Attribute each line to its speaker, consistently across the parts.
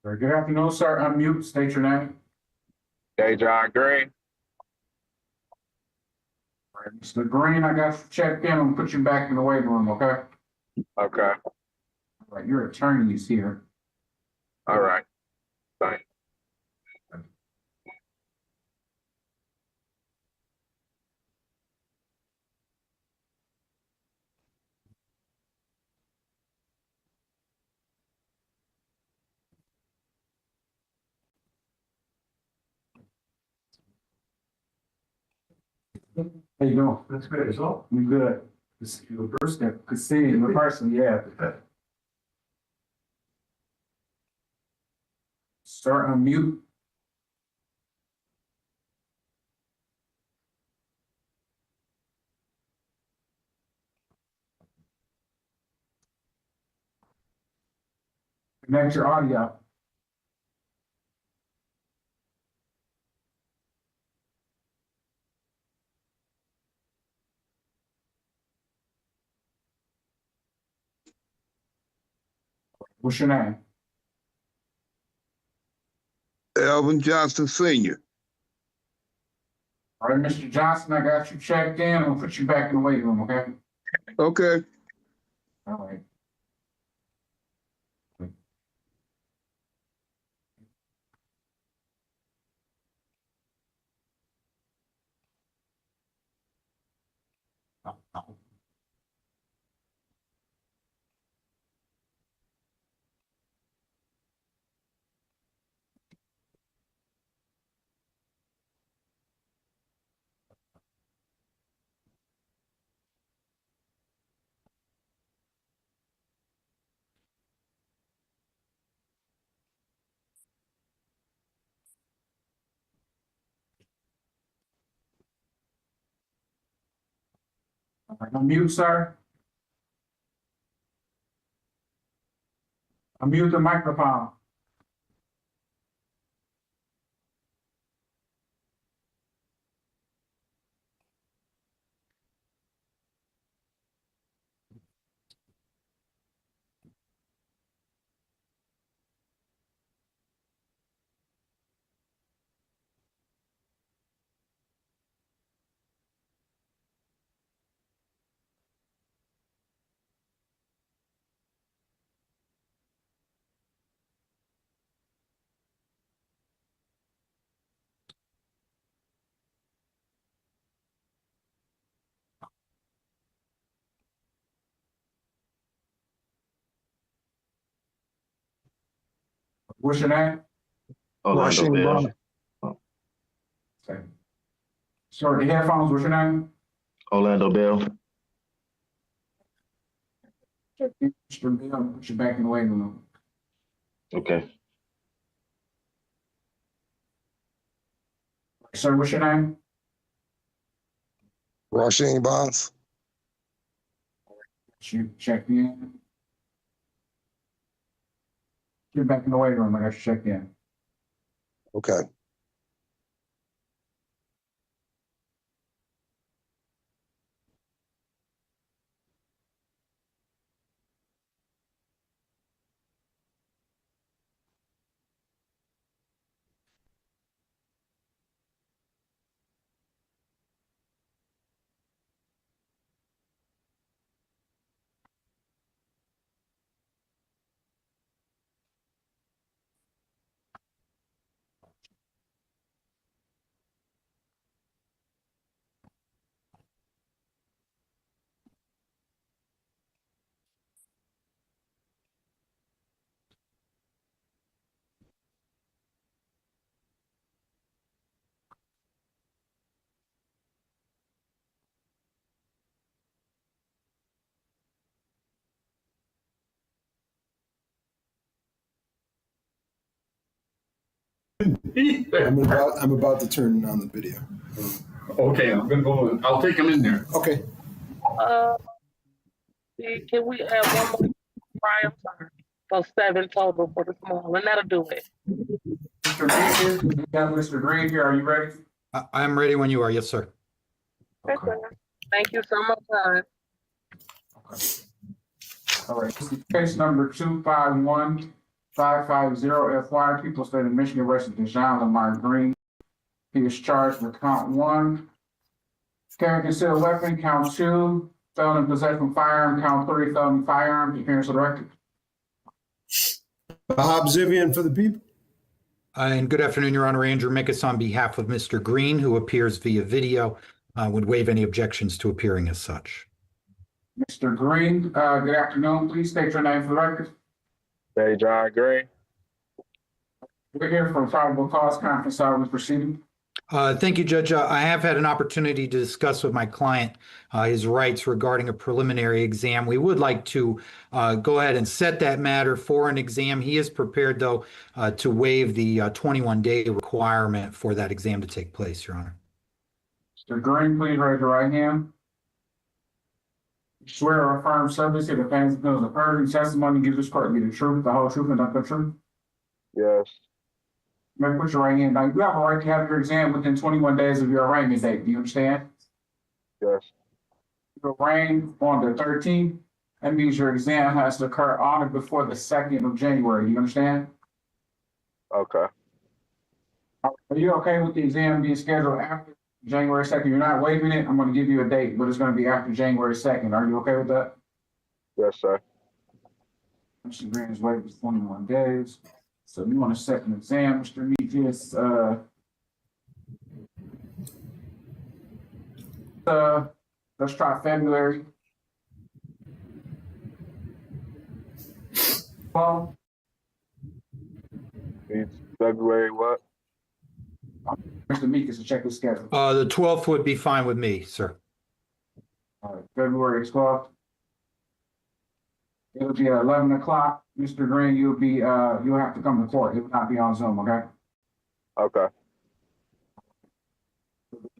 Speaker 1: Very good afternoon, sir. Unmute, state your name.
Speaker 2: John Green.
Speaker 1: All right, Mr. Green, I got you checked in. I'm gonna put you back in the waiting room, okay?
Speaker 2: Okay.
Speaker 1: All right, your attorney is here.
Speaker 2: All right. Thanks.
Speaker 1: How you doing? That's good as well. You good? This is your first step. Good seeing you in person, yeah. Sir, unmute. Connect your audio. What's your name?
Speaker 3: Elvin Johnson Sr.
Speaker 1: All right, Mr. Johnson, I got you checked in. I'm gonna put you back in the waiting room, okay?
Speaker 3: Okay.
Speaker 1: All right. All right, unmute, sir. Unmute the microphone. What's your name?
Speaker 4: Orlando Bell.
Speaker 1: Okay. Sorry, the headphones, what's your name?
Speaker 4: Orlando Bell.
Speaker 1: Mr. Bill, put you back in the waiting room.
Speaker 4: Okay.
Speaker 1: Sir, what's your name?
Speaker 3: Rasheen Bonds.
Speaker 1: You checked in. Get back in the waiting room. I got you checked in.
Speaker 3: Okay.
Speaker 5: I'm about to turn on the video.
Speaker 1: Okay, I'm gonna go. I'll take him in there.
Speaker 5: Okay.
Speaker 6: Can we add one more Brian? So 7 total for the small, and that'll do it.
Speaker 1: Mr. Green, we got Mr. Green here. Are you ready?
Speaker 7: I am ready when you are. Yes, sir.
Speaker 1: Okay.
Speaker 6: Thank you so much, guys.
Speaker 1: Okay. All right. This is case number 251 550FY, people state of Michigan, resident John Lamar Green. He is charged with count 1, carrying concealed weapon, count 2, felon in possession of firearm, count 3, felon in firearm, appearance of the record.
Speaker 5: Bob Zivian for the people.
Speaker 7: And good afternoon, Your Honor. Andrew Mickes on behalf of Mr. Green, who appears via video, would waive any objections to appearing as such.
Speaker 1: Mr. Green, good afternoon. Please state your name for the record.
Speaker 2: J. John Green.
Speaker 1: We're here for a probable cause conference. Are we proceeding?
Speaker 7: Thank you, Judge. I have had an opportunity to discuss with my client his rights regarding a preliminary exam. We would like to go ahead and set that matter for an exam. He is prepared, though, to waive the 21-day requirement for that exam to take place, Your Honor.
Speaker 1: Mr. Green, please raise your right hand. Swear or affirm subject to the facts and feelings of heard testimony give this court to be the truth, the whole truth, and nothing but the truth.
Speaker 2: Yes.
Speaker 1: May put your right hand down. You have a right to have your exam within 21 days of your arraignment date. Do you understand?
Speaker 2: Yes.
Speaker 1: Your arraigned on the 13th. That means your exam has to occur on or before the 2nd of January. Do you understand?
Speaker 2: Okay.
Speaker 1: Are you okay with the exam being scheduled after January 2nd? You're not waiving it. I'm going to give you a date, but it's going to be after January 2nd. Are you okay with that?
Speaker 2: Yes, sir.
Speaker 1: Mr. Green is waived for 21 days. So you want to set an exam, Mr. Meekins, let's try February. Well,
Speaker 2: It's February what?
Speaker 1: Mr. Meekins to check his schedule.
Speaker 7: The 12th would be fine with me, sir.
Speaker 1: All right, February 12th. It'll be at 11 o'clock. Mr. Green, you'll have to come to court. It will not be on Zoom, okay?
Speaker 2: Okay.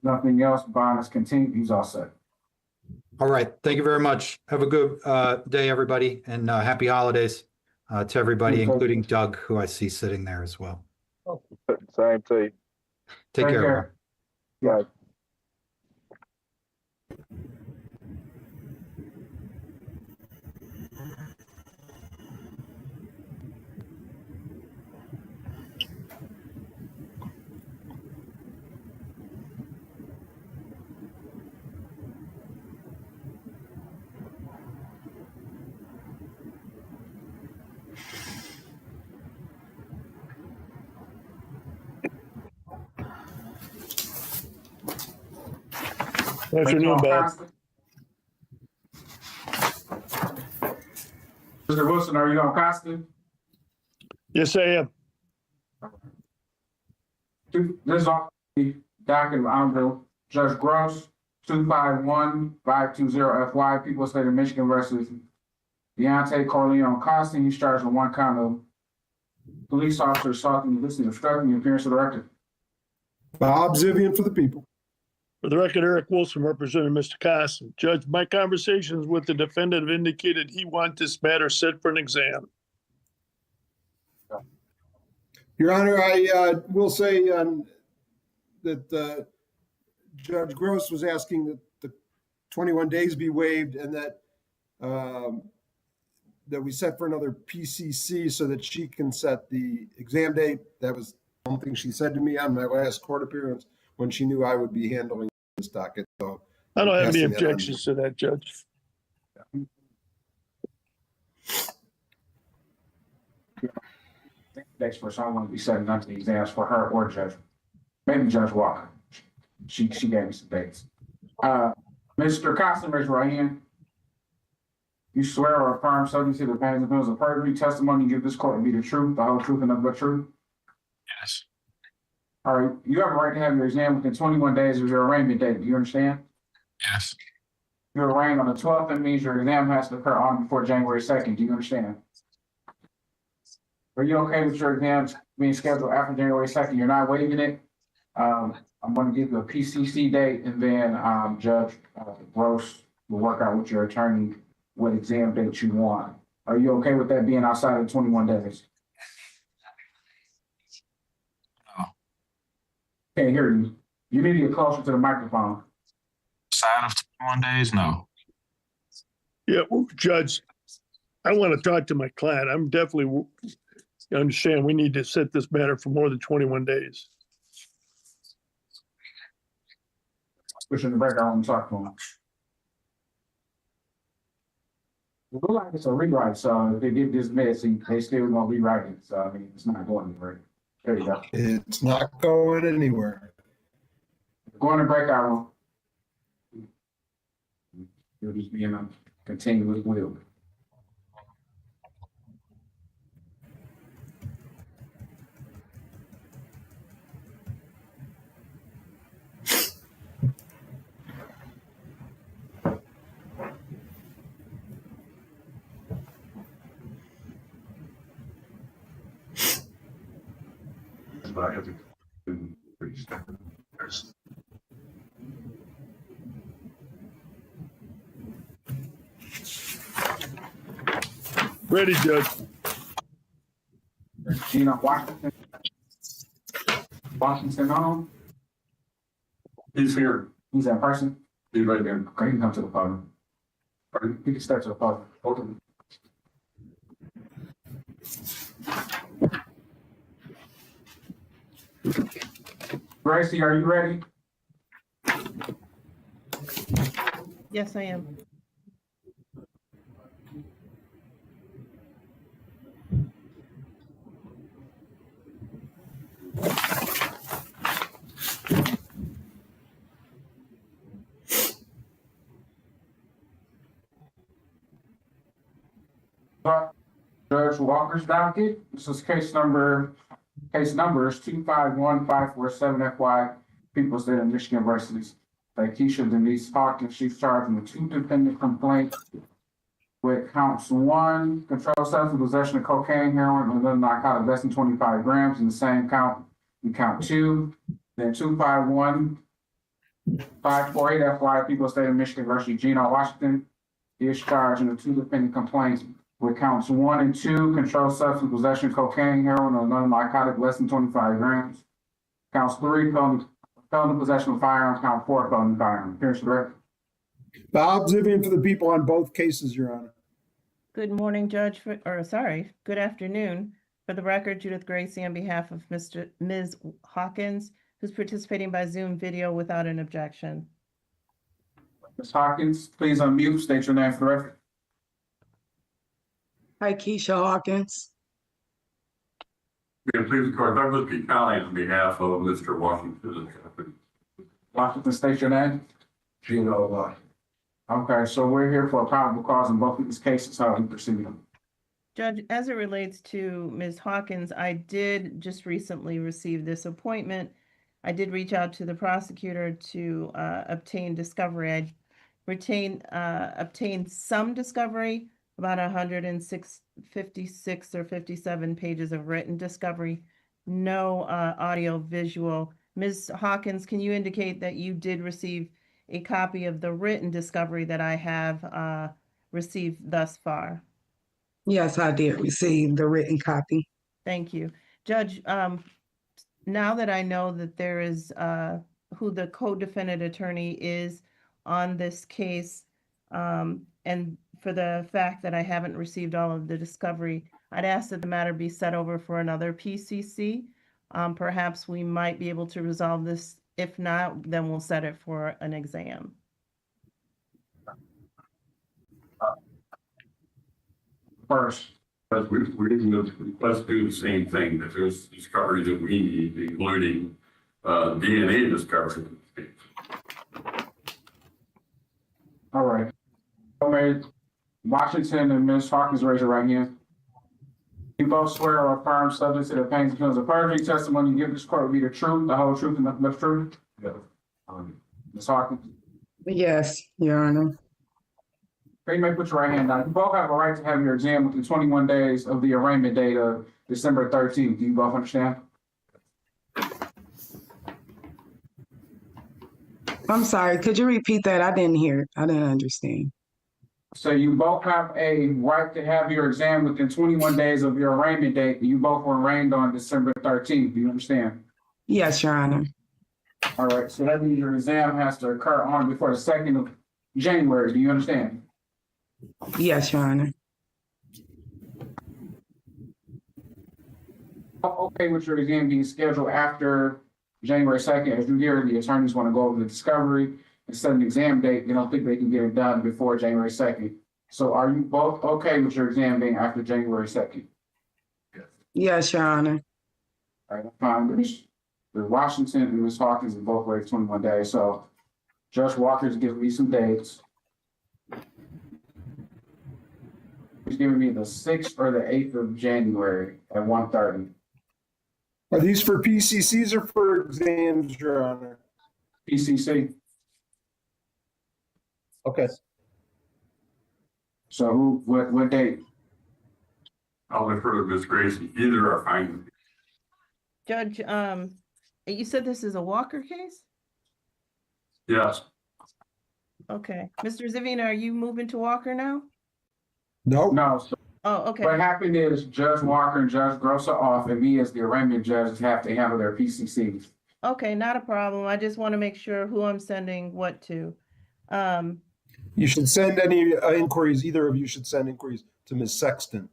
Speaker 1: Nothing else. Bond is continued. He's all set.
Speaker 7: All right. Thank you very much. Have a good day, everybody, and happy holidays to everybody,
Speaker 1: Okay.
Speaker 7: including Doug, who I see sitting there as well.
Speaker 2: Same to you.
Speaker 7: Take care.
Speaker 1: Yeah.
Speaker 8: Afternoon, Bob.
Speaker 1: Mr. Wilson, are you on Constant?
Speaker 8: Yes, I am.
Speaker 1: This is off the docket of Honorable Judge Gross, 251520FY, People State of Michigan versus Deontay Corleone Costin. He's charged with 1 count of police officer assaulting, listening, obstructing the appearance of the record.
Speaker 5: Bob Zivian for the people.
Speaker 8: For the record, Eric Wilson representing Mr. Costin. Judge, my conversations with the defendant have indicated he wants this matter set for an exam.
Speaker 5: Your Honor, I will say that Judge Gross was asking that the 21 days be waived and that that we set for another PCC so that she can set the exam date. That was one thing she said to me on my last court appearance when she knew I would be handling this docket. So
Speaker 8: I don't have any
Speaker 5: passing that on.
Speaker 8: objections to that, Judge.
Speaker 1: Next person, I want to be setting up the exams for her or Judge, maybe Judge Walker. She gave me some dates. Mr. Costin, raise your right hand. You swear or affirm subject to the facts and feelings of perjury, testimony you give this court to be the truth, the whole truth, and nothing but truth?
Speaker 8: Yes.
Speaker 1: All right, you have a right to have your exam within 21 days of your arraignment date. Do you understand?
Speaker 8: Yes.
Speaker 1: You're arraigned on the 12th. That means your exam has to occur on before January 2nd. Do you understand? Are you okay with your exams being scheduled after January 2nd? You're not waiving it. I'm going to give you a PCC date, and then Judge Gross will work out with your attorney what exam date you want. Are you okay with that being outside of 21 days?
Speaker 8: No.
Speaker 1: Can't hear you. You need to get closer to the microphone.
Speaker 8: Outside of 21 days, no. Yeah, well, Judge, I want to talk to my client. I'm definitely You understand, we need to set this matter for more than 21 days.
Speaker 1: Pushing the breaker on the talk phone. It look like it's a rewrite, so if they get dismissed, they still gonna rewrite it, so I mean, it's not going anywhere. There you go.
Speaker 5: It's not going anywhere.
Speaker 1: Going to breakout room. You'll just be in a continuous wheel.
Speaker 8: Ready, Judge.
Speaker 1: Gina Washington. Washington on?
Speaker 9: He's here.
Speaker 1: He's in person?
Speaker 9: He's right there.
Speaker 1: Okay, he can come to the podium. Or he can step to the podium. Okay. Gracie, are you ready?
Speaker 10: Yes, I am.
Speaker 1: Judge Walker's docket. This is case numbers 251547 FY, People State of Michigan versus Keisha Denise Hawkins. She's charged with 2 dependent complaints with counts 1, controlled substance possession of cocaine, heroin, and other narcotic less than 25 grams in the same count. In count 2, then 251548 FY, People State of Michigan versus Gino Washington. He is charged in the 2 dependent complaints with counts 1 and 2, controlled substance possession, cocaine, heroin, or another narcotic less than 25 grams. Counts 3, felony possession of firearms. Count 4, felony firearms. Here's the record.
Speaker 5: Bob Zivian for the people on both cases, Your Honor.
Speaker 10: Good morning, Judge, good afternoon. For the record, Judith Gracie on behalf of Ms. Hawkins, who's participating by Zoom video without an objection.
Speaker 1: Ms. Hawkins, please unmute, state your name for the record.
Speaker 11: Hi, Keisha Hawkins.
Speaker 9: May it please the court, Douglas P. County on behalf of Mr. Washington.
Speaker 1: Washington, state your name.
Speaker 9: Gino Washington.
Speaker 1: Okay, so we're here for a probable cause in both of these cases. How are we proceeding?
Speaker 10: Judge, as it relates to Ms. Hawkins, I did just recently receive this appointment. I did reach out to the prosecutor to obtain discovery. I obtained some discovery, about 156 or 57 pages of written discovery, no audio visual. Ms. Hawkins, can you indicate that you did receive a copy of the written discovery that I have received thus far?
Speaker 11: Yes, I did receive the written copy.
Speaker 10: Thank you. Judge, now that I know that there is who the co-defendant attorney is on this case, and for the fact that I haven't received all of the discovery, I'd ask that the matter be set over for another PCC. Perhaps we might be able to resolve this. If not, then we'll set it for an exam.
Speaker 1: First,
Speaker 9: But let's do the same thing, that there's discovery that we need, including DNA discovery.
Speaker 1: all right. Okay, Washington and Ms. Hawkins, raise your right hand. You both swear or affirm subject to the pains and penalties of perjury testimony you give this court will be the truth, the whole truth, and nothing but the truth? Yeah. Ms. Hawkins,
Speaker 11: Yes, Your Honor.
Speaker 1: you may put your right hand down. You both have a right to have your exam within 21 days of the arraignment date of December 13th. Do you both understand?
Speaker 11: I'm sorry, could you repeat that? I didn't hear it. I didn't understand.
Speaker 1: So you both have a right to have your exam within 21 days of your arraignment date. You both were arraigned on December 13th. Do you understand?
Speaker 11: Yes, Your Honor.
Speaker 1: All right, so that means your exam has to occur on before the 2nd of January. Do you understand?
Speaker 11: Yes, Your Honor.
Speaker 1: okay with your exam being scheduled after January 2nd? As you hear, the attorneys want to go over the discovery and set an exam date. They don't think they can get it done before January 2nd. So are you both okay with your exam being after January 2nd?
Speaker 11: Yes, Your Honor.
Speaker 1: All right, fine. There's Washington and Ms. Hawkins in both ways, 21 days. So Judge Walker's giving me some dates. He's giving me the 6th or the 8th of January at 1:30.
Speaker 5: Are these for PCCs or for exams, Your Honor?
Speaker 1: PCC.
Speaker 5: Okay.
Speaker 1: So what date?
Speaker 9: I'll defer to Ms. Gracie. Either are fine.
Speaker 10: Judge, you said this is a Walker case?
Speaker 9: Yes.
Speaker 10: Okay. Mr. Zivina, are you moving to Walker now?
Speaker 5: No.
Speaker 1: No, so
Speaker 10: Oh, okay.
Speaker 1: what happened is Judge Walker and Judge Gross are off, and me as the arraignment judge have to handle their PCCs.
Speaker 10: Okay, not a problem. I just want to make sure who I'm sending what to.
Speaker 5: You should send any inquiries, either of you should send inquiries to Ms. Sexton.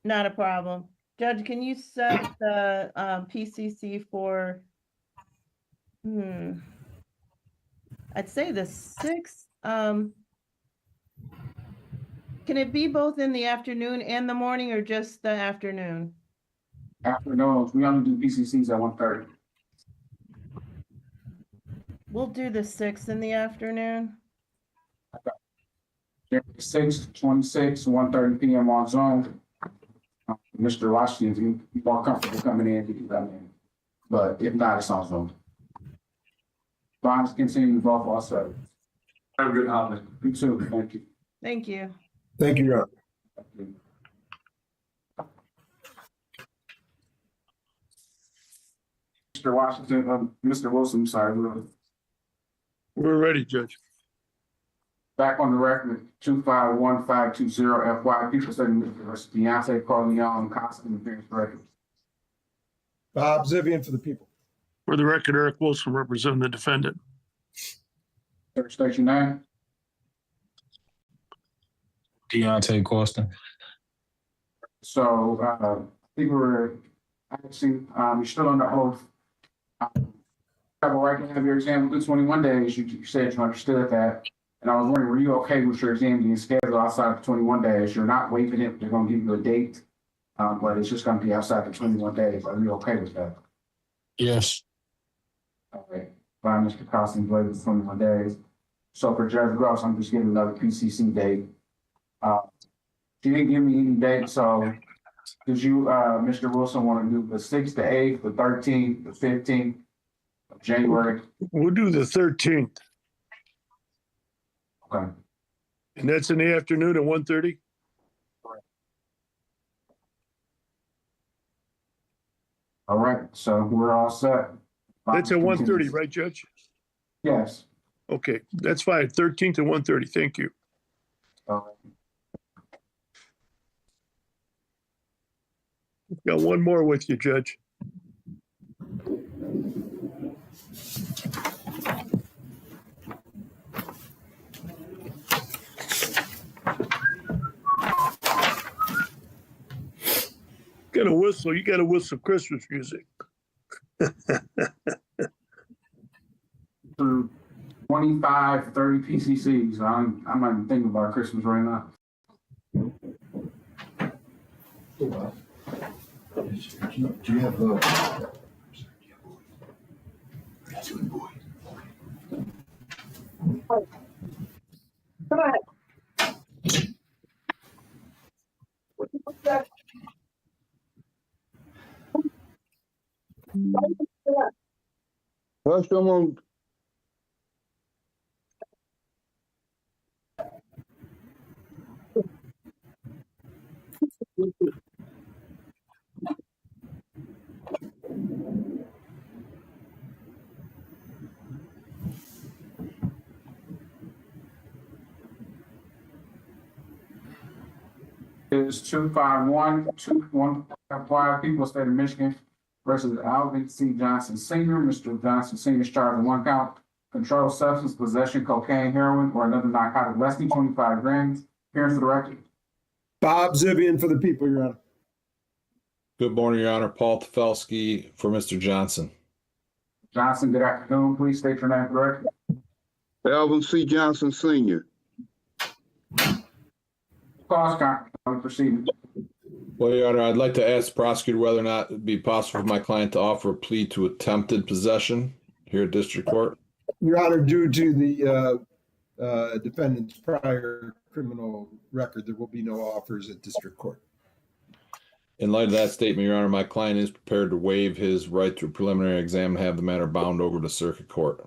Speaker 10: Not a problem. Judge, can you set the PCC for, I'd say the 6th. Can it be both in the afternoon and the morning or just the afternoon?
Speaker 1: Afternoons, we only do PCCs at 1:30.
Speaker 10: We'll do the 6th in the afternoon.
Speaker 1: 6, 26, 1:30 p.m. on Zoom. Mr. Washington, if you're more comfortable coming in, you can come in. But if not, it's on Zoom. Bonds continue both also.
Speaker 9: Have a good holiday.
Speaker 1: You too, thank you.
Speaker 10: Thank you.
Speaker 5: Thank you, Your Honor.
Speaker 1: Thank you. Mr. Washington, Mr. Wilson, sorry,
Speaker 8: We're ready, Judge.
Speaker 1: back on the record, 251520 FY, people saying Mr. Beyonce Corleone, constant appearance record.
Speaker 5: Bob Zivian for the people.
Speaker 8: For the record, Eric Wilson representing the defendant.
Speaker 1: Search 39.
Speaker 12: Deontay Corson.
Speaker 1: So, I think we're actually, you're still under oath. Have a right to have your exam within 21 days. You said you understood that. And I was wondering, were you okay with your exam being scheduled outside of 21 days? You're not waiving it. They're going to give you a date, but it's just going to be outside of 21 days. Are you okay with that?
Speaker 12: Yes.
Speaker 1: All right. By Mr. Costin, waived 21 days. So for Judge Gross, I'm just giving another PCC date. She didn't give me any date, so did you, Mr. Wilson, want to do the 6th, the 8th, the 13th, the 15th of January?
Speaker 8: We'll do the 13th,
Speaker 1: Okay.
Speaker 8: and that's in the afternoon at 1:30.
Speaker 1: All right, so we're all set.
Speaker 8: That's at 1:30, right, Judge?
Speaker 1: Yes.
Speaker 8: Okay, that's fine. 13th at 1:30. Thank you.
Speaker 1: All right.
Speaker 8: Got one more with you, Judge. Got a whistle. You got to whistle Christmas music.
Speaker 1: For 25, 30 PCCs, I'm not even thinking about Christmas right now.
Speaker 5: Do you have the?
Speaker 3: First, I'm on.
Speaker 1: Is 251-2155 people, state of Michigan versus Alvin C. Johnson Sr. Mr. Johnson Sr. is charged with 1 count, controlled substance possession, cocaine, heroin, or another narcotic less than 25 grams. Appearance for the record.
Speaker 5: Bob Zivian for the people, Your Honor.
Speaker 13: Good morning, Your Honor. Paul Tefelsky for Mr. Johnson.
Speaker 1: Johnson, good afternoon. Please state your name correctly.
Speaker 3: Alvin C. Johnson Sr.
Speaker 1: Cause conference, proceeding.
Speaker 13: Well, Your Honor, I'd like to ask the prosecutor whether or not it'd be possible for my client to offer a plea to attempted possession here at district court.
Speaker 5: Your Honor, due to the defendant's prior criminal record, there will be no offers at district court.
Speaker 13: In light of that statement, Your Honor, my client is prepared to waive his right to a preliminary exam and have the matter bound over to circuit court.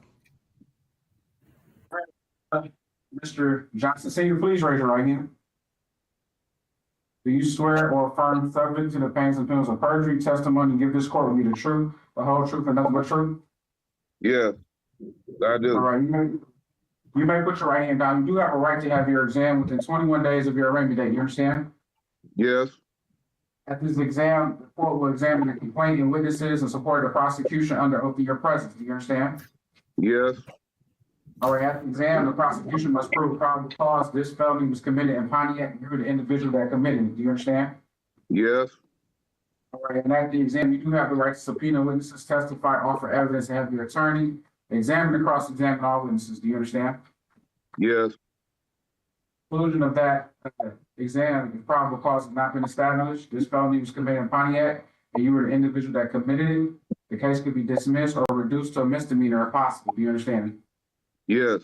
Speaker 1: Mr. Johnson Senior, please raise your right hand. Do you swear or affirm subject to the pains and penalties of perjury, testimony, and give this court will be the truth, the whole truth, and nothing but truth?
Speaker 3: Yes, I do.
Speaker 1: All right, you may put your right hand down. You do have a right to have your exam within 21 days of your arraignment date. You understand?
Speaker 3: Yes,
Speaker 1: At this exam, the court will examine the complaint and witnesses and support the prosecution under oath in your presence. Do you understand?
Speaker 3: yes,
Speaker 1: All right, at the exam, the prosecution must prove probable cause this felony was committed in Pontiac, and you're the individual that committed it. Do you understand?
Speaker 3: yes,
Speaker 1: All right, and at the exam, you do have the right to subpoena witnesses, testify, offer evidence, and have your attorney examine and cross-examine all witnesses. Do you understand?
Speaker 3: yes,
Speaker 1: Conclusion of that exam, if probable cause has not been established, this felony was committed in Pontiac, and you were the individual that committed it, the case could be dismissed or reduced to a misdemeanor if possible. Do you understand?
Speaker 3: yes,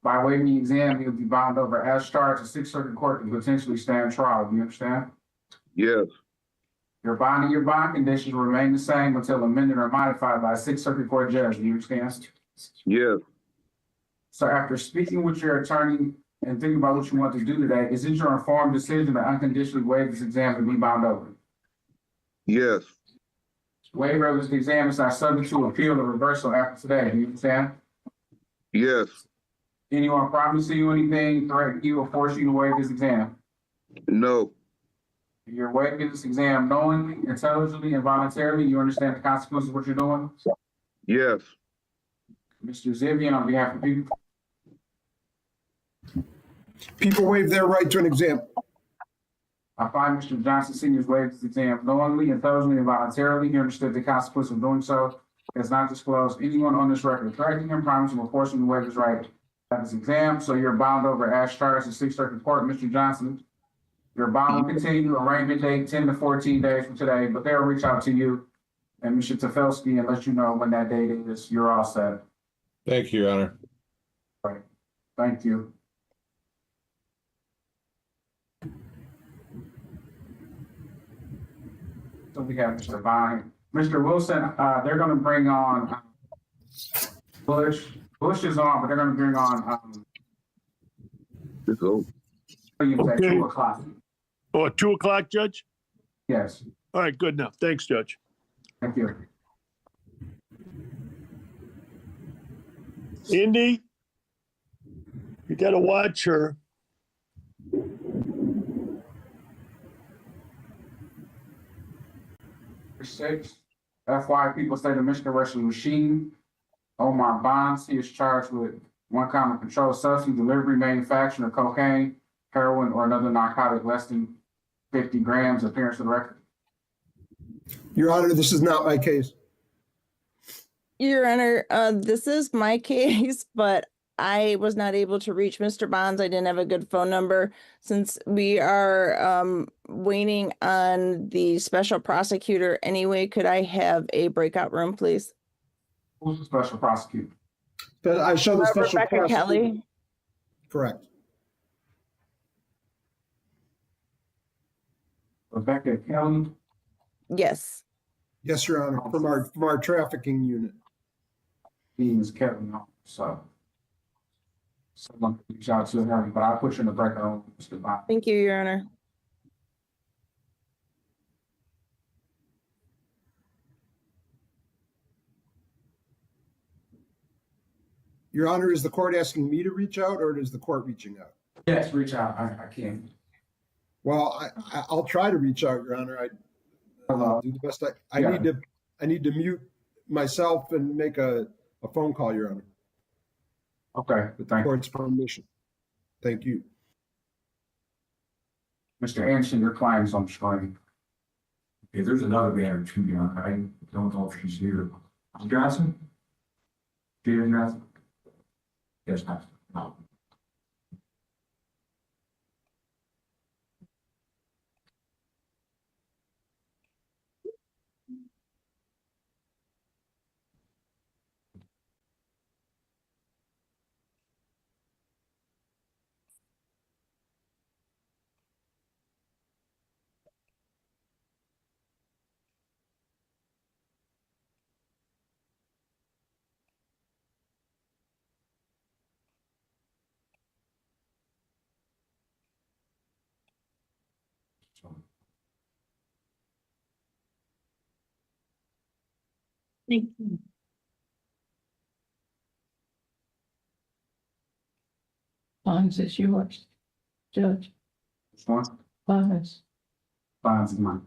Speaker 1: By waiving the exam, you'll be bound over as charged to Sixth Circuit Court and potentially stand trial. Do you understand?
Speaker 3: yes,
Speaker 1: Your bond and your bond conditions will remain the same until amended or modified by a Sixth Circuit Court judge. Do you understand?
Speaker 3: yes,
Speaker 1: So after speaking with your attorney and thinking about what you want to do today, is it your informed decision to unconditionally waive this exam and be bound over?
Speaker 3: yes,
Speaker 1: Waiver of this exam is not subject to appeal or reversal after today. Do you understand?
Speaker 3: yes,
Speaker 1: Anyone promise you anything, threaten you, or force you to waive this exam?
Speaker 3: no,
Speaker 1: You're waiving this exam knowingly, intelligently, and voluntarily. You understand the consequences of what you're doing?
Speaker 3: yes,
Speaker 1: Mr. Zivian, on behalf of people.
Speaker 5: People waive their right to an exam.
Speaker 1: I find Mr. Johnson Senior's waived his exam knowingly, intelligently, and voluntarily. He understood the consequence of doing so. Has not disclosed anyone on this record threatening him, promising, or forcing him to waive his right to have his exam. So you're bound over as charged in Sixth Circuit Court, Mr. Johnson. Your bond will continue, arraignment date 10 to 14 days from today, but they'll reach out to you and Mr. Tefelsky and let you know when that date is. You're all set.
Speaker 13: Thank you, Your Honor.
Speaker 1: Right. Thank you. So we have Mr. Vine. Mr. Wilson, they're gonna bring on Bush. Bush is on, but they're gonna bring on
Speaker 3: it's over.
Speaker 1: Williams at
Speaker 8: Okay.
Speaker 1: 2:00.
Speaker 8: Oh, at 2:00, Judge?
Speaker 1: Yes,
Speaker 8: All right, good enough. Thanks, Judge.
Speaker 1: thank you.
Speaker 8: Indy, you gotta watch her.
Speaker 1: Number 6, FY People State of Michigan Russian Machine. Omar Bonds, he is charged with one count of controlled substance, delivery, manufacturing of cocaine, heroin, or another narcotic less than 50 grams, appearance of the record.
Speaker 5: Your Honor, this is not my case.
Speaker 14: Your Honor, this is my case, but I was not able to reach Mr. Bonds. I didn't have a good phone number. Since we are waiting on the special prosecutor anyway, could I have a breakout room, please?
Speaker 1: Who's the special prosecutor?
Speaker 5: But I show the special
Speaker 14: Rebecca
Speaker 5: prosecutor.
Speaker 14: Kelly.
Speaker 5: Correct.
Speaker 1: Rebecca Kelly.
Speaker 14: Yes.
Speaker 5: Yes, Your Honor, from our trafficking unit.
Speaker 1: He is Kelly, so someone can reach out to him, but I'll put you in the breaker room, Mr. Bond.
Speaker 14: Thank you, Your Honor.
Speaker 5: Your Honor, is the court asking me to reach out or is the court reaching out?
Speaker 1: Yes, reach out. I can.
Speaker 5: Well, I'll try to reach out, Your Honor. I'll do the best I
Speaker 1: Yeah.
Speaker 5: need to mute myself and make a phone call, Your Honor.
Speaker 1: Okay,
Speaker 5: With the
Speaker 1: thank you.
Speaker 5: court's permission. Thank you.
Speaker 1: Mr. Anderson, your client is on the screen. Okay, there's another banner too, John. I don't know if she's here. Johnson? Jada Johnson? Yes, no.
Speaker 6: Thank you. Bonds is yours, Judge.
Speaker 1: Which one?
Speaker 6: Bonds.
Speaker 1: Bonds is mine.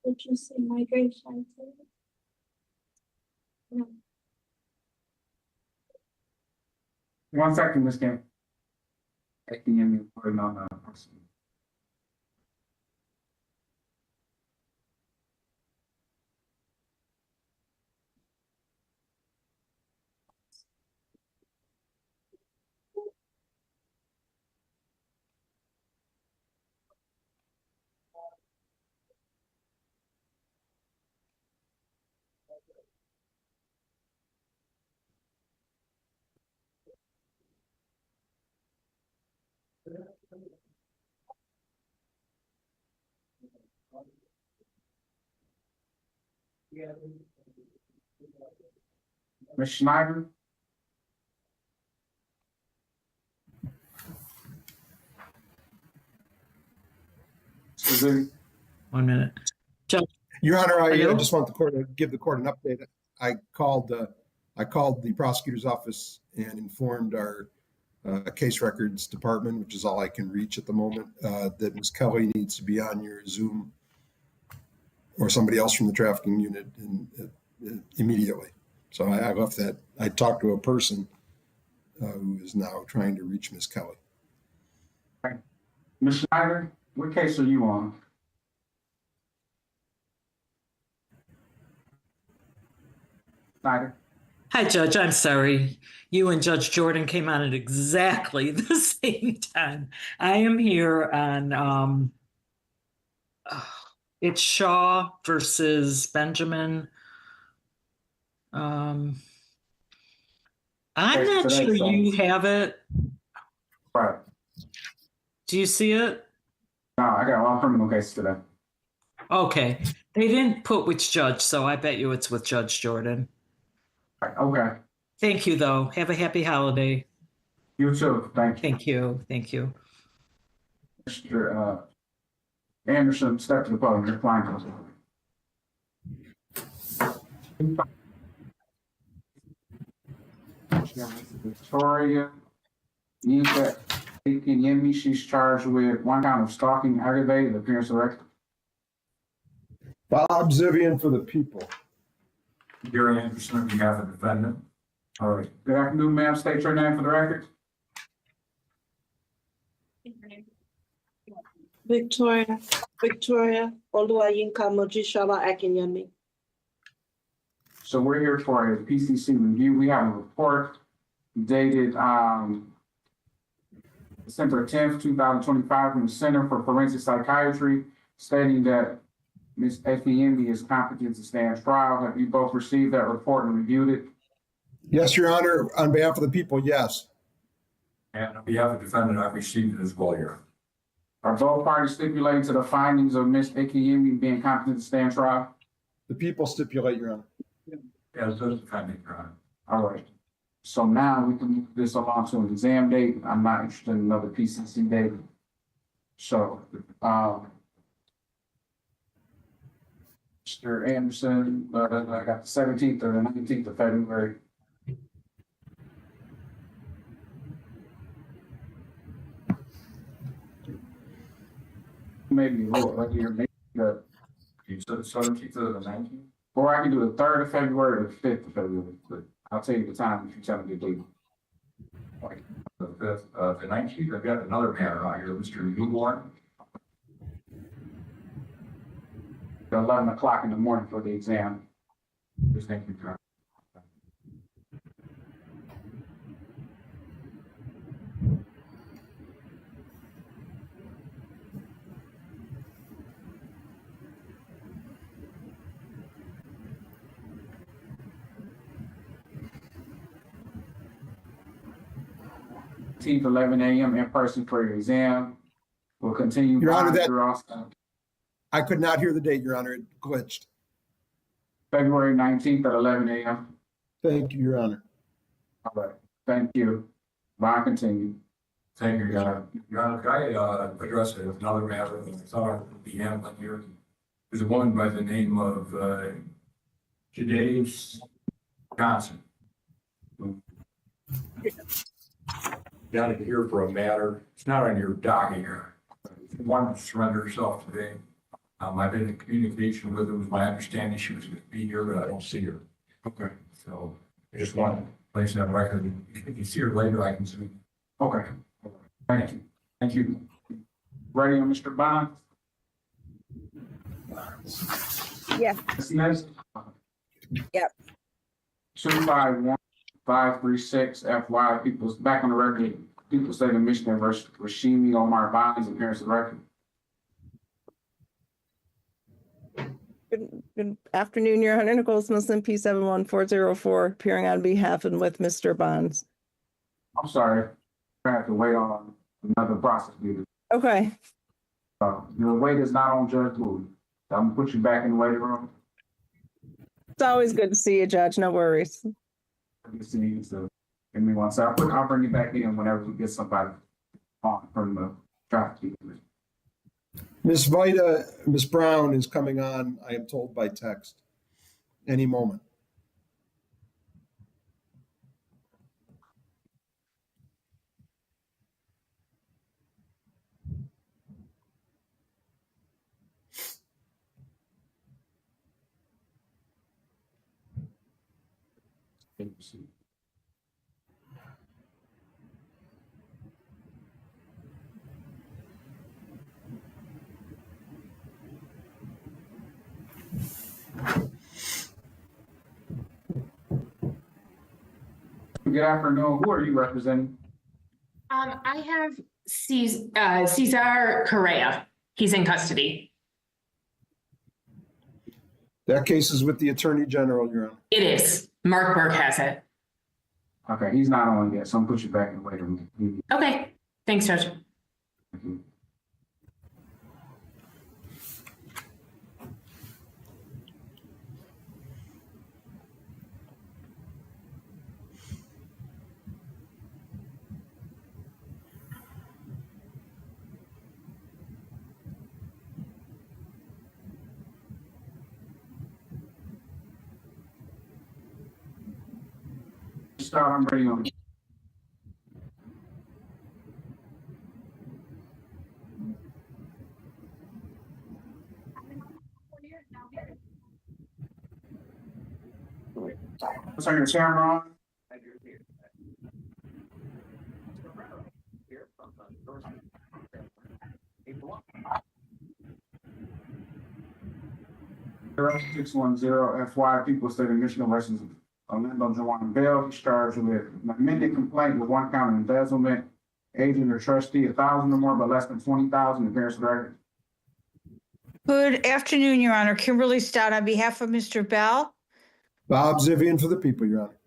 Speaker 15: Did you see migration? No.
Speaker 1: 1 second, Ms. Kim. Taking in putting on the person. Ms. Schneider? Susan?
Speaker 6: 1 minute. Judge.
Speaker 5: Your Honor, I
Speaker 6: Hello?
Speaker 5: just want the court to give the court an update. I called the prosecutor's office and informed our case records department, which is all I can reach at the moment, that Ms. Kelly needs to be on your Zoom or somebody else from the trafficking unit immediately. So I left that. I talked to a person who is now trying to reach Ms. Kelly.
Speaker 1: Okay. Ms. Schneider, what case are you on? Schneider?
Speaker 16: Hi, Judge. I'm sorry. You and Judge Jordan came on at exactly the same time. I am here on it's Shaw versus Benjamin. I'm
Speaker 1: Okay,
Speaker 16: not
Speaker 1: today,
Speaker 16: sure
Speaker 1: so-
Speaker 16: you have it.
Speaker 1: Right.
Speaker 16: Do you see it?
Speaker 1: No, I got a lot of criminal cases today.
Speaker 16: Okay. They didn't put which judge, so I bet you it's with Judge Jordan.
Speaker 1: Okay.
Speaker 16: Thank you, though. Have a happy holiday.
Speaker 1: You too. Thank you.
Speaker 16: Thank you. Thank you.
Speaker 1: Mr. Anderson, step to the podium. Your client comes Victoria Nika Yemi, she's charged with 1 count of stalking, aggravated appearance of record.
Speaker 5: Bob Zivian for the people.
Speaker 1: Gary Anderson, on behalf of the defendant. All right. Good afternoon, ma'am. State your name for the record.
Speaker 15: Victoria Oluwayinka Mojishala Akinyemi.
Speaker 1: So we're here for a PCC review. We have a report dated December 10th, 2025 from the Center for Forensic Psychiatry stating that Ms. Effiembi is competent to stand trial. Have you both received that report and reviewed it?
Speaker 5: Yes, Your Honor. On behalf of the people, yes.
Speaker 9: And on behalf of the defendant, I've received it as well, Your Honor.
Speaker 1: Are both parties stipulating to the findings of Ms. Ikeyemi being competent to stand trial?
Speaker 5: The people stipulate, Your Honor.
Speaker 9: As does the defendant, Your Honor.
Speaker 1: All right. So now we can move this along to an exam date. I'm not interested in another PCC date. So, Mr. Anderson, I got the 17th or the 19th of February. Maybe a little earlier, maybe the
Speaker 9: You said the 17th or the 19th?
Speaker 1: or I can do the 3rd of February or the 5th of February, but I'll tell you the time if you tell me the date.
Speaker 9: The 5th, the 19th, I've got another matter out here, Mr. Newborn.
Speaker 1: 11 o'clock in the morning for the exam.
Speaker 9: Just thank you, Your Honor.
Speaker 1: Team 11 a.m. in person for your exam. We'll continue.
Speaker 5: Your Honor,
Speaker 1: throughout
Speaker 5: I could not hear the date, Your Honor. It glitched.
Speaker 1: February 19th at 11 a.m.
Speaker 5: Thank you, Your Honor.
Speaker 1: All right. Thank you. Bond continue.
Speaker 9: Thank you, Your Honor. Your Honor, could I address another matter that I thought would be handled here? There's a woman by the name of Jadae Johnson. Down here for a matter. It's not on your docket here. She wanted to surrender herself today. I've been in communication with her. It was my understanding she was going to be here, but I don't see her.
Speaker 1: Okay.
Speaker 9: So I just want to place that on record. If you see her later, I can see.
Speaker 1: Okay. Thank you. Thank you. Ready on Mr. Bond?
Speaker 14: Yeah.
Speaker 1: Next.
Speaker 14: Yep.
Speaker 1: 251536 FY. People's back on the record. People State of Michigan versus Rashimi Omar Bonds. Appearance of record.
Speaker 14: Good afternoon, Your Honor. Nicole Smithson, P71404, appearing on behalf and with Mr. Bonds.
Speaker 1: I'm sorry. I have to wait on another prosecutor.
Speaker 14: Okay.
Speaker 1: The wait is not on Judge Bowie. I'm gonna put you back in the waiting room.
Speaker 14: It's always good to see you, Judge. No worries.
Speaker 1: Good to see you. So give me one second. I'll bring you back in whenever we get somebody on from the traffic.
Speaker 5: Ms. Brown is coming on, I am told by text, any moment.
Speaker 1: Good afternoon. Who are you representing?
Speaker 17: I have Cesar Correa. He's in custody.
Speaker 5: That case is with the Attorney General, Your Honor.
Speaker 17: It is. Mark Burke has it.
Speaker 1: Okay, he's not on yet, so I'm gonna put you back in the waiting room.
Speaker 17: Okay. Thanks, Judge.
Speaker 1: Thank you. Start, I'm ready on. Turn your camera on. Zero 610 FY People State of Michigan versus Orlando Jawan Bell. He's charged with an amended complaint with one count of embezzlement, agent or trustee, 1,000 or more, but less than 20,000. Appearance of record.
Speaker 18: Good afternoon, Your Honor. Kimberly Stout on behalf of Mr. Bell.
Speaker 5: Bob Zivian for the people, Your Honor.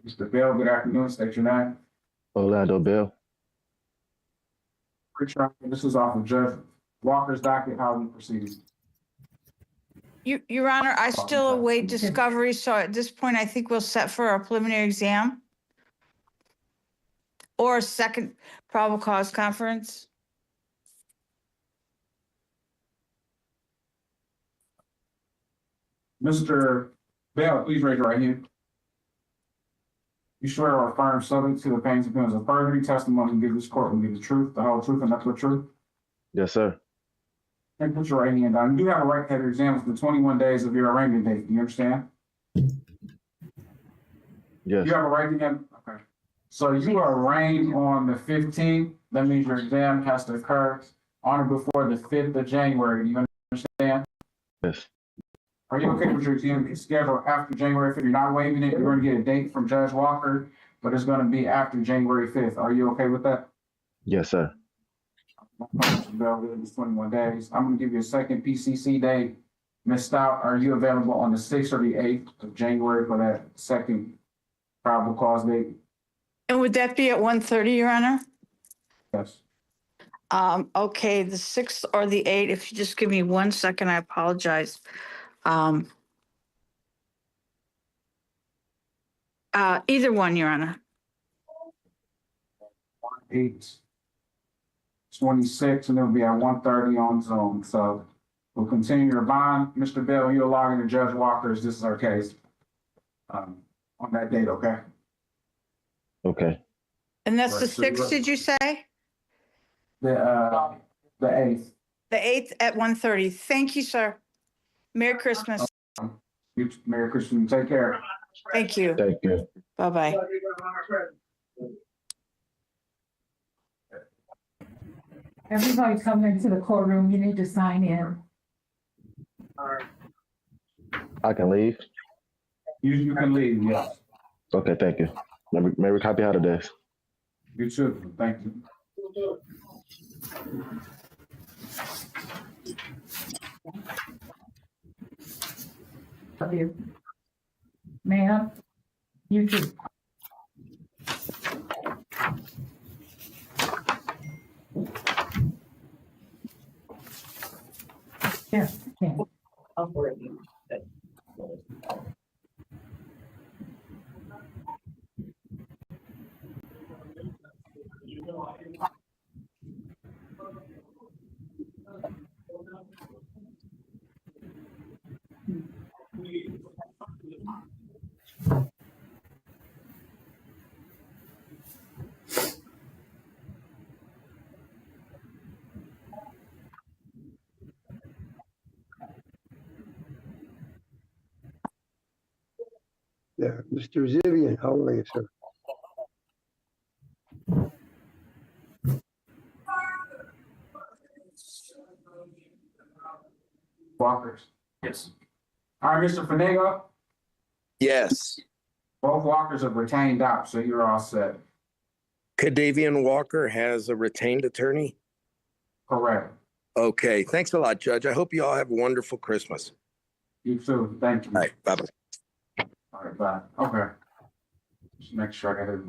Speaker 1: Mr. Bell, good afternoon. State your name.
Speaker 4: Orlando Bell.
Speaker 1: Richard, this is off of Judge Walker's docket. How we proceed?
Speaker 18: Your Honor, I still await discovery, so at this point, I think we'll set for a preliminary exam or a second probable cause conference.
Speaker 1: Mr. Bell, please raise your right hand. You swear or affirm subject to the pains and penalties of perjury, testimony you give this court will be the truth, the whole truth, and nothing but truth.
Speaker 4: Yes, sir.
Speaker 1: And put your right hand down. You do have a right to have your exam within 21 days of your arraignment date. Do you understand?
Speaker 4: Yes.
Speaker 1: You have a right to get, okay. So you are arraigned on the 15th. That means your exam has to occur on or before the 5th of January. Do you understand?
Speaker 4: Yes.
Speaker 1: Are you okay with your exam scheduled after January 5th? You're not waiving it. You're going to get a date from Judge Walker, but it's going to be after January 5th. Are you okay with that?
Speaker 4: Yes, sir.
Speaker 1: It's 21 days. I'm going to give you a second PCC date. Ms. Stout, are you available on the 6th or the 8th of January for that second probable cause date?
Speaker 18: And would that be at 1:30, Your Honor?
Speaker 1: Yes.
Speaker 18: Okay, the 6th or the 8th, if you just give me 1 second, I apologize. Either one, Your Honor.
Speaker 1: 8/26, and it'll be at 1:30 on Zoom. So we'll continue your bond. Mr. Bell, you'll log into Judge Walker's. This is our case on that date, okay?
Speaker 18: And that's the
Speaker 1: Right, so you
Speaker 18: 6th, did you say?
Speaker 1: The 8th.
Speaker 18: The 8th at 1:30. Thank you, sir. Merry Christmas.
Speaker 1: Merry Christmas. Take care.
Speaker 18: Thank you.
Speaker 4: Thank you.
Speaker 18: Bye-bye.
Speaker 19: Everybody come into the courtroom, you need to sign in.
Speaker 4: I can leave.
Speaker 1: You can leave, yes.
Speaker 4: Okay, thank you. Merry Happy Holidays.
Speaker 1: You too. Thank you.
Speaker 19: Love you. Ma'am, you too. Yes, yeah. I'll worry you.
Speaker 20: Yeah, Mr. Zivian, how are you, sir?
Speaker 1: Walkers. Yes. All right, Mr. Fanega,
Speaker 21: Yes.
Speaker 1: both Walkers have retained out, so you're all set.
Speaker 21: Cadavian Walker has a retained attorney?
Speaker 1: Correct.
Speaker 21: Okay, thanks a lot, Judge. I hope you all have a wonderful Christmas.
Speaker 1: You too. Thank you.
Speaker 21: All right, bye-bye.
Speaker 1: All right, bye. Okay. Just make sure I got it.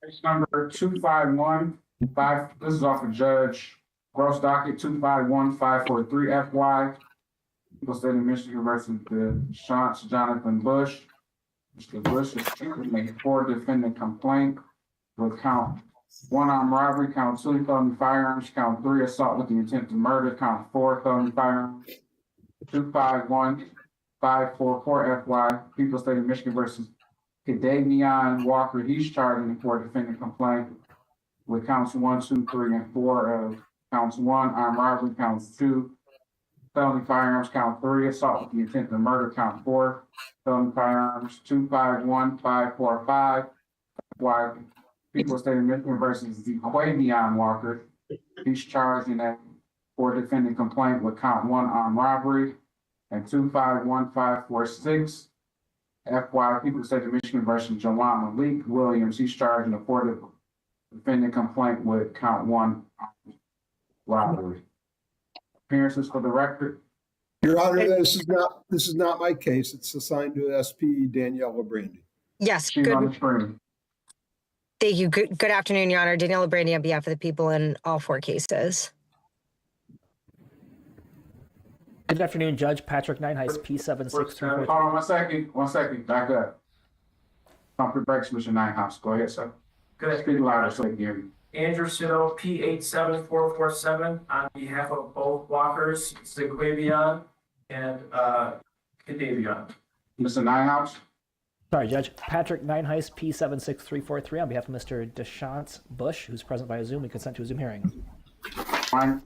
Speaker 1: Case number 2515. This is off of Judge Gross Docket 251543 FY. People State of Michigan versus the Shantz Jonathan Bush. Mr. Bush is making 4 defendant complaint with count 1 armed robbery, count 2 felony firearms, count 3 assault with the intent to murder, count 4 felony firearms. 251544 FY. People State of Michigan versus Cadavian Walker. He's charged in the 4 defendant complaint with counts 1, 2, 3, and 4 of counts 1 armed robbery, counts 2 felony firearms, count 3 assault with the intent to murder, count 4 felony firearms. 251545 FY. People State of Michigan versus Quavion Walker. He's charged in that for defendant complaint with count 1 armed robbery and 251546. FY People of the State of Michigan versus Jawan Malik Williams. He's charged in a for defendant complaint with count 1 robbery. Appearances for the record.
Speaker 5: Your Honor, this is not my case. It's assigned to SP Danielle Brandy.
Speaker 2: Yes,
Speaker 1: She's on the screen.
Speaker 2: thank you. Good afternoon, Your Honor. Daniela Brandy on behalf of the people in all 4 cases.
Speaker 22: Good afternoon, Judge Patrick Nineheist,
Speaker 1: Hold
Speaker 22: P76343.
Speaker 1: on one second, back up. Comfort breaks, Mr. Ninehouse. Go ahead, sir.
Speaker 23: Good.
Speaker 1: Speak louder so they can hear you.
Speaker 23: Andrew Siddle, P87447, on behalf of both Walkers, Zigwavion and Kadavion.
Speaker 1: Mr. Ninehouse?
Speaker 22: Sorry, Judge. Patrick Nineheist, P76343, on behalf of Mr. Deshance Bush, who's present via Zoom. We consent to a Zoom hearing.
Speaker 1: Fine.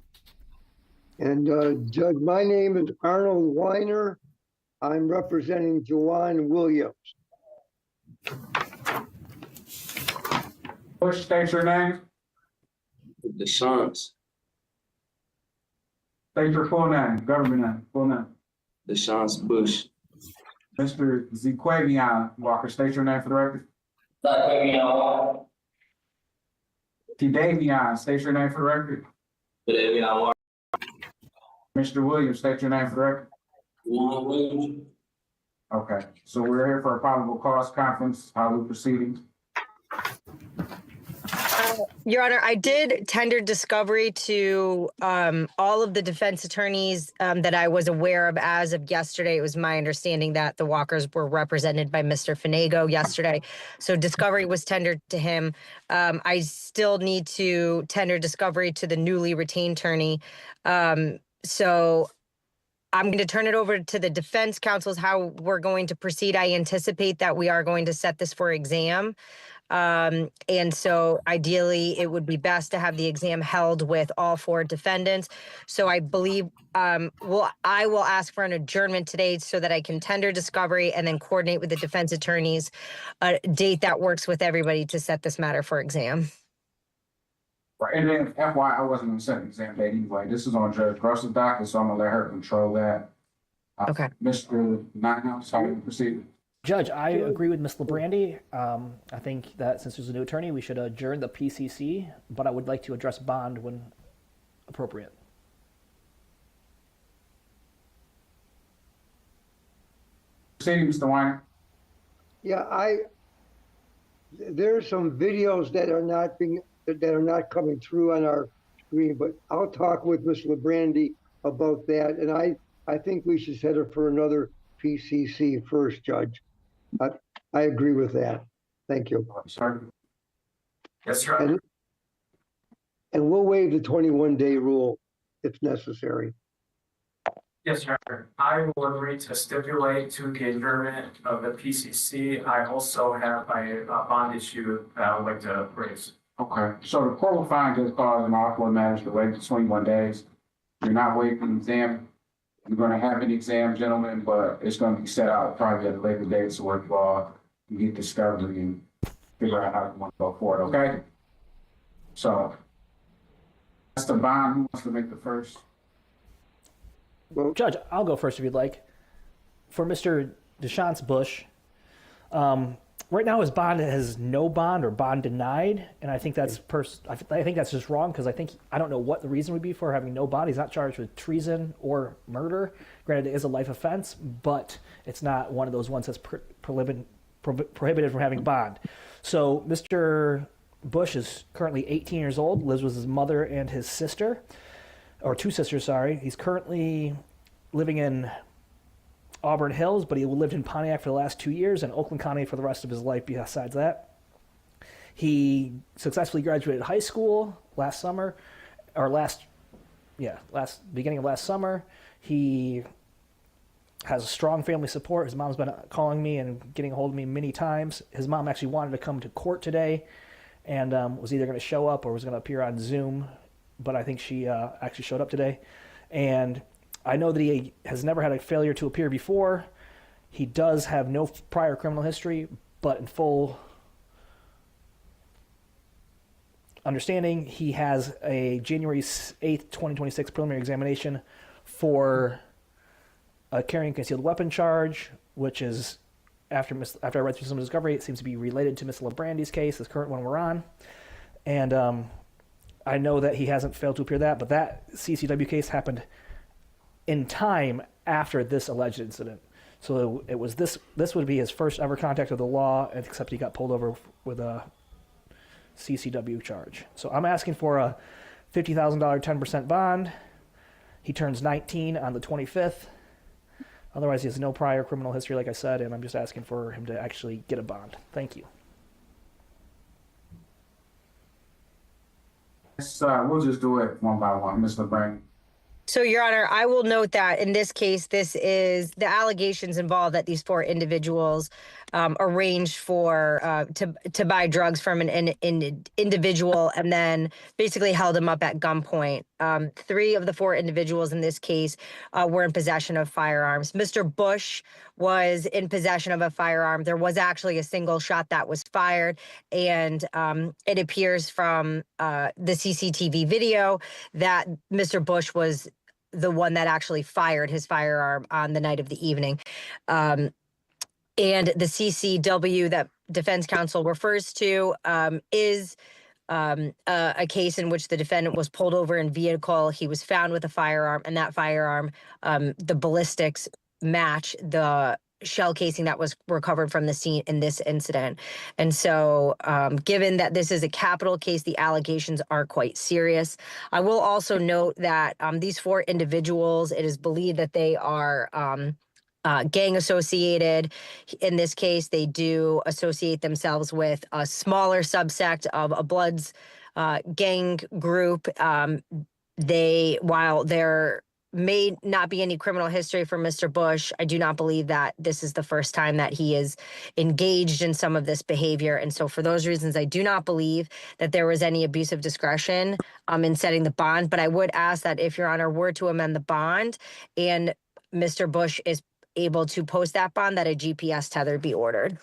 Speaker 20: And Judge, my name is Arnold Weiner. I'm representing Jawan Williams.
Speaker 1: Bush, state your name.
Speaker 24: Deshance.
Speaker 1: State your full name, government name, full name.
Speaker 24: Deshance Bush.
Speaker 1: Mr. Zquavion Walker, state your name for the record.
Speaker 24: Zquavion Walker.
Speaker 1: Davion, state your name for the record.
Speaker 24: Davion Walker.
Speaker 1: Mr. Williams, state your name for the record.
Speaker 24: Juwan Williams.
Speaker 1: Okay, so we're here for a probable cause conference. How are we proceeding?
Speaker 2: Your Honor, I did tender discovery to all of the defense attorneys that I was aware of as of yesterday. It was my understanding that the Walkers were represented by Mr. Fenego yesterday. So discovery was tendered to him. I still need to tender discovery to the newly retained attorney. So I'm going to turn it over to the defense counsels how we're going to proceed. I anticipate that we are going to set this for exam. And so ideally it would be best to have the exam held with all 4 defendants. So I believe I will ask for an adjournment today so that I can tender discovery and then coordinate with the defense attorneys a date that works with everybody to set this matter for exam.
Speaker 1: Right, and then FYI, I wasn't gonna set an exam date anyway. This is on Judge Gross's docket, so I'm gonna let her control that.
Speaker 2: Okay.
Speaker 1: Mr. Ninehouse, how do we proceed?
Speaker 22: Judge, I agree with Ms. LaBrandy. I think that since there's a new attorney, we should adjourn the PCC, but I would like to address bond when appropriate.
Speaker 1: Proceed, Mr. Weiner.
Speaker 20: Yeah, there are some videos that are not coming through on our screen, but I'll talk with Ms. LaBrandy about that. And I think we should set it for another PCC first, Judge. I agree with that. Thank you.
Speaker 1: Sorry.
Speaker 23: Yes, Your Honor.
Speaker 20: And we'll waive the 21-day rule if necessary.
Speaker 23: Yes, Your Honor. I will agree to stipulate to the adjournment of the PCC. I also have a bond issue that I would like to raise.
Speaker 1: Okay, so the court will find this cause an awkward matters to wait for 21 days. You're not waiting for an exam. You're gonna have an exam, gentlemen, but it's gonna be set out probably at a later date so work law and get discovery and figure out how you want to go forward, okay? So that's the bond. Who wants to make the first?
Speaker 22: Well, Judge, I'll go first if you'd like. For Mr. Deshance Bush, right now his bond has no bond or bond denied, and I think that's I think that's just wrong because I don't know what the reason would be for having no bond. He's not charged with treason or murder. Granted, it is a life offense, but it's not one of those ones that's prohibited from having bond. So Mr. Bush is currently 18 years old, lives with his mother and his sister, or 2 sisters, sorry. He's currently living in Auburn Hills, but he lived in Pontiac for the last 2 years and Oakland County for the rest of his life besides that. He successfully graduated high school beginning of last summer. He has strong family support. His mom's been calling me and getting a hold of me many times. His mom actually wanted to come to court today and was either going to show up or was going to appear on Zoom, but I think she actually showed up today. And I know that he has never had a failure to appear before. He does have no prior criminal history, but in full understanding, he has a January 8th, 2026 preliminary examination for a carrying concealed weapon charge, which is, after I read through some discovery, it seems to be related to Ms. Labrandy's case, this current one we're on. And I know that he hasn't failed to appear but that CCW case happened in time after this alleged incident. So it was this would be his first ever contact with the law, except he got pulled over with a CCW charge. So I'm asking for a $50,000 10% bond. He turns 19 on the 25th. Otherwise, he has no prior criminal history, like I said, and I'm just asking for him to actually get a bond. Thank you.
Speaker 1: We'll just do it one by one, Ms. LeBrandy.
Speaker 2: So, Your Honor, I will note that in this case, this is the allegations involve that these 4 individuals arranged for to buy drugs from an individual and then basically held him up at gunpoint. 3 of the 4 individuals in this case were in possession of firearms. Mr. Bush was in possession of a firearm. There was actually a single shot that was fired, and it appears from the CCTV video that Mr. Bush was the one that actually fired his firearm on the night of the evening. And the CCW that defense counsel refers to is a case in which the defendant was pulled over in vehicle. He was found with a firearm, and that firearm, the ballistics match the shell casing that was recovered from the scene in this incident. And so given that this is a capital case, the allegations are quite serious. I will also note that these 4 individuals, it is believed that they are gang associated. In this case, they do associate themselves with a smaller subsect of a Bloods gang group. While there may not be any criminal history for Mr. Bush, I do not believe that this is the first time that he is engaged in some of this behavior. And so for those reasons, I do not believe that there was any abuse of discretion in setting the bond. But I would ask that if Your Honor were to amend the bond and Mr. Bush is able to post that bond, that a GPS tether be ordered.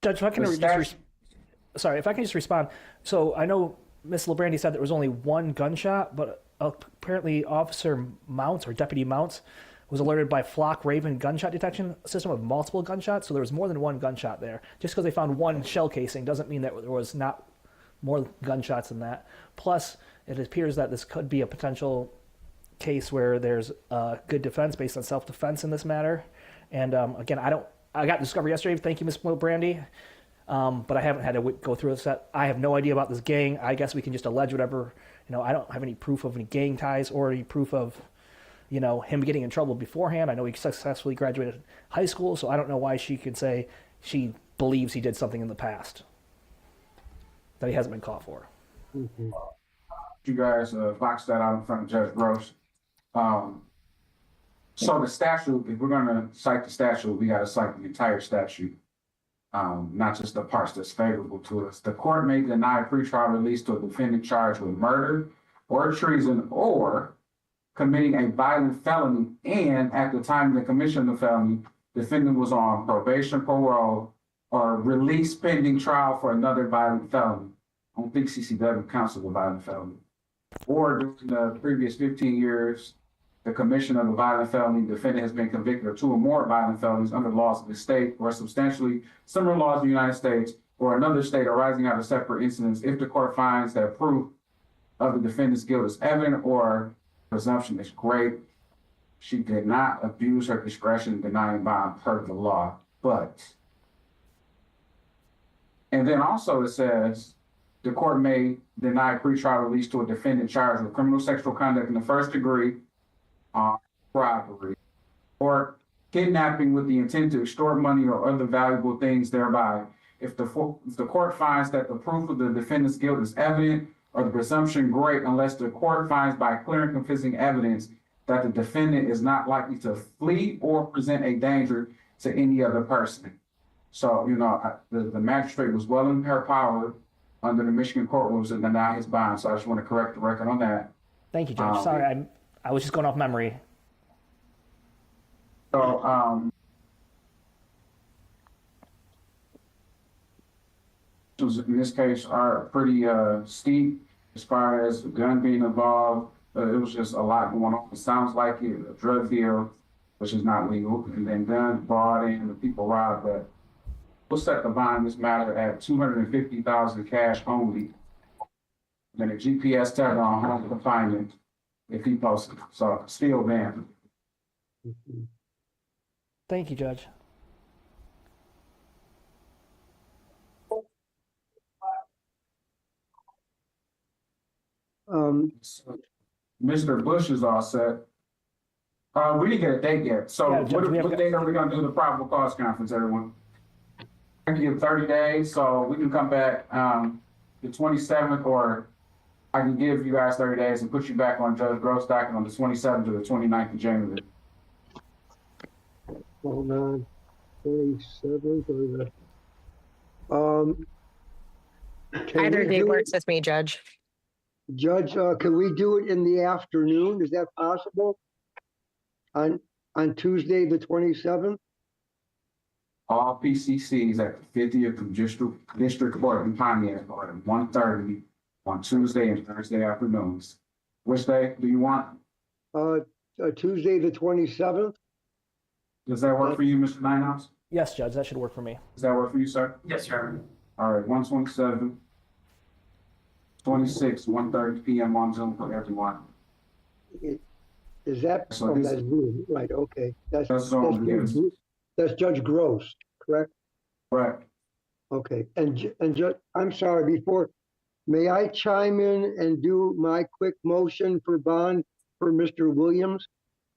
Speaker 22: Judge, if I can if I can just respond. So I know Ms. Labrandy said there was only 1 gunshot, but apparently Officer Mounts or Deputy Mounts was alerted by Flock Raven gunshot detection system of multiple gunshots. So there was more than 1 gunshot there. Just because they found 1 shell casing doesn't mean that there was not more gunshots than that. Plus, it appears that this could be a potential case where there's a good defense based on self-defense in this matter. And again, I got discovery yesterday. Thank you, Ms. Brandy. But I haven't had to go through this. I have no idea about this gang. I guess we can just allege whatever. I don't have any proof of any gang ties or any proof of, him getting in trouble beforehand. I know he successfully graduated high school, so I don't know why she could say she believes he did something in the past that he hasn't been caught for.
Speaker 1: Mm-hmm. You guys boxed that out in front of Judge Gross. So the statute, if we're going to cite the statute, we got to cite the entire statute. Not just the parts that's favorable to us. The court may deny pretrial release to a defendant charged with murder or treason or committing a violent felony, and at the time of the commission of the felony, defendant was on probation, parole, or release pending trial for another violent felony. I don't think CCW counts as a violent felony. Or during the previous 15 years, the commission of a violent felony, defendant has been convicted of 2 or more violent felonies under laws of the state or substantially similar laws of the United States or another state arising out of separate incidents if the court finds that proof of the defendant's guilt is evident or presumption is great. She did not abuse her discretion in denying bond per the law, and then also it says the court may deny pretrial release to a defendant charged with criminal sexual conduct in the first degree, robbery, or kidnapping with the intent to extort money or other valuable things thereby. If the court finds that the proof of the defendant's guilt is evident or the presumption great, unless the court finds by clear and convincing evidence that the defendant is not likely to flee or present a danger to any other person. So, the magistrate was well in her power under the Michigan court rules to deny his bond. So I just want to correct the record on that.
Speaker 22: Thank you, Judge. Sorry, I was just going off memory.
Speaker 1: So, conditions in this case are pretty steep as far as the gun being involved. It was just a lot going on. It sounds like a drug deal, which is not legal, and then guns brought in, the people robbed. But we'll set the bond in this matter at $250,000 cash only. Then a GPS tether on home confinement if he posted. So still banned.
Speaker 22: Thank you, Judge.
Speaker 1: Mr. Bush is all set. We didn't get a date yet. So
Speaker 22: Yeah, Judge,
Speaker 1: what date are we gonna do the probable cause conference, everyone? I can give 30 days, so we can come back the 27th, or I can give you guys 30 days and put you back on Judge Gross docket on the 27th or the 29th of January.
Speaker 20: Hold on, 27th or the, can
Speaker 2: Either
Speaker 20: we
Speaker 2: day
Speaker 20: do
Speaker 2: works
Speaker 20: it-
Speaker 2: with me, Judge.
Speaker 20: Judge, can we do it in the afternoon? Is that possible? On Tuesday, the 27th?
Speaker 1: All PCCs at the 50th District Court in Pontiac are at 1:30 on Tuesday and Thursday afternoons. Which day do you want?
Speaker 20: Tuesday, the 27th?
Speaker 1: Does that work for you, Mr. Ninehouse?
Speaker 22: Yes, Judge, that should work for me.
Speaker 1: Does that work for you, sir?
Speaker 23: Yes, Your Honor.
Speaker 1: All right, 127, 26, 1:30 PM on Zoom for everyone.
Speaker 20: Is that,
Speaker 1: So
Speaker 20: oh,
Speaker 1: this-
Speaker 20: that's Zoom, right, okay. That's
Speaker 1: Zoom, yes.
Speaker 20: That's Judge Gross, correct?
Speaker 1: Right.
Speaker 20: Okay, and I'm sorry, may I chime in and do my quick motion for bond for Mr. Williams?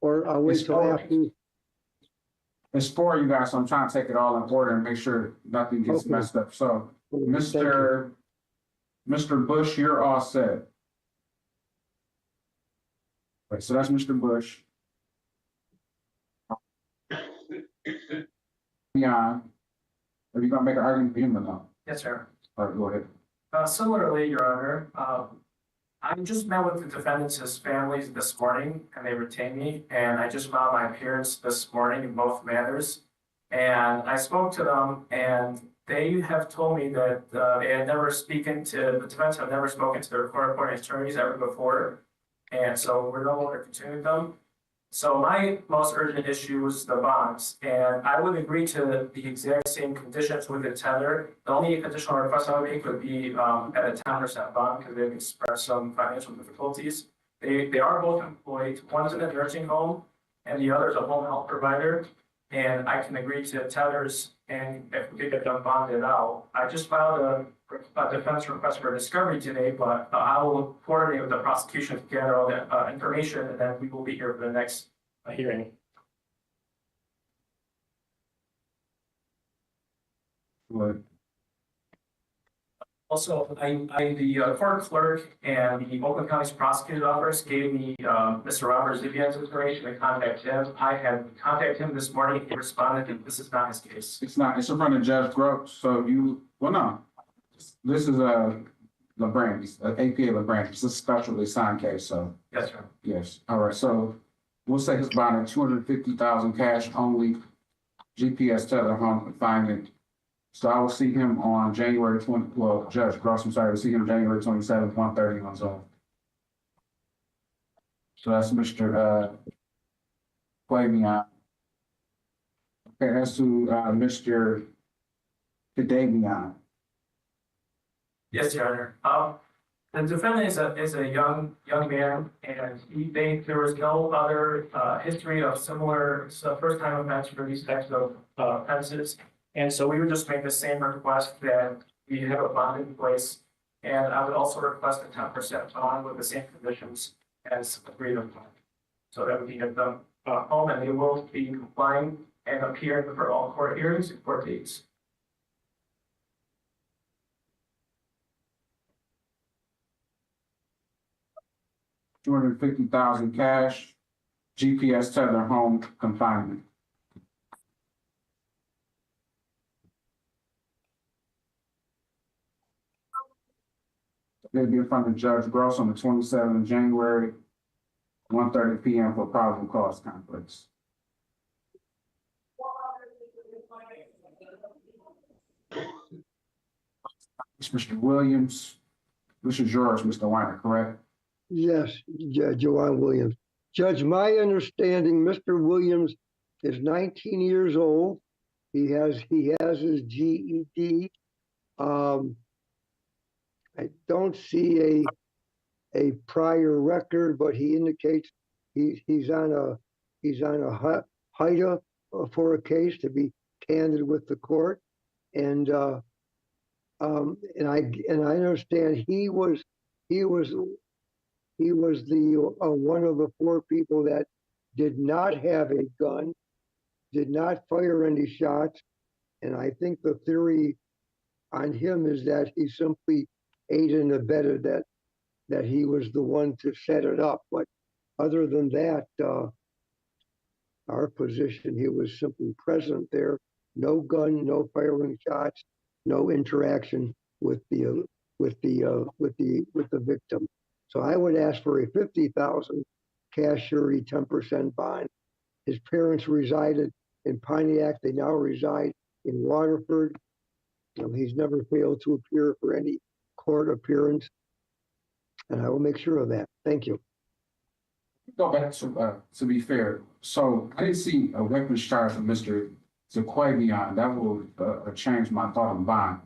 Speaker 20: Or I'll wait
Speaker 1: It's
Speaker 20: till
Speaker 1: for-
Speaker 20: after?
Speaker 1: It's for you guys, so I'm trying to take it all in order and make sure nothing gets
Speaker 20: Okay.
Speaker 1: messed up. So,
Speaker 20: Thank you.
Speaker 1: Mr. Bush, you're all set. Right, so that's Mr. Bush. Yeah. Are you gonna make an argument for him or no?
Speaker 23: Yes, sir.
Speaker 1: All right, go ahead.
Speaker 23: Similarly, Your Honor, I just met with the defendants' families this morning, and they retained me, and I just filed my appearance this morning in both matters. And I spoke to them, and they have told me that they had never the defense have never spoken to their court-appointed attorneys ever before, and so we're no longer continuing them. So my most urgent issue was the bonds, and I would agree to the exact same conditions with the tender. The only additional request I would make would be at a 10% bond, because they've expressed some financial difficulties. They are both employed. One is in a nursing home, and the other is a home health provider. And I can agree to tethers, and if we could get them bonded out. I just filed a defense request for discovery today, but I will coordinate with the prosecution to gather all that information, and then we will be here for the next hearing.
Speaker 1: Good.
Speaker 23: Also, the court clerk and the Oakland County's prosecutor's office gave me Mr. Robert Zivian's information to contact him. I had contacted him this morning. He responded that this is not his case.
Speaker 1: It's not, it's in front of Judge Gross, so no. This is LeBrand, APA LeBrand, it's a specially signed case, so.
Speaker 23: Yes, sir.
Speaker 1: Yes, all right, so we'll say his bond at 250,000 cash only, GPS tether home confinement. So I will see him on January 20, well, Judge Gross, I'm sorry, we'll see him January 27th, 1:30 on Zoom. So that's Mr. Quavion. Okay, that's to Mr. Kadavion.
Speaker 23: Yes, Your Honor. The defendant is a young man, and there was no other history of similar first time offense for these types of offenses. And so we would just make the same request that we have a bond in place. And I would also request a 10% bond with the same conditions as agreed upon. So that we can get them home, and they will be complying and appearing for all court hearings and court dates.
Speaker 1: $250,000 cash, GPS tether home confinement. They'll be in front of Judge Gross on the 27th of January, 1:30 PM for probable cause conference. It's Mr. Williams. This is yours, Mr. Weiner, correct?
Speaker 20: Yes, Joanne Williams. Judge, my understanding, Mr. Williams is 19 years old. He has his GED. I don't see a prior record, but he indicates he's on a HIDA for a case, to be candid with the court. And I understand he was the one of the 4 people that did not have a gun, did not fire any shots, and I think the theory on him is that he simply aided and abetted that he was the one to set it up. But other than that, our position, he was simply present there, no gun, no firing shots, no interaction with the victim. So I would ask for a $50,000 cash surety, 10% bond. His parents resided in Pontiac. They now reside in Waterford. He's never failed to appear for any court appearance, and I will make sure of that. Thank you.
Speaker 1: Go back to be fair. So I didn't see a weapons charge from Mr. Zaquavion. That will change my thought on bond.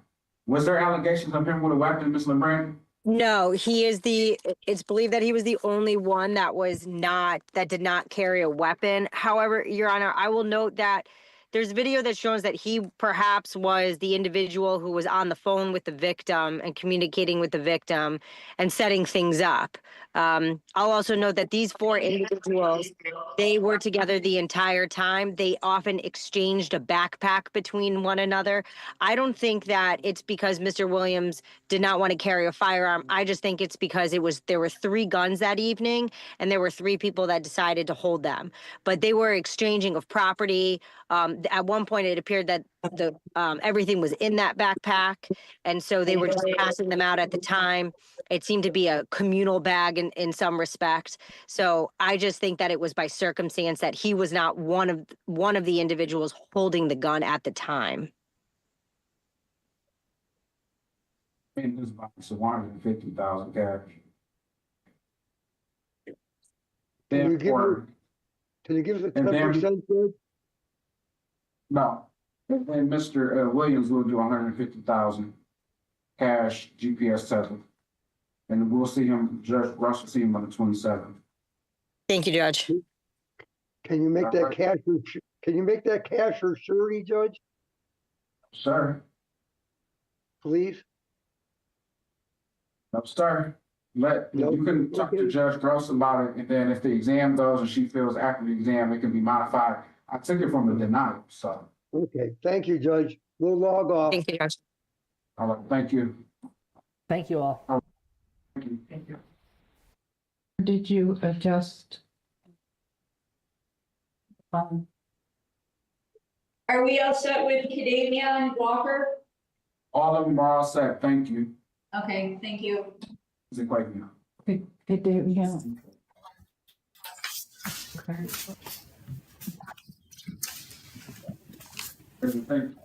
Speaker 1: Was there allegations of him with a weapon, Ms. LeBrand?
Speaker 2: No, it's believed that he was the only one that did not carry a weapon. However, Your Honor, I will note that there's video that shows that he perhaps was the individual who was on the phone with the victim and communicating with the victim and setting things up. I'll also note that these 4 individuals, they were together the entire time. They often exchanged a backpack between one another. I don't think that it's because Mr. Williams did not want to carry a firearm. I just think it's because there were 3 guns that evening, and there were 3 people that decided to hold them. But they were exchanging of property. At one point, it appeared that everything was in that backpack, and so they were just passing them out at the time. It seemed to be a communal bag in some respect. So I just think that it was by circumstance that he was not one of the individuals holding the gun at the time.
Speaker 1: In this box, $150,000 cash.
Speaker 20: Can you give us a 10%?
Speaker 1: No. And Mr. Williams will do $150,000 cash GPS tether. And we'll see him, Judge Russ will see him on the 27th.
Speaker 2: Thank you, Judge.
Speaker 20: Can you make that cash? Can you make that cash or surety, Judge?
Speaker 1: Sir.
Speaker 20: Please.
Speaker 1: No, sir. You can talk to Judge Gross about it, and then if the exam goes and she feels after the exam, it can be modified. I took it from the denial, so.
Speaker 20: Okay, thank you, Judge. We'll log off.
Speaker 2: Thank you, Judge.
Speaker 1: All right, thank you.
Speaker 22: Thank you all.
Speaker 1: Thank you.
Speaker 19: Did you adjust?
Speaker 7: Are we all set with Cadavia and Walker?
Speaker 1: All of them are all set, thank you.
Speaker 7: Okay, thank you.
Speaker 1: Is it quite now?
Speaker 19: Did they, yeah. Okay.
Speaker 1: Thank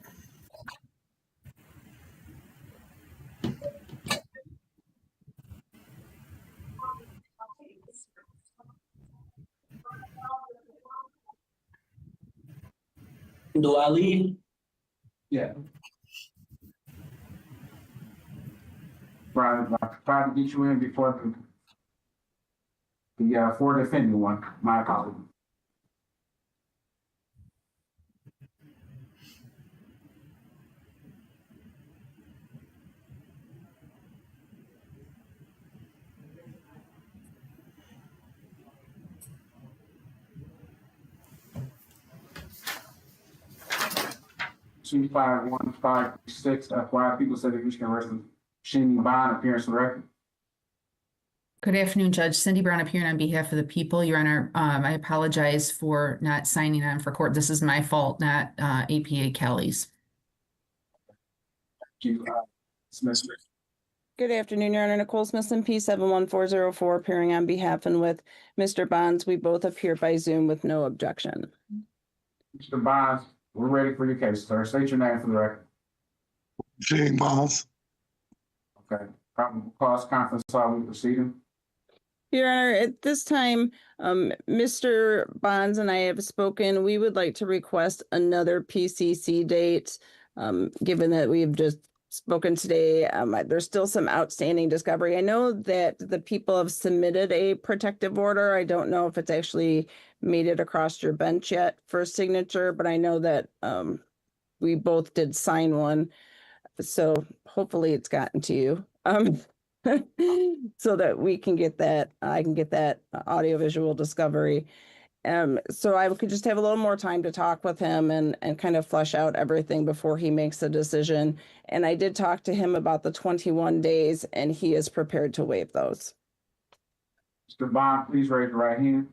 Speaker 1: you.
Speaker 24: Do I leave?
Speaker 1: Yeah. Brian, I tried to get you in before the for defending one. My apologies. Two 51536 FYI, people said that you can arrest them. Shane Bond, appearance for the record.
Speaker 10: Good afternoon, Judge. Cindy Brown appearing on behalf of the people. Your Honor, I apologize for not signing on for court. This is my fault, not APA Kelly's.
Speaker 1: Thank you, Smith.
Speaker 14: Good afternoon, Your Honor. Nicole Smithson, P71404, appearing on behalf and with Mr. Bonds. We both appear by Zoom with no objection.
Speaker 1: Mr. Bonds, we're ready for your case, sir. State your name for the record.
Speaker 11: Shane Bonds.
Speaker 1: Okay, probable cause conference, are we proceeding?
Speaker 14: Your Honor, at this time, Mr. Bonds and I have spoken. We would like to request another PCC date. Given that we've just spoken today, there's still some outstanding discovery. I know that the people have submitted a protective order. I don't know if it's actually made it across your bench yet for signature, but I know that we both did sign one. So hopefully it's gotten to you. So that we can get that, I can get that audiovisual discovery. So I could just have a little more time to talk with him and kind of flesh out everything before he makes a decision. And I did talk to him about the 21 days and he is prepared to waive those.
Speaker 1: Mr. Bond, please raise your right hand.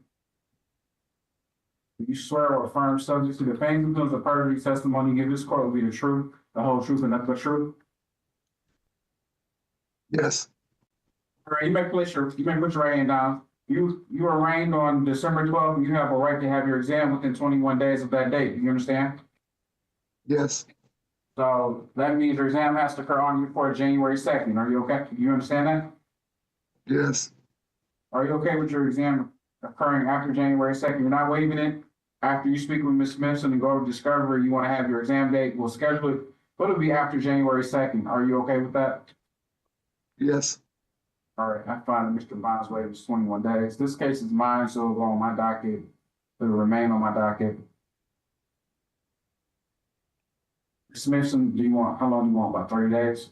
Speaker 1: Do you swear or affirm subject to the facts and the perjury testimony you give this court will be the truth, the whole truth, and nothing but truth?
Speaker 5: Yes.
Speaker 1: All right, you may put your right hand down. You were arraigned on December 12th, and you have a right to have your exam within 21 days of that date. You understand?
Speaker 5: Yes.
Speaker 1: So that means your exam has to occur on you before January 2nd. Are you okay? You understand that?
Speaker 5: Yes.
Speaker 1: Are you okay with your exam occurring after January 2nd? You're not waiving it? After you speak with Ms. Smithson and go over discovery, you want to have your exam date, we'll schedule it, but it'll be after January 2nd. Are you okay with that?
Speaker 5: Yes.
Speaker 1: All right, I find that Mr. Bond's waiver is 21 days. This case is mine, so it'll go on my docket. It'll remain on my docket. Ms. Smithson, how long do you want? About 30 days?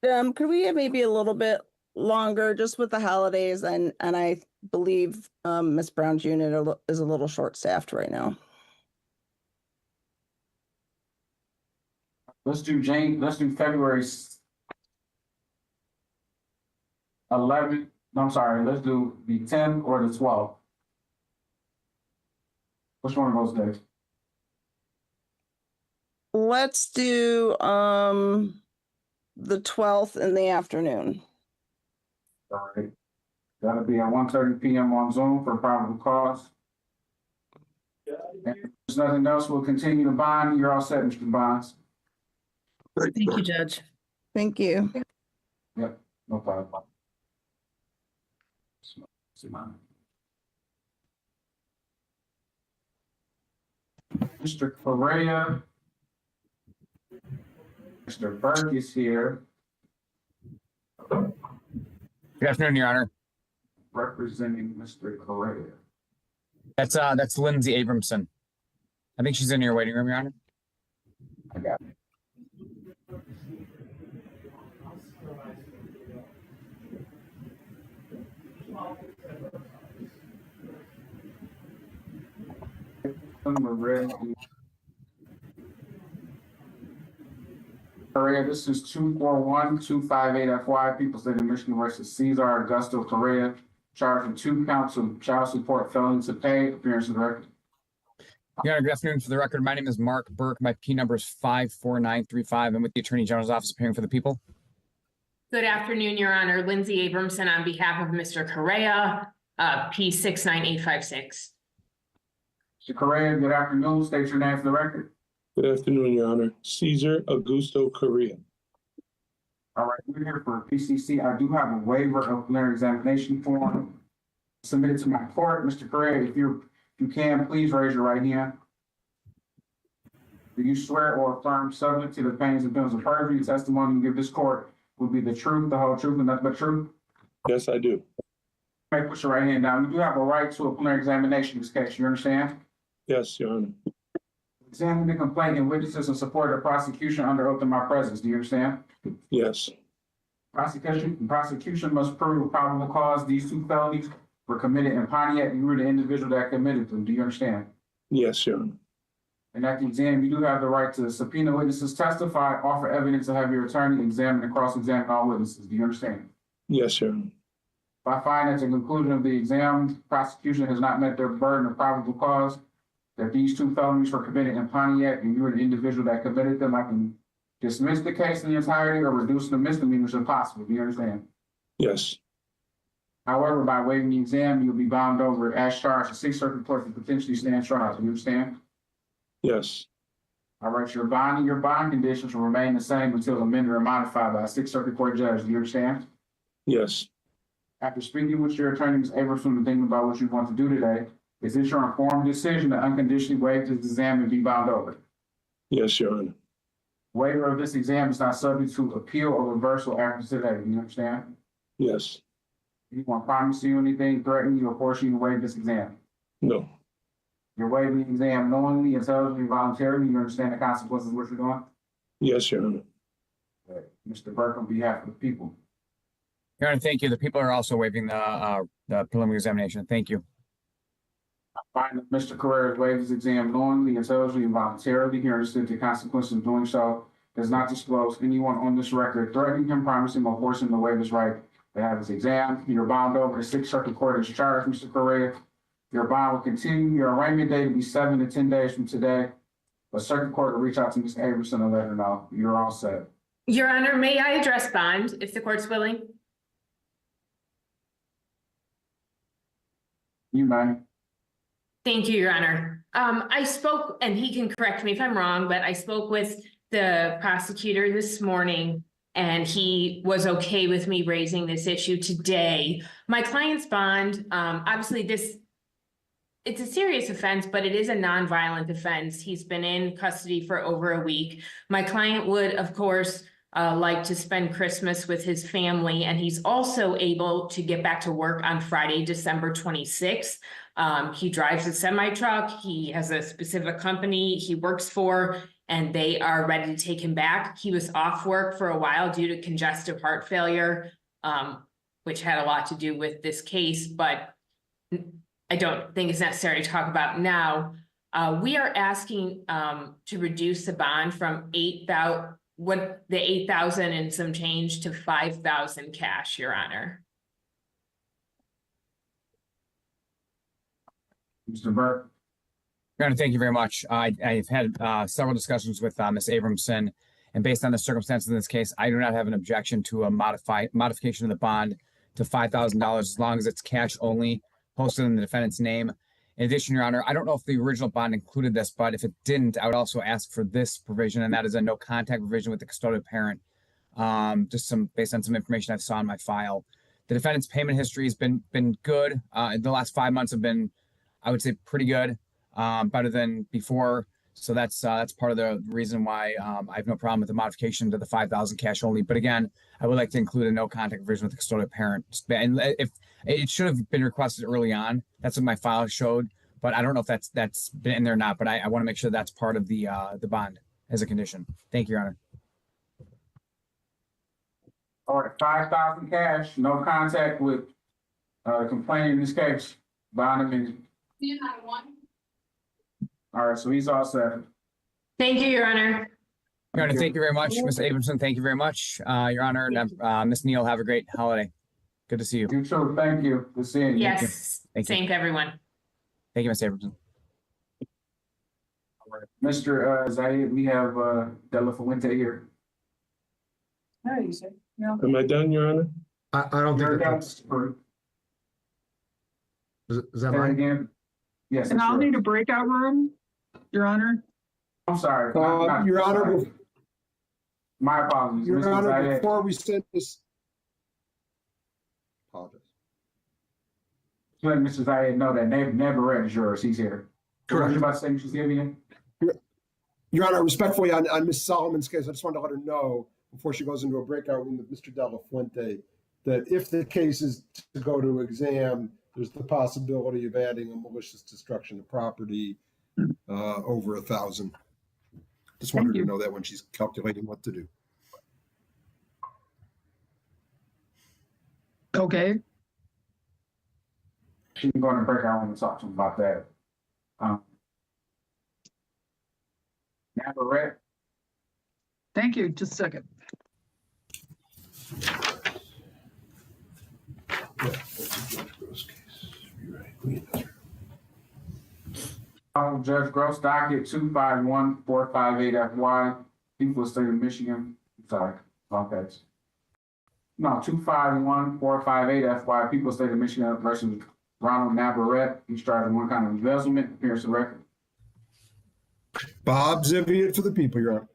Speaker 14: Could we have maybe a little bit longer just with the holidays and I believe Ms. Brown's unit is a little short-staffed right now.
Speaker 1: Let's do February 11th. No, I'm sorry. Let's do the 10th or the 12th. Which one of those days?
Speaker 14: Let's do the 12th in the afternoon.
Speaker 1: All right. That'll be at 1:30 p.m. on Zoom for probable cause. And if there's nothing else, we'll continue to bond. You're all set, Mr. Bonds.
Speaker 10: Thank you, Judge.
Speaker 14: Thank you.
Speaker 1: Yep, no problem. Mr. Correa. Mr. Burke is here.
Speaker 3: Good afternoon, Your Honor.
Speaker 1: Representing Mr. Correa.
Speaker 3: That's Lindsay Abramson. I think she's in your waiting room, Your Honor.
Speaker 1: I got it. Correa, this is 241-258-FY, People State of Michigan versus Cesar Augusto Correa, charged with 2 counts of child support failing to pay. Appearance of the record.
Speaker 3: Your Honor, good afternoon. For the record, my name is Mark Burke. My P number is 54935. I'm with the Attorney General's Office appearing for the people.
Speaker 17: Good afternoon, Your Honor. Lindsay Abramson on behalf of Mr. Correa, P 69856.
Speaker 1: Mr. Correa, good afternoon. State your name for the record.
Speaker 8: Good afternoon, Your Honor. Cesar Augusto Correa.
Speaker 1: All right, we're here for PCC. I do have a waiver of preliminary examination form submitted to my court. Mr. Correa, if you can, please raise your right hand. Do you swear or affirm, subject to the pains and penalties of perjury, testimony you give this court will be the truth, the whole truth, and nothing but truth?
Speaker 8: Yes, I do.
Speaker 1: May put your right hand down. You do have a right to a preliminary examination in this case. You understand?
Speaker 8: Yes, Your Honor.
Speaker 1: Examine the complaint and witnesses in support of the prosecution under oath in my presence. Do you understand?
Speaker 8: Yes.
Speaker 1: Prosecution must prove with probable cause these 2 felonies were committed in Pontiac and you were the individual that committed them. Do you understand?
Speaker 8: Yes, Your Honor.
Speaker 1: And at the exam, you do have the right to subpoena witnesses, testify, offer evidence, to have your attorney examine and cross-examine all witnesses. Do you understand?
Speaker 8: Yes, Your Honor.
Speaker 1: If I find at the conclusion of the exam, prosecution has not met their burden of probable cause, that these 2 felonies were committed in Pontiac and you were the individual that committed them, I can dismiss the case in the entirety or reduce the misdemeanors if possible. Do you understand?
Speaker 8: Yes.
Speaker 1: However, by waiving the exam, you'll be bound over as charged to 6th Circuit Court to potentially stand trial. Do you understand?
Speaker 8: Yes.
Speaker 1: All right, your bond conditions will remain the same until amended or modified by a Sixth Circuit Court judge. Do you understand?
Speaker 8: Yes.
Speaker 1: After speaking with your attorney, Ms. Abramson, and thinking about what you want to do today, is it your informed decision to unconditionally waive this exam and be bound over?
Speaker 8: Yes, Your Honor.
Speaker 1: Waiver of this exam is not subject to appeal or reversal after today. Do you understand?
Speaker 8: Yes.
Speaker 1: Anyone promise you anything, threaten you, or force you to waive this exam?
Speaker 8: No.
Speaker 1: You're waiving the exam knowingly, intelligently, voluntarily. You understand the consequences of what you're doing?
Speaker 8: Yes, Your Honor.
Speaker 1: Okay. Mr. Burke, on behalf of the people.
Speaker 3: Your Honor, thank you. The people are also waiving the preliminary examination. Thank you.
Speaker 1: I find that Mr. Carrera waived his exam knowingly, intelligently, and voluntarily. He understood the consequences of doing so. Does not disclose anyone on this record threatening him, promising, or forcing him to waive his right to have his exam. You're bound over. The Sixth Circuit Court is charged, Mr. Carrera. Your bond will continue. Your arraignment date will be 7 to 10 days from today. But Circuit Court will reach out to Ms. Abramson and let her know. You're all set.
Speaker 17: Your Honor, may I address bond if the court's willing?
Speaker 1: You may.
Speaker 17: Thank you, Your Honor. I spoke, and he can correct me if I'm wrong, but I spoke with the prosecutor this morning, and he was okay with me raising this issue today. My client's bond, obviously it's a serious offense, but it is a nonviolent offense. He's been in custody for over a week. My client would, of course, like to spend Christmas with his family, and he's also able to get back to work on Friday, December 26th. He drives a semi-truck. He has a specific company he works for, and they are ready to take him back. He was off work for a while due to congestive heart failure, which had a lot to do with this case, but I don't think it's necessary to talk about now. We are asking to reduce the bond from the 8,000 and some change to 5,000 cash, Your Honor.
Speaker 1: Mr. Burke.
Speaker 3: Your Honor, thank you very much. I've had several discussions with Ms. Abramson, and based on the circumstances in this case, I do not have an objection to a modification of the bond to $5,000 as long as it's cash only, posted in the defendant's name. In addition, Your Honor, I don't know if the original bond included this, but if it didn't, I would also ask for this provision, and that is a no contact provision with the custodial parent. Just based on some information I saw in my file. The defendant's payment history has been good. The last 5 months have been, I would say, pretty good, better than before. So that's part of the reason why I have no problem with the modification to the 5,000 cash only. But again, I would like to include a no contact provision with the custodial parent. And if it should have been requested early on, that's what my file showed. But I don't know if that's been in there or not. But I want to make sure that's part of the bond as a condition. Thank you, Your Honor.
Speaker 1: All right, 5,000 cash, no contact with complainant in this case. Bond amendment. All right, so he's all set.
Speaker 17: Thank you, Your Honor.
Speaker 3: Your Honor, thank you very much. Ms. Abramson, thank you very much. Your Honor, and Ms. Neal, have a great holiday. Good to see you.
Speaker 1: You too. Thank you. Good seeing you.
Speaker 17: Yes, same to everyone.
Speaker 3: Thank you, Ms. Abramson.
Speaker 1: All right. Mr. Zayed, we have De La Fuente here.
Speaker 19: Hey, no.
Speaker 8: Am I done, Your Honor?
Speaker 6: I don't think that's. Is that right?
Speaker 1: Again? Yes.
Speaker 19: And I'll need a breakout room, Your Honor.
Speaker 1: I'm sorry.
Speaker 5: Your Honor.
Speaker 1: My apologies.
Speaker 5: Your
Speaker 1: Mr.
Speaker 5: Honor,
Speaker 1: Zayed.
Speaker 5: before we send this. Apologize.
Speaker 1: Let Mr. Zayed know that Neverett is yours. He's here.
Speaker 6: Correct.
Speaker 1: What you about to say, Mr. Zayed?
Speaker 5: Your Honor, respectfully on Ms. Solomon's case, I just wanted to let her know before she goes into a breakout room with Mr. De La Fuente that if the case is to go to exam, there's the possibility of adding a malicious destruction of property over 1,000. Just wanted her to know that when she's calculating what to do.
Speaker 19: Okay.
Speaker 1: She can go in the breakout room and talk to him about that. Neverett.
Speaker 19: Thank you. Just a second.
Speaker 1: Judge Gross, docket 251458FY, people of the state of Michigan. Sorry, okay. No, 251458FY, people of the state of Michigan versus Ronald Navarrete. He's charged with one kind of embezzlement, appearance of record.
Speaker 5: Bob Zivian for the people, Your Honor.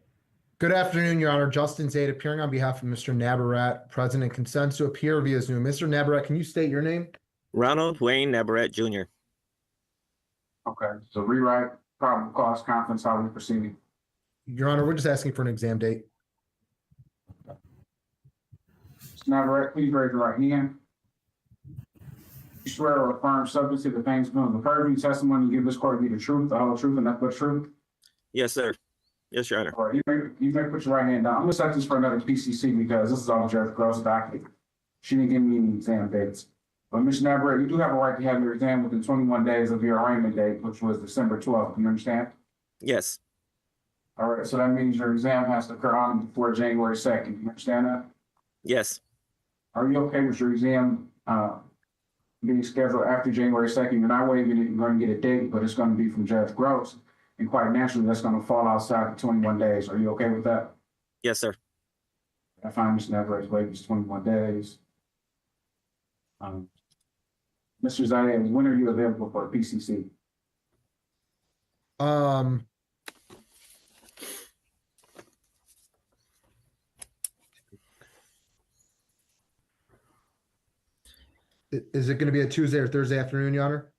Speaker 6: Good afternoon, Your Honor. Justin Zaid appearing on behalf of Mr. Nabarat. President consents to appear via Zoom. Mr. Nabarat, can you state your name?
Speaker 21: Ronald Wayne Nabaret Jr.
Speaker 1: Okay, so rewrite probable cause conference, how we proceeding?
Speaker 6: Your Honor, we're just asking for an exam date.
Speaker 1: Mr. Navarette, please raise your right hand. You swear or affirm subject to the things given the perjury testimony you give this court to be the truth, the whole truth, and nothing but the truth?
Speaker 21: Yes, sir. Yes, Your Honor.
Speaker 1: All right, you may put your right hand down. I'm gonna set this for another PCC because this is all Judge Gross docket. She didn't give me any exam dates. But Mr. Navarette, you do have a right to have your exam within 21 days of your arraignment date, which was December 12th. You understand?
Speaker 21: Yes.
Speaker 1: All right, so that means your exam has to occur on before January 2nd. You understand that?
Speaker 21: Yes.
Speaker 1: Are you okay with your exam being scheduled after January 2nd? You're not waiving it, you're going to get a date, but it's going to be from Judge Gross. And quite naturally, that's going to fall outside the 21 days. Are you okay with that?
Speaker 21: Yes, sir.
Speaker 1: I find Mr. Navarrette's waive is 21 days. Mr. Zayed, when are you available for a PCC?
Speaker 6: Is it going to be a Tuesday or Thursday afternoon, Your Honor?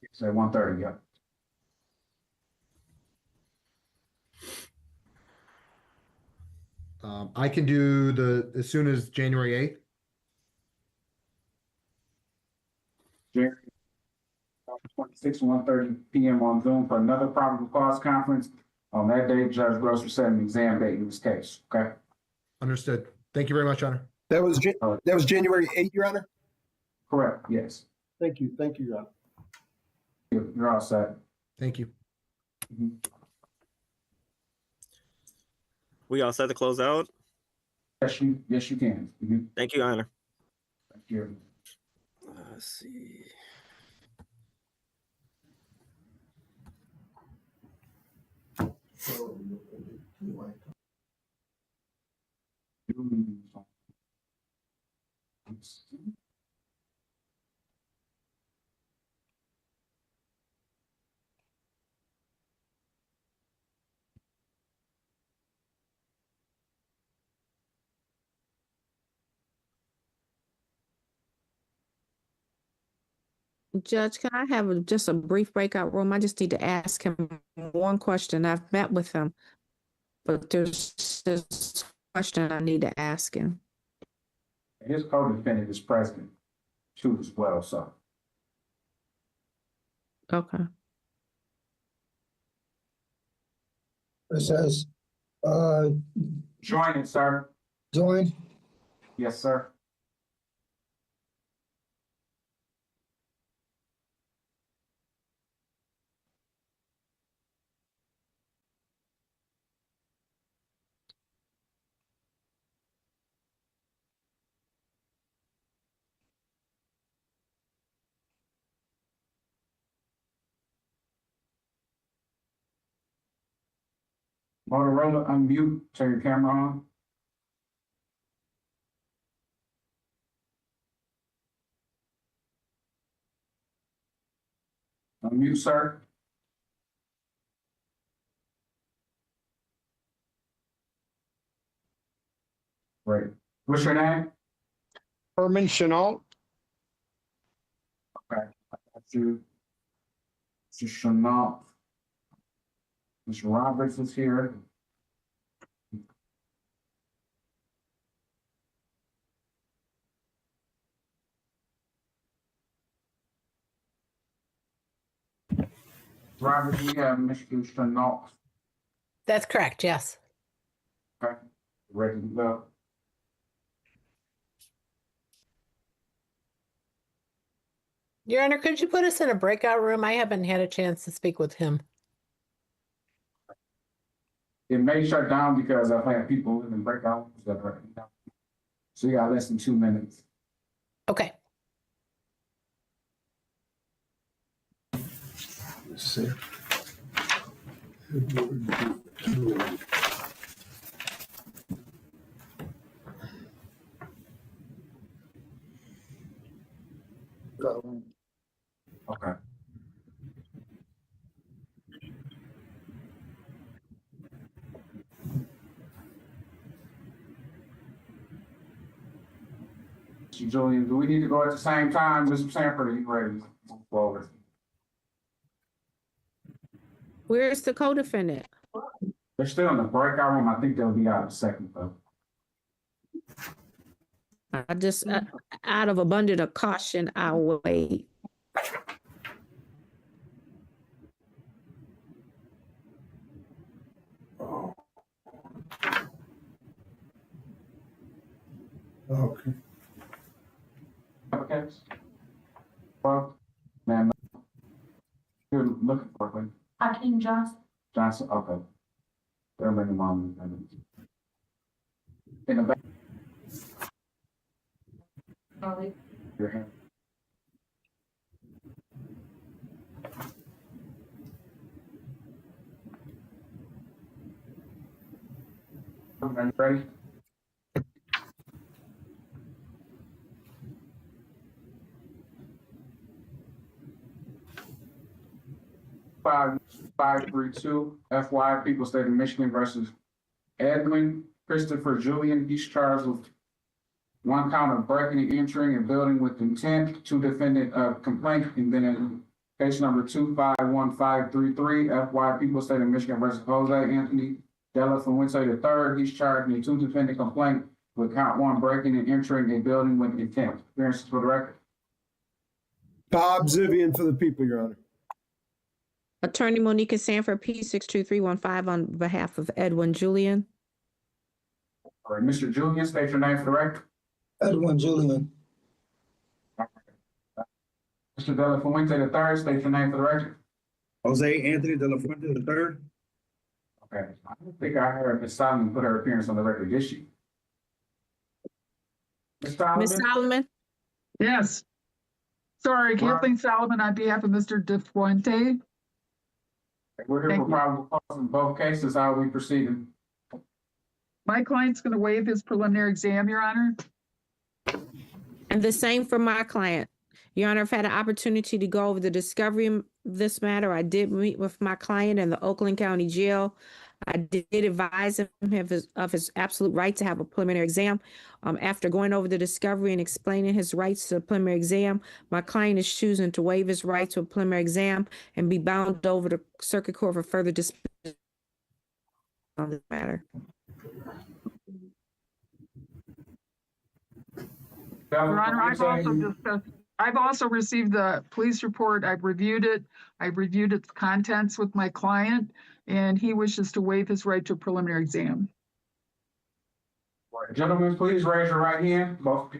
Speaker 1: It's at 1:30, yeah.
Speaker 6: I can do as soon as January 8th.
Speaker 1: January 26th, 1:30 p.m. on Zoom for another probable cause conference. On that day, Judge Gross will set an exam date in this case, okay?
Speaker 6: Understood. Thank you very much, Your Honor.
Speaker 5: That was January 8th, Your Honor?
Speaker 1: Correct, yes.
Speaker 5: Thank you, Your Honor.
Speaker 1: You're all set.
Speaker 6: Thank you.
Speaker 21: We all set to close out?
Speaker 1: Yes, you can.
Speaker 21: Thank you, Your Honor.
Speaker 1: Thank you.
Speaker 21: Let's see.
Speaker 11: Judge, can I have just a brief breakout room? I just need to ask him one question. I've met with him, but there's this question I need to ask him.
Speaker 1: His co-defendant is present too as well, so.
Speaker 11: Okay.
Speaker 12: It says,
Speaker 1: Join it, sir.
Speaker 12: join.
Speaker 1: Yes, sir. Motorola, unmute, turn your camera on. Unmute, sir. Great. What's your name?
Speaker 12: Herman Chenault.
Speaker 1: Okay, I got you. Mr. Chenault. Mr. Roberts is here. Robert, we have Mr. Chenault.
Speaker 2: That's correct, yes.
Speaker 1: Okay, ready to go.
Speaker 13: Your Honor, could you put us in a breakout room? I haven't had a chance to speak with him.
Speaker 1: It may shut down because I've had people in breakout rooms that are, so you got less than 2 minutes.
Speaker 13: Okay.
Speaker 12: Let's see.
Speaker 1: Okay. Mr. Julian, do we need to go at the same time? Mr. Sanford, are you ready to move forward?
Speaker 11: Where's the co-defendant?
Speaker 1: They're still in the breakout room. I think they'll be out in a second, though.
Speaker 11: I just, out of abundance of caution, I'll wait.
Speaker 5: Okay.
Speaker 1: Okay. Well, man, you're looking for it.
Speaker 7: Hakeem Johnson.
Speaker 1: Johnson, okay. They're bringing mom in the back. Your hand. Are you ready? Five, 532 FY People State of Michigan versus Edwin Christopher Julian. He's charged with one count of breaking and entering a building with intent, two defendant complaint, and then in case number 251533 FY People State of Michigan versus Jose Anthony Della Fuente III. He's charged in a two defendant complaint with count one breaking and entering a building with intent. Appearances for the record.
Speaker 5: Bob Zivian for the people, Your Honor.
Speaker 11: Attorney Monica Sanford, P62315 on behalf of Edwin Julian.
Speaker 1: All right, Mr. Julian, state your name for the record.
Speaker 12: Edwin Julian.
Speaker 1: Mr. Della Fuente III, state your name for the record.
Speaker 12: Jose Anthony de la Fuente III.
Speaker 1: Okay, I don't think I heard Ms. Solomon put her appearance on the record, did she? Ms. Solomon?
Speaker 11: Ms. Solomon?
Speaker 9: Yes. Sorry, Kathleen Solomon on behalf of Mr. De Fuente.
Speaker 1: We're here for probable cause in both cases. How are we proceeding?
Speaker 9: My client's going to waive his preliminary exam, Your Honor.
Speaker 11: And the same for my client. Your Honor, I've had an opportunity to go over the discovery of this matter. I did meet with my client in the Oakland County Jail. I did advise him of his absolute right to have a preliminary exam. After going over the discovery and explaining his rights to a preliminary exam, my client is choosing to waive his right to a preliminary exam and be bound over to circuit court for further disposition on this matter.
Speaker 9: Your Honor, I've also received the police report. I've reviewed it. I've reviewed its contents with my client, and he wishes to waive his right to a preliminary exam.
Speaker 1: Gentlemen, please raise your right hand. Both. Do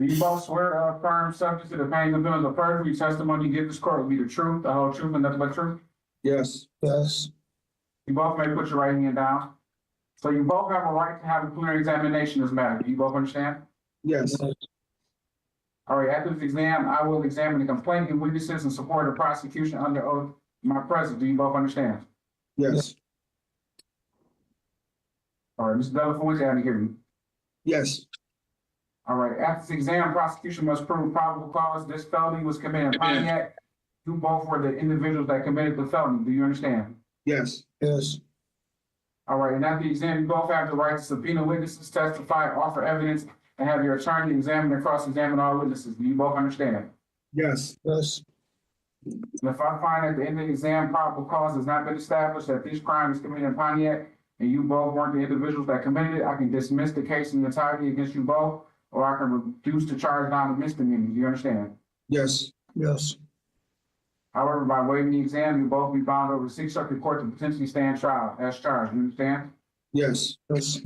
Speaker 1: you both swear or affirm subject to the paying of bills of perjury testimony you give this court will be the truth, the whole truth, and nothing but truth?
Speaker 12: Yes. Yes.
Speaker 1: You both may put your right hand down. So you both have a right to have a preliminary examination in this matter. Do you both understand?
Speaker 12: Yes.
Speaker 1: All right, after this exam, I will examine the complaint and witnesses and support the prosecution under oath. My presence, do you both understand?
Speaker 12: Yes.
Speaker 1: All right, Mr. Della Fuente, I hear you.
Speaker 12: Yes.
Speaker 1: All right, after this exam, prosecution must prove probable cause this felony was committed in Pontiac. You both were the individuals that committed the felony. Do you understand?
Speaker 12: Yes. Yes.
Speaker 1: All right, and after the exam, you both have the right to subpoena witnesses, testify, offer evidence, and have your attorney examine and cross-examine all witnesses. Do you both understand?
Speaker 12: Yes. Yes.
Speaker 1: And if I find at the end of the exam probable cause has not been established that this crime is committed in Pontiac, and you both weren't the individuals that committed it, I can dismiss the case in entirety against you both, or I can reduce the charge down to misdemeanor. Do you understand?
Speaker 12: Yes. Yes.
Speaker 1: However, by waiving the exam, you both be bound over 6th Circuit Court to potentially stand trial as charged. You understand?
Speaker 12: Yes. Yes.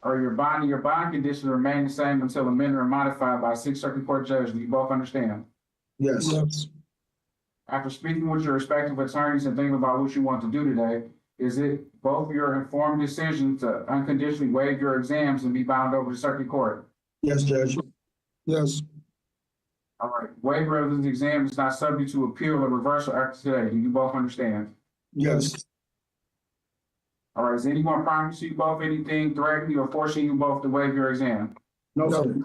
Speaker 1: Or your bond conditions remain the same until amended or modified by 6th Circuit Court judge. Do you both understand?
Speaker 12: Yes. Yes.
Speaker 1: After speaking with your respective attorneys and thinking about what you want to do today, is it both your informed decision to unconditionally waive your exams and be bound over to Circuit Court?
Speaker 12: Yes, Judge. Yes.
Speaker 1: All right. Waiver of this exam is not subject to appeal or reversal after today. Do you both understand?
Speaker 12: Yes.
Speaker 1: All right. Is anyone promising you both anything, threatening or forcing you both to waive your exam?
Speaker 12: No, sir.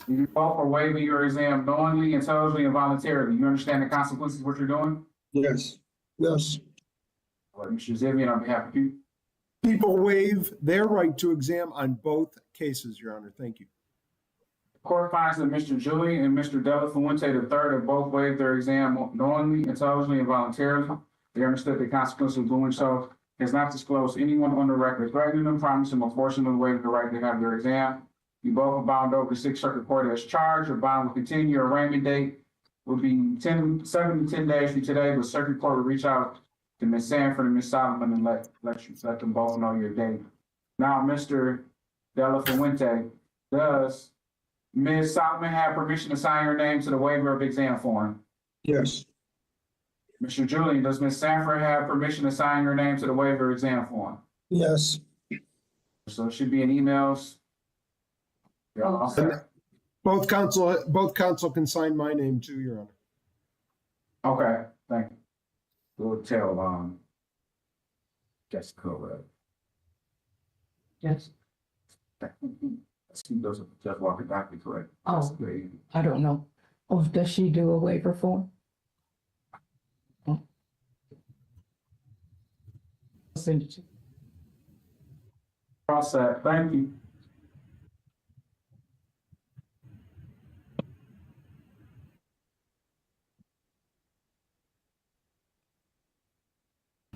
Speaker 1: You both are waiving your exam knowingly, intelligently, and voluntarily. You understand the consequences of what you're doing?
Speaker 12: Yes. Yes.
Speaker 1: All right, Mr. Zivian, on behalf of you.
Speaker 5: People waive their right to exam on both cases, Your Honor. Thank you.
Speaker 1: Court finds that Mr. Julie and Mr. Della Fuente III have both waived their exam knowingly, intelligently, and voluntarily. They understood the consequences of doing so. Has not disclosed anyone on the record threatening them, promising them, or forcing them to waive the right to have their exam. You both are bound over the Sixth Circuit Court as charged. Your bond will continue. Your arraignment date will be 7 to 10 days from today. The Circuit Court will reach out to Ms. Sanford and Ms. Solomon and let them both know your date. Now, Mr. Della Fuente, does Ms. Solomon have permission to sign your name to the waiver of exam form?
Speaker 12: Yes.
Speaker 1: Mr. Julian, does Ms. Sanford have permission to sign your name to the waiver exam form?
Speaker 12: Yes.
Speaker 1: So it should be in emails. You're all set.
Speaker 5: Both counsel can sign my name too, Your Honor.
Speaker 1: Okay, thank you. We'll tell, Jessica,
Speaker 19: Yes.
Speaker 1: She does just walk it back, correct?
Speaker 19: Oh, I don't know. Oh, does she do a waiver form? Oh. I'll send it to you.
Speaker 1: All set, thank you.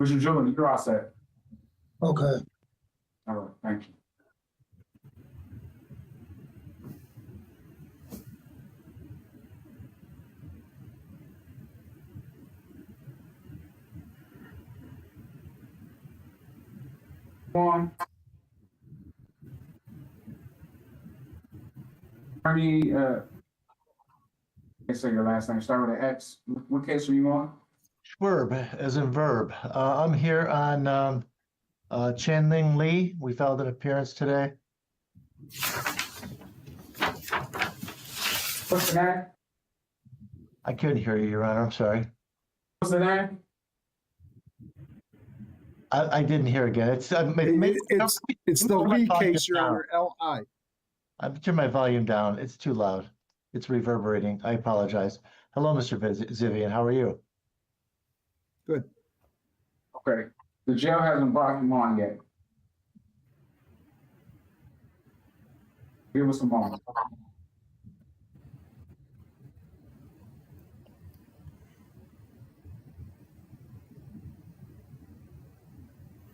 Speaker 1: Mr. Julian, you're all set.
Speaker 12: Okay.
Speaker 1: All right, thank you. One. Attorney, say your last name, start with an X. What case are you on?
Speaker 4: Verb, as in verb. I'm here on Chanling Lee. We filed an appearance today.
Speaker 1: What's the name?
Speaker 4: I couldn't hear you, Your Honor. I'm sorry.
Speaker 1: What's the name?
Speaker 4: I didn't hear again. It's
Speaker 5: the Lee case, Your Honor, L.I.
Speaker 4: I've turned my volume down. It's too loud. It's reverberating. I apologize. Hello, Mr. Zivian. How are you?
Speaker 5: Good.
Speaker 1: Okay. The jail hasn't brought him on yet. Give us a moment.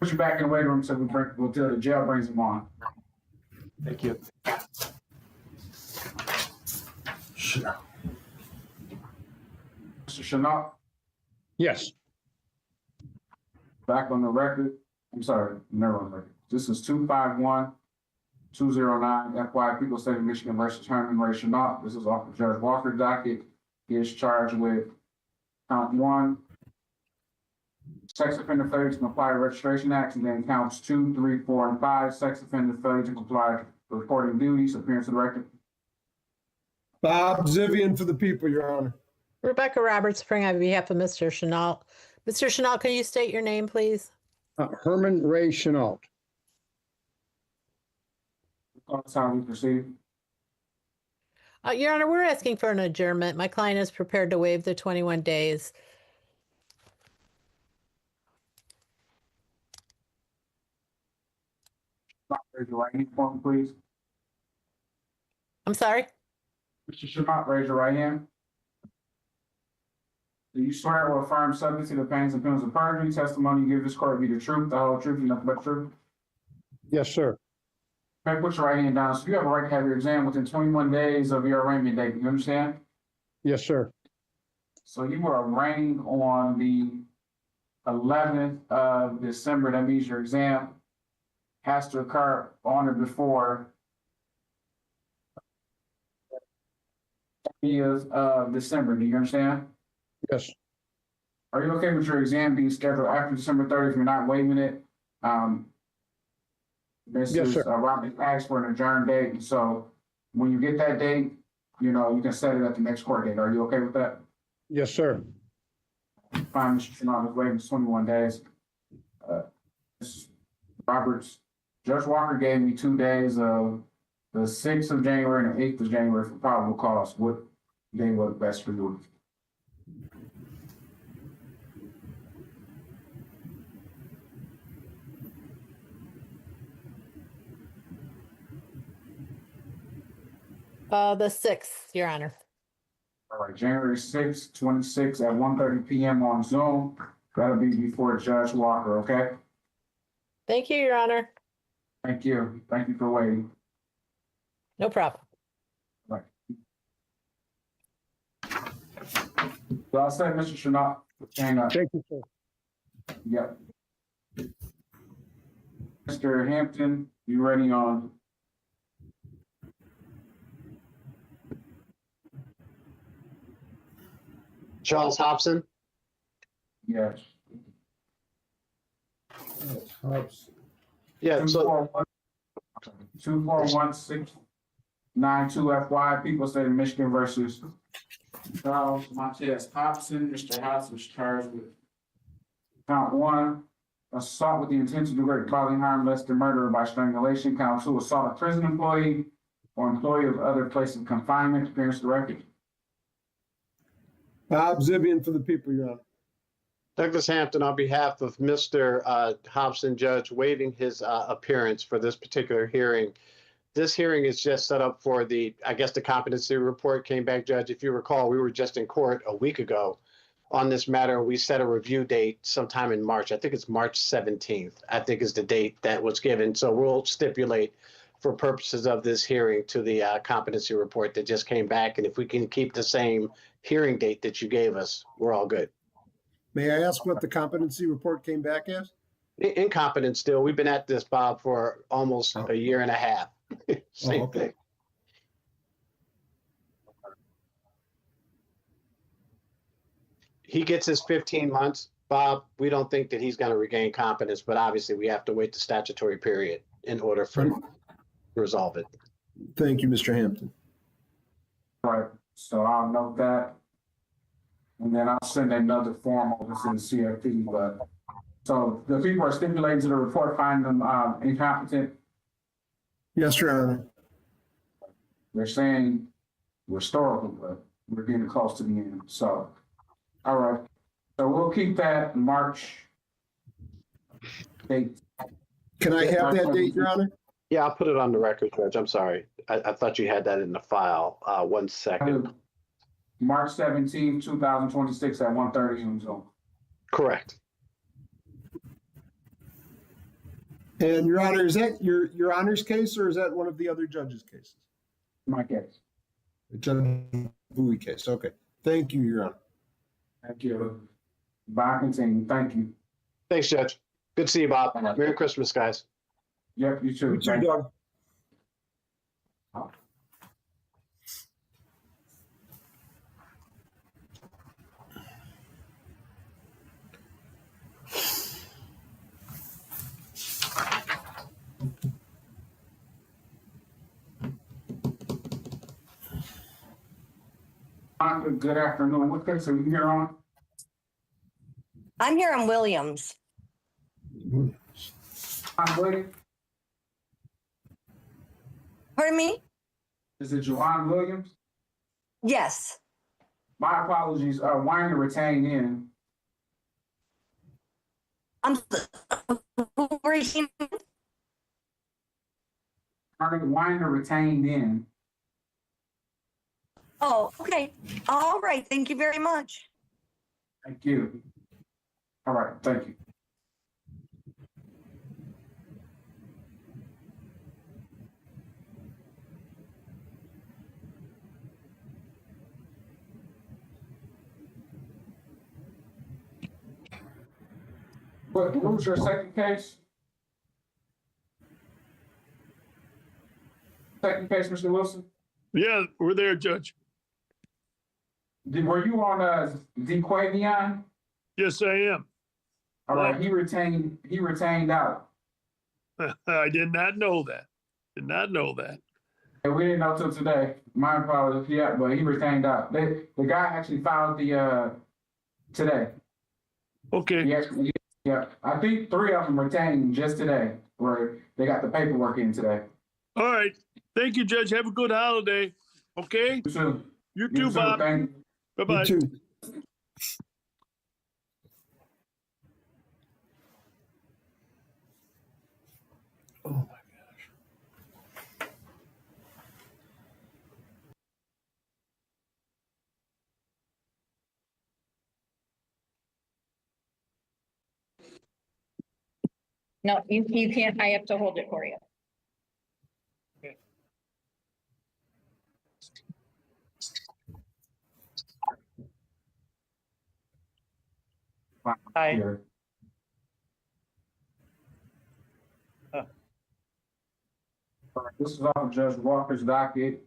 Speaker 1: Put you back in the waiting room so we'll tell the jail brings him on.
Speaker 4: Thank you.
Speaker 1: Sure. Mr. Chenault?
Speaker 8: Yes.
Speaker 1: Back on the record. I'm sorry, never on the record. This is 251-209 FY People State of Michigan versus Herman Ray Chenault. This is off of Judge Walker docket. He is charged with count 1, sex offender failure to comply with registration acts, and then counts 2, 3, 4, and 5, sex offender failure to comply with reporting duties. Appearance of the record.
Speaker 5: Bob Zivian for the people, Your Honor.
Speaker 13: Rebecca Roberts Spring on behalf of Mr. Chenault. Mr. Chenault, can you state your name, please?
Speaker 15: Herman Ray Chenault.
Speaker 1: That's how we proceed.
Speaker 13: Your Honor, we're asking for an adjournment. My client is prepared to waive the 21 days.
Speaker 1: Raise your right hand for me, please.
Speaker 13: I'm sorry?
Speaker 1: Mr. Chenault, raise your right hand. Do you swear or affirm subject to the pains and penalties of perjury, testimony you give this court be the truth, the whole truth, and nothing but the truth?
Speaker 15: Yes, sir.
Speaker 1: Okay, put your right hand down. So you have a right to have your exam within 21 days of your arraignment date. You understand?
Speaker 15: Yes, sir.
Speaker 1: So you were arraigned on the 11th of December. That means your exam has to occur on or before of December. Do you understand?
Speaker 15: Yes.
Speaker 1: Are you okay with your exam being scheduled after December 30th if you're not waiving it?
Speaker 15: Yes, sir.
Speaker 1: Robert asked for an adjourned date, and so when you get that date, you can set it at the next court date. Are you okay with that?
Speaker 15: Yes, sir.
Speaker 1: Fine, Mr. Chenault is waiving 21 days. Roberts, Judge Walker gave me 2 days of the 6th of January and the 8th of January for probable cause. What day worked best for you?
Speaker 13: The 6th, Your Honor.
Speaker 1: All right, January 6th, 26 at 1:30 PM on Zoom. That'll be before Judge Walker, okay?
Speaker 13: Thank you, Your Honor.
Speaker 1: Thank you. Thank you for waiting.
Speaker 13: No problem.
Speaker 1: Right. So I'll say, Mr. Chenault, hang on.
Speaker 15: Thank you, sir.
Speaker 1: Yep. Mr. Hampton, you ready on?
Speaker 16: Charles Hobson.
Speaker 1: Yes.
Speaker 16: Yeah, so
Speaker 1: 241-692 People State of Michigan versus Charles Montez Hobson. Mr. House was charged with count 1, assault with the intent to do great bodily harm, less than murder by strangulation. Count 2, assault a prison employee or employee of other place of confinement. Appearance directed.
Speaker 5: Bob Zibian for the people, Your Honor.
Speaker 16: Douglas Hampton, on behalf of Mr. Hobson, Judge, waiving his appearance for this particular hearing. This hearing is just set up for the competency report came back, Judge. If you recall, we were just in court a week ago on this matter. We set a review date sometime in March. I think it's March 17th, I think is the date that was given. So we'll stipulate for purposes of this hearing to the competency report that just came back. And if we can keep the same hearing date that you gave us, we're all good.
Speaker 5: May I ask what the competency report came back as?
Speaker 16: Incompetent still. We've been at this, Bob, for almost a year and a half. Same thing. He gets his 15 months. Bob, we don't think that he's going to regain competence, but obviously we have to wait the statutory period in order for to resolve it.
Speaker 5: Thank you, Mr. Hampton.
Speaker 1: All right, so I'll note that. And then I'll send another form over to the CFP, but, so the people are stipulating to the report, find them incompetent.
Speaker 5: Yes, Your Honor.
Speaker 1: They're saying historical, but we're getting close to the end, so. All right, so we'll keep that March date.
Speaker 5: Can I have that date, Your Honor?
Speaker 16: Yeah, I'll put it on the record, Judge. I'm sorry. I thought you had that in the file. 1 second.
Speaker 1: March 17, 2026 at 1:30 on Zoom.
Speaker 16: Correct.
Speaker 5: And Your Honor, is that your Honor's case or is that one of the other judges' cases?
Speaker 1: My case.
Speaker 5: The Judge Bowie case. Okay. Thank you, Your Honor.
Speaker 1: Thank you. Bye, continue. Thank you.
Speaker 16: Thanks, Judge. Good to see you, Bob. Merry Christmas, guys.
Speaker 1: Yep, you too.
Speaker 5: You too, Doug.
Speaker 1: Good afternoon. What case are you here on?
Speaker 2: I'm here on Williams.
Speaker 1: Williams?
Speaker 2: Pardon me?
Speaker 1: Is it Joanne Williams?
Speaker 2: Yes.
Speaker 1: My apologies. Wine to retain in.
Speaker 2: I'm reaching.
Speaker 1: Wine to retain in.
Speaker 2: Oh, okay. All right. Thank you very much.
Speaker 1: Thank you. All right. Thank you. What was your second case? Second case, Mr. Wilson?
Speaker 8: Yeah, we're there, Judge.
Speaker 1: Were you on DeQuavion?
Speaker 8: Yes, I am.
Speaker 1: All right, he retained out.
Speaker 8: I did not know that. Did not know that.
Speaker 1: And we didn't know till today. My apologies. Yeah, but he retained out. The guy actually filed the today.
Speaker 8: Okay.
Speaker 1: Yeah, I think 3 of them retained just today, where they got the paperwork in today.
Speaker 8: All right. Thank you, Judge. Have a good holiday. Okay?
Speaker 1: You too.
Speaker 8: You too, Bob. Bye-bye.
Speaker 5: You too. Oh my gosh.
Speaker 7: No, you can't, I have to hold it for you.
Speaker 1: Hi. This is off of Judge Walker's docket.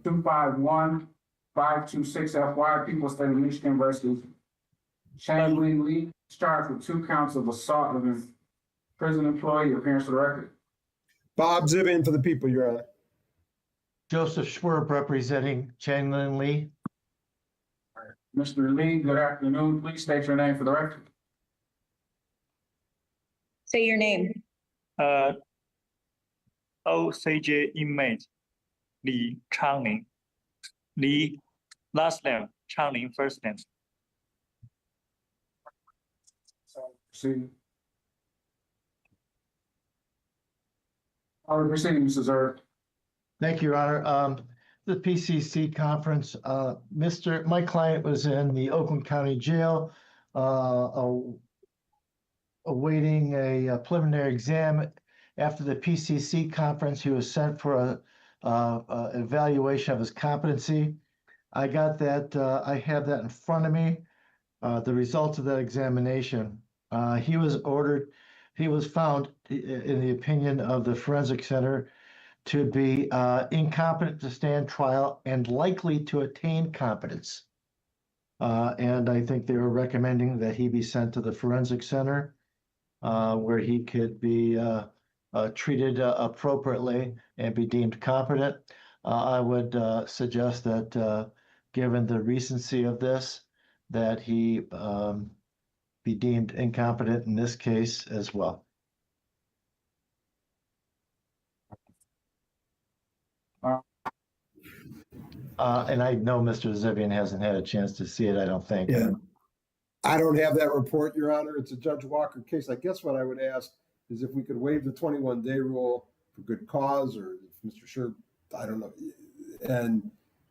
Speaker 1: 251526 FY, People State of Michigan versus Chamberlain Lee, charged with 2 counts of assault of a prison employee. Appearance for the record.
Speaker 5: Bob Zivian for the people, Your Honor.
Speaker 4: Joseph Schwerb representing Chanlin Lee.
Speaker 1: Mr. Lee, good afternoon. Please state your name for the record.
Speaker 7: Say your name.
Speaker 18: OCJ inmate Lee Changling. Lee last name, Changling first name.
Speaker 1: See. All right, proceeding, Mr. Zerb.
Speaker 4: Thank you, Your Honor. The PCC conference, my client was in the Oakland County Jail, awaiting a preliminary exam. After the PCC conference, he was sent for a evaluation of his competency. I got that, I have that in front of me, the results of that examination. He was found, in the opinion of the Forensic Center, to be incompetent to stand trial and likely to attain competence. And I think they were recommending that he be sent to the Forensic Center, where he could be treated appropriately and be deemed competent. I would suggest that, given the recency of this, that he be deemed incompetent in this case as well. And I know Mr. Zivian hasn't had a chance to see it, I don't think.
Speaker 5: Yeah. I don't have that report, Your Honor. It's a Judge Walker case. I guess what I would ask is if we could waive the 21-day rule for good cause, or if Mr. Sherb, I don't know,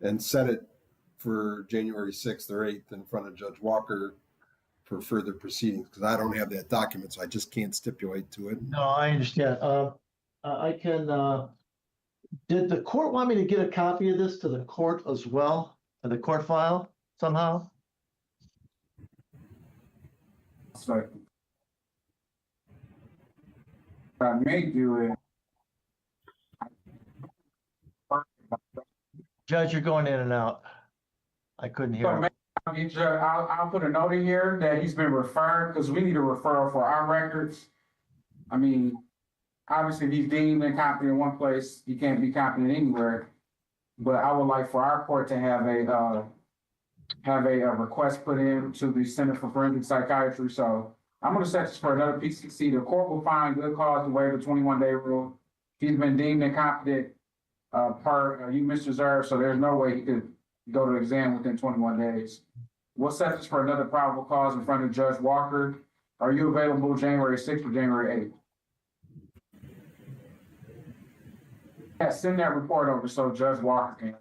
Speaker 5: and set it for January 6th or 8th in front of Judge Walker for further proceedings, because I don't have that document, so I just can't stipulate to it.
Speaker 4: No, I understand. I can, did the court want me to get a copy of this to the court as well, to the court file somehow?
Speaker 1: So I may do it.
Speaker 4: Judge, you're going in and out. I couldn't hear.
Speaker 1: So I'll put a note in here that he's been referred, because we need a referral for our records. I mean, obviously, if he's deemed incompetent in one place, he can't be competent anywhere. But I would like for our court to have a request put in to the Center for Forensic Psychiatry. So I'm going to set this for another PCC. The court will find good cause to waive the 21-day rule. He's been deemed incompetent per you, Mr. Zerb, so there's no way he could go to exam within 21 days. We'll set this for another probable cause in front of Judge Walker. Are you available January 6th or January 8th? Yeah, send that report over so Judge Walker can.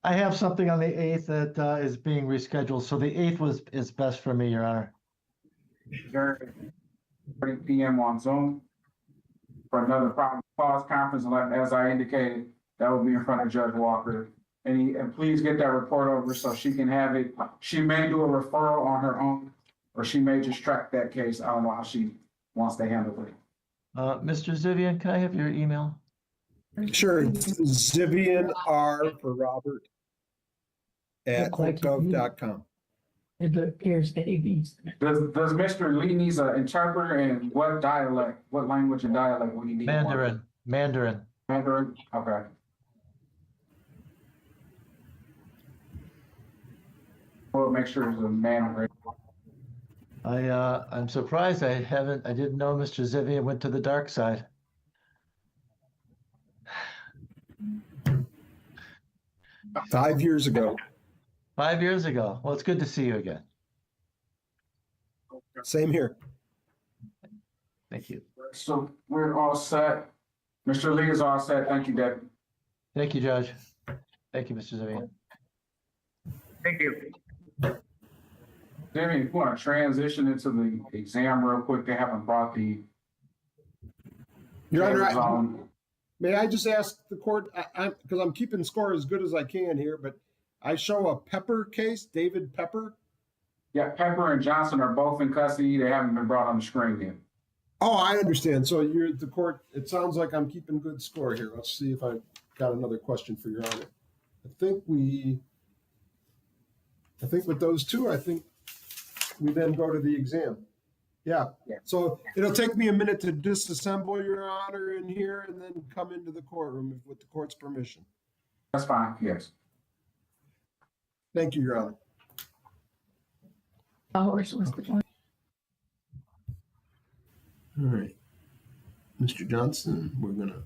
Speaker 4: I have something on the 8th that is being rescheduled, so the 8th is best for me, Your Honor.
Speaker 1: 30 p.m. on Zoom for another probable cause conference, and as I indicated, that will be in front of Judge Walker. And please get that report over so she can have it. She may do a referral on her own, or she may just track that case. I don't know how she wants to handle it.
Speaker 4: Mr. Zivian, can I have your email?
Speaker 5: Sure. Zivian R for Robert at gov.com.
Speaker 19: It appears that he needs.
Speaker 1: Does Mr. Lee needs an interpreter, and what dialect, what language and dialect will he need?
Speaker 4: Mandarin.
Speaker 1: Mandarin, okay. We'll make sure it's a Mandarin.
Speaker 4: I'm surprised I didn't know Mr. Zivian went to the dark side.
Speaker 5: Five years ago.
Speaker 4: 5 years ago. Well, it's good to see you again.
Speaker 5: Same here.
Speaker 4: Thank you.
Speaker 1: So we're all set. Mr. Lee is all set. Thank you, Deputy.
Speaker 4: Thank you, Judge. Thank you, Mr. Zivian.
Speaker 1: Thank you. Jimmy, if you want to transition into the exam real quick, they haven't brought the.
Speaker 5: Your Honor,
Speaker 1: Amazon.
Speaker 5: may I just ask the court, because I'm keeping score as good as I can here, but I show a Pepper case, David Pepper.
Speaker 1: Yeah, Pepper and Johnson are both in custody. They haven't been brought on the screen yet.
Speaker 5: Oh, I understand. So you're the court. It sounds like I'm keeping good score here. Let's see if I got another question for Your Honor. I think with those two, I think we then go to the exam. Yeah. So it'll take me a minute to disassemble Your Honor in here and then come into the courtroom with the court's permission.
Speaker 1: That's fine. Yes.
Speaker 5: Thank you, Your Honor.
Speaker 19: Ours was the one.
Speaker 5: All right. Mr. Johnson, we're going to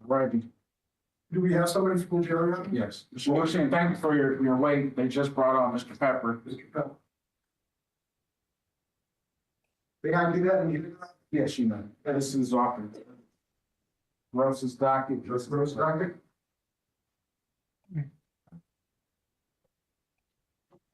Speaker 1: Righty.
Speaker 12: Do we have somebody from the area?
Speaker 1: Yes. Mr. Lucien, thank you for your wait. They just brought on Mr. Pepper.
Speaker 12: Mr. Pepper. May I do that?
Speaker 1: Yes, you may. This is Walker. Rose's docket.
Speaker 12: Rose docket?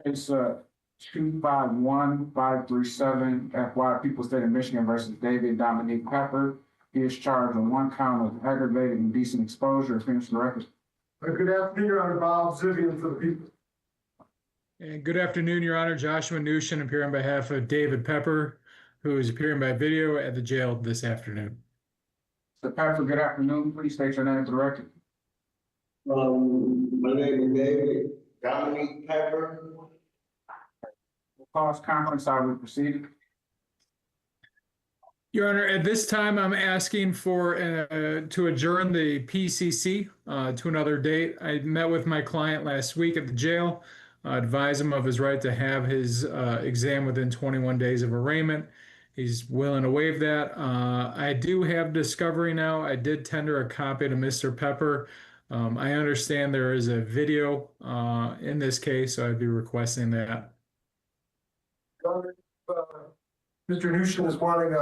Speaker 1: It's 251537 FY People State of Michigan versus David Dominique Pepper. He is charged on one count of aggravated indecent exposure. Appearance to the record.
Speaker 12: Good afternoon, Your Honor. Bob Zivian for the people.
Speaker 20: And good afternoon, Your Honor. Joshua Nushin, appearing on behalf of David Pepper, who is appearing by video at the jail this afternoon.
Speaker 1: Mr. Pepper, good afternoon. Please state your name for the record.
Speaker 22: My name is David Dominique Pepper.
Speaker 1: Cause conference, I will proceed.
Speaker 20: Your Honor, at this time, I'm asking for to adjourn the PCC to another date. I met with my client last week at the jail, advised him of his right to have his exam within 21 days of arraignment. He's willing to waive that. I do have discovery now. I did tender a copy to Mr. Pepper. I understand there is a video in this case, so I'd be requesting that.
Speaker 12: Mr. Nushin is wanting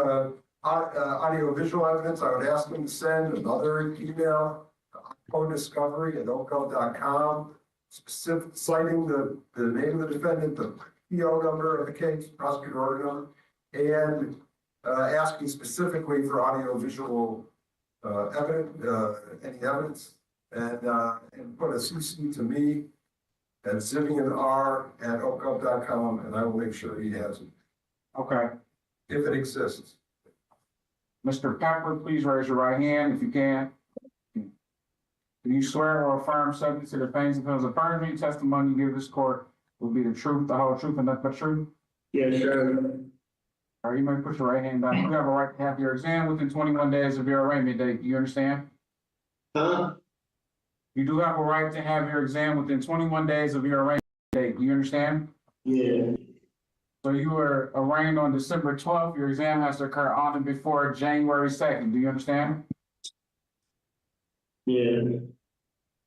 Speaker 12: audio visual evidence. I would ask him to send another email to discovery@ocl.com, specific citing the name of the defendant, the PO number of the case, prosecutor order number, and asking specifically for audio visual any evidence, and put a CC to me at zivianr@ocl.com, and I will make sure he has it.
Speaker 1: Okay.
Speaker 12: If it exists.
Speaker 1: Mr. Pepper, please raise your right hand if you can. Do you swear or affirm subject to the pains and penalties of perjury testimony you give this court will be the truth, the whole truth, and nothing but truth?
Speaker 22: Yes, sir.
Speaker 1: All right, you may put your right hand down. You have a right to have your exam within 21 days of your arraignment date. Do you understand?
Speaker 22: Huh?
Speaker 1: You do have a right to have your exam within 21 days of your arraignment date. Do you understand?
Speaker 22: Yeah.
Speaker 1: So you were arraigned on December 12th. Your exam has to occur on and before January 2nd. Do you understand?
Speaker 22: Yeah.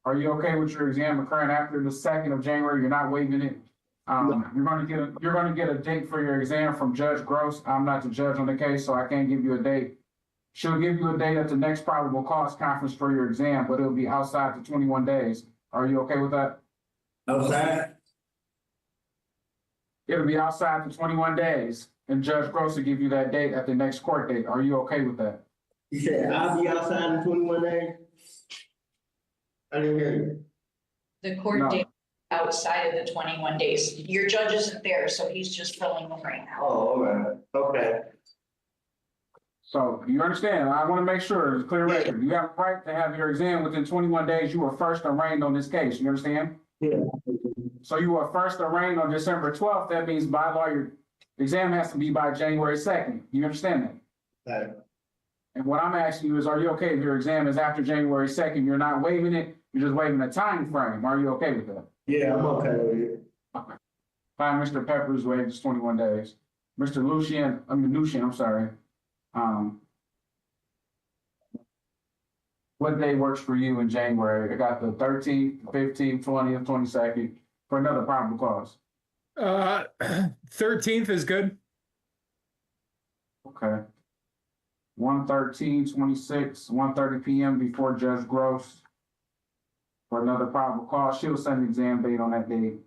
Speaker 1: Are you okay with your exam occurring after the 2nd of January? You're not waiving it? You're gonna get a date for your exam from Judge Gross. I'm not the judge on the case, so I can't give you a date. She'll give you a date at the next probable cause conference for your exam, but it'll be outside the 21 days. Are you okay with that?
Speaker 22: Outside?
Speaker 1: It'll be outside the 21 days, and Judge Gross will give you that date at the next court date. Are you okay with that?
Speaker 22: You said I'll be outside in 21 days? I didn't hear you.
Speaker 7: The court
Speaker 1: No.
Speaker 7: date outside of the 21 days. Your judge isn't there, so he's just filling them right now.
Speaker 22: Oh, all right. Okay.
Speaker 1: So you understand? I want to make sure it's a clear record. You have a right to have your exam within 21 days. You were first arraigned on this case. You understand?
Speaker 22: Yeah.
Speaker 1: So you were first arraigned on December 12th. That means by law, your exam has to be by January 2nd. You understand that?
Speaker 22: Right.
Speaker 1: And what I'm asking you is, are you okay if your exam is after January 2nd? You're not waiving it. You're just waiving the time frame. Are you okay with that?
Speaker 22: Yeah, I'm okay with it.
Speaker 1: Okay. Fine, Mr. Pepper's waived is 21 days. Mr. Lucien, I'm sorry. What day works for you in January? I got the 13th, 15th, 20th, 22nd for another probable cause.
Speaker 20: 13th is good.
Speaker 1: Okay. 1/13/26, 1:30 p.m. before Judge Gross for another probable cause. She'll send an exam date on that date.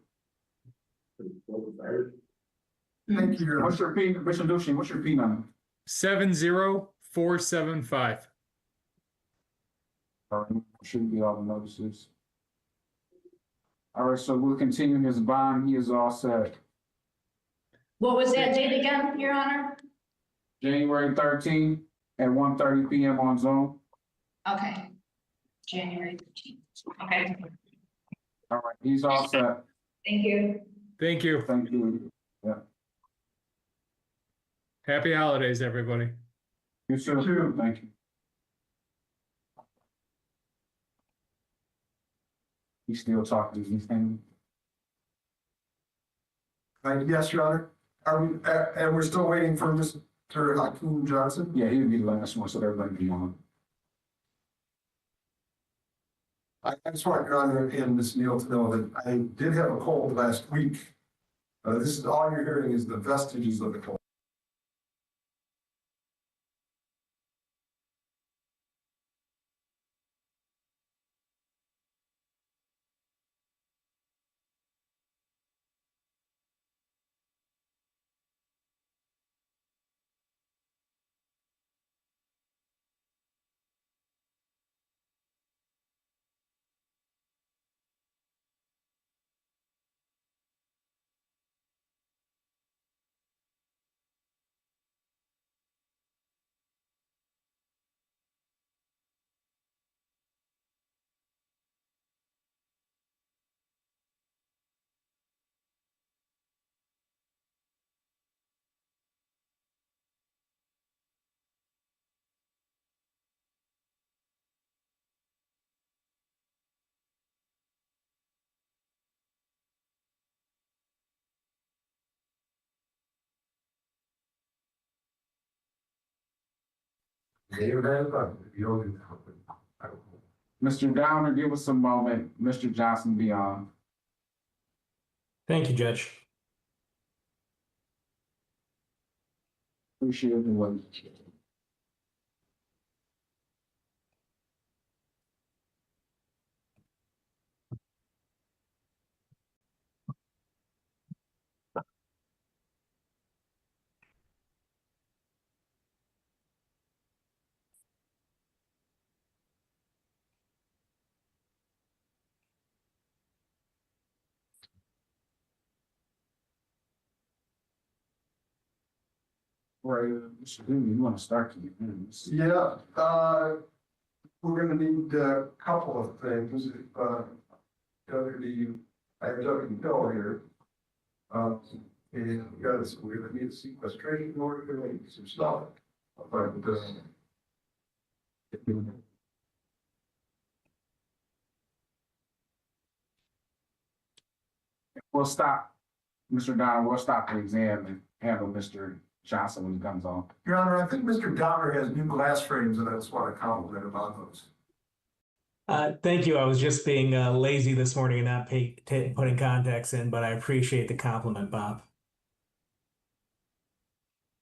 Speaker 12: Thank you.
Speaker 1: What's your P, Mr. Lucien, what's your P number?
Speaker 20: 70475.
Speaker 1: All right, shouldn't be all the notices. All right, so we'll continue his bond. He is all set.
Speaker 7: What was that date again, Your Honor?
Speaker 1: January 13th at 1:30 p.m. on Zoom.
Speaker 7: Okay. January 13th. Okay.
Speaker 1: All right, he's all set.
Speaker 7: Thank you.
Speaker 20: Thank you.
Speaker 1: Thank you. Yeah.
Speaker 20: Happy holidays, everybody.
Speaker 1: You too. Thank you. He's still talking. He's saying.
Speaker 12: Yes, Your Honor. Are we, and we're still waiting for Mr. Hakeem Johnson?
Speaker 1: Yeah, he would be the last one, so everybody can be on.
Speaker 12: I just want Your Honor and Ms. Neal to know that I did have a cold last week. This is, all you're hearing is the vestiges of the cold.
Speaker 1: Mr. Downer, give us a moment. Mr. Johnson be on.
Speaker 10: Thank you, Judge.
Speaker 1: Appreciate the wait. Right, Mr. Dooney, you want to start to get minutes?
Speaker 12: Yeah, we're gonna need a couple of things. I have Deputy Bill here. And we're gonna need a sequestration order to make some stuff. But,
Speaker 1: We'll stop, Mr. Downer, we'll stop the exam and handle Mr. Johnson when he comes on.
Speaker 12: Your Honor, I think Mr. Downer has new glass frames and I just want to compliment him on those.
Speaker 10: Thank you. I was just being lazy this morning and not putting contacts in, but I appreciate the compliment, Bob.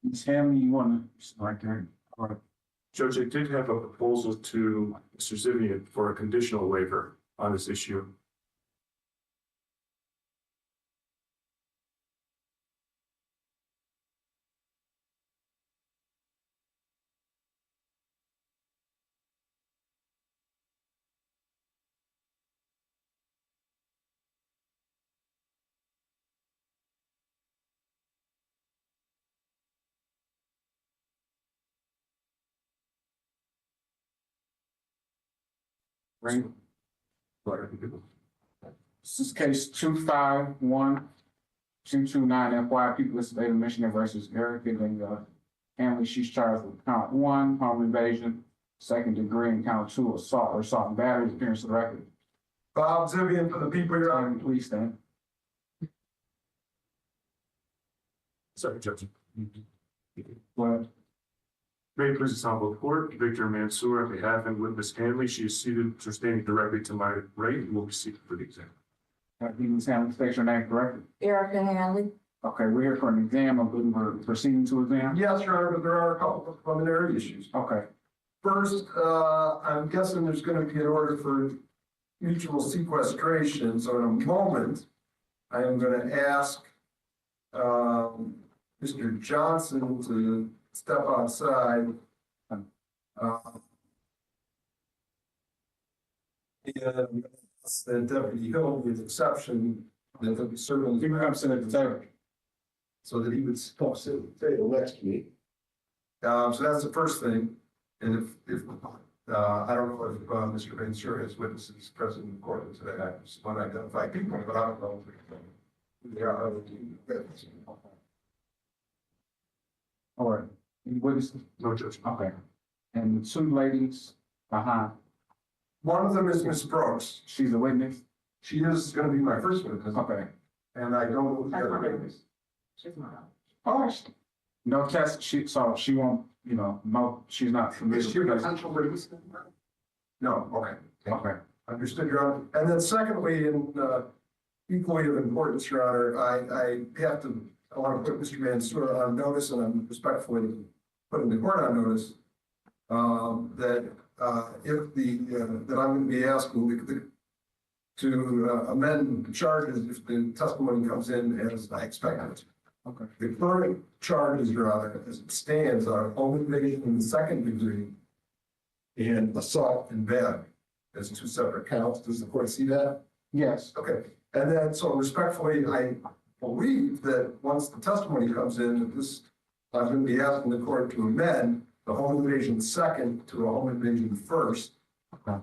Speaker 1: Ms. Hamley, you want to, right there? All right.
Speaker 14: Judge, I did have a proposal to Mr. Zivian for a conditional waiver on this issue.
Speaker 1: Right. This is case 251-229 FY People of the State of Michigan versus Eric and Hamley. She's charged with count 1, home invasion, 2nd degree, and count 2, assault or assault and battery. Appearance of the record.
Speaker 12: Bob Zivian for the people here.
Speaker 1: Stand, please stand.
Speaker 14: Sorry, Judge.
Speaker 1: Go ahead.
Speaker 14: May it please the Honorable Court, Victor Mansour, on behalf of Ms. Hanley, she is seated or standing directly to my right and will be seated for the exam.
Speaker 1: Ms. Hanley, state your name correctly.
Speaker 23: Erica Hanley.
Speaker 1: Okay, we're here for an exam. We're proceeding to exam.
Speaker 12: Yes, Your Honor, but there are a couple of preliminary issues.
Speaker 1: Okay.
Speaker 12: First, I'm guessing there's going to be an order for mutual sequestration. So in a moment, I am going to ask Mr. Johnson to step outside. And the Deputy Hill, with exception, that he'll be serving.
Speaker 1: He comes in at the table.
Speaker 12: So that he would sit at the table next to me. So that's the first thing. And if I don't know if Mr. Mansour has witnesses present in court today. I just want to identify people, but I don't know if they are other witnesses.
Speaker 1: All right. Any witnesses?
Speaker 14: No, Judge.
Speaker 1: Okay. And 2 ladies behind.
Speaker 12: One of them is Ms. Brooks.
Speaker 1: She's a witness.
Speaker 12: She is going to be my first witness.
Speaker 1: Okay.
Speaker 12: And I don't know the other witness.
Speaker 23: She's not.
Speaker 1: Oh, no test. She won't. No, she's not familiar.
Speaker 12: Is she a potential witness? No. Okay.
Speaker 1: Okay.
Speaker 12: I'm Understood, Your Honor. And then secondly, and equally of importance, Your Honor, I want to put Mr. Mansour on notice, and I'm respectfully putting the court on notice, that that I'm going to be asking to amend the charges if the testimony comes in as I expected.
Speaker 1: Okay.
Speaker 12: The current charges, Your Honor, as it stands, are home invasion in the second degree and assault and battery as two separate counts. Does the court see that?
Speaker 1: Yes.
Speaker 12: Okay. And then, so respectfully, I believe that once the testimony comes in, I'm going to be asking the court to amend the home invasion second to a home invasion first.
Speaker 1: Okay.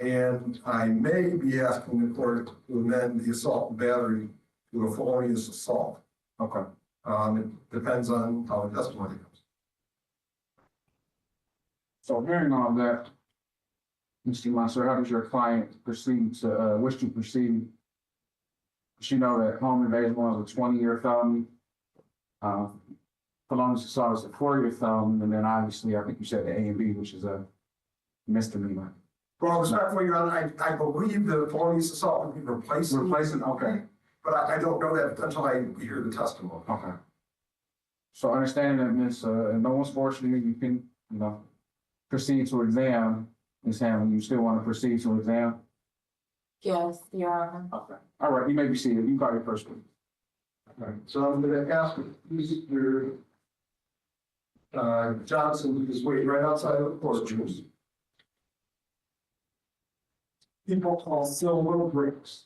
Speaker 12: And I may be asking the court to amend the assault and battery to a felonious assault.
Speaker 1: Okay.
Speaker 12: It depends on how the testimony comes.
Speaker 1: So hearing all that, Mr. Mansour, how does your client wish to proceed? She know that home invasion was a 20-year felony. Felonious assault is a 4-year felony, and then obviously, I think you said the A and B, which is a misdemeanor.
Speaker 12: Well, respectfully, Your Honor, I believe the felonious assault would be replacing.
Speaker 1: Replacing, okay.
Speaker 12: But I don't know that until I hear the testimony.
Speaker 1: Okay. So understanding that, Ms. No one's forcing you, you can, proceed to exam, Ms. Hammond, you still want to proceed to exam?
Speaker 23: Yes, Your Honor.
Speaker 1: Okay. All right, you may be seated. You can call your first one.
Speaker 12: Okay. So I'm going to ask Mr. Johnson to just wait right outside of the court. People call silver bricks.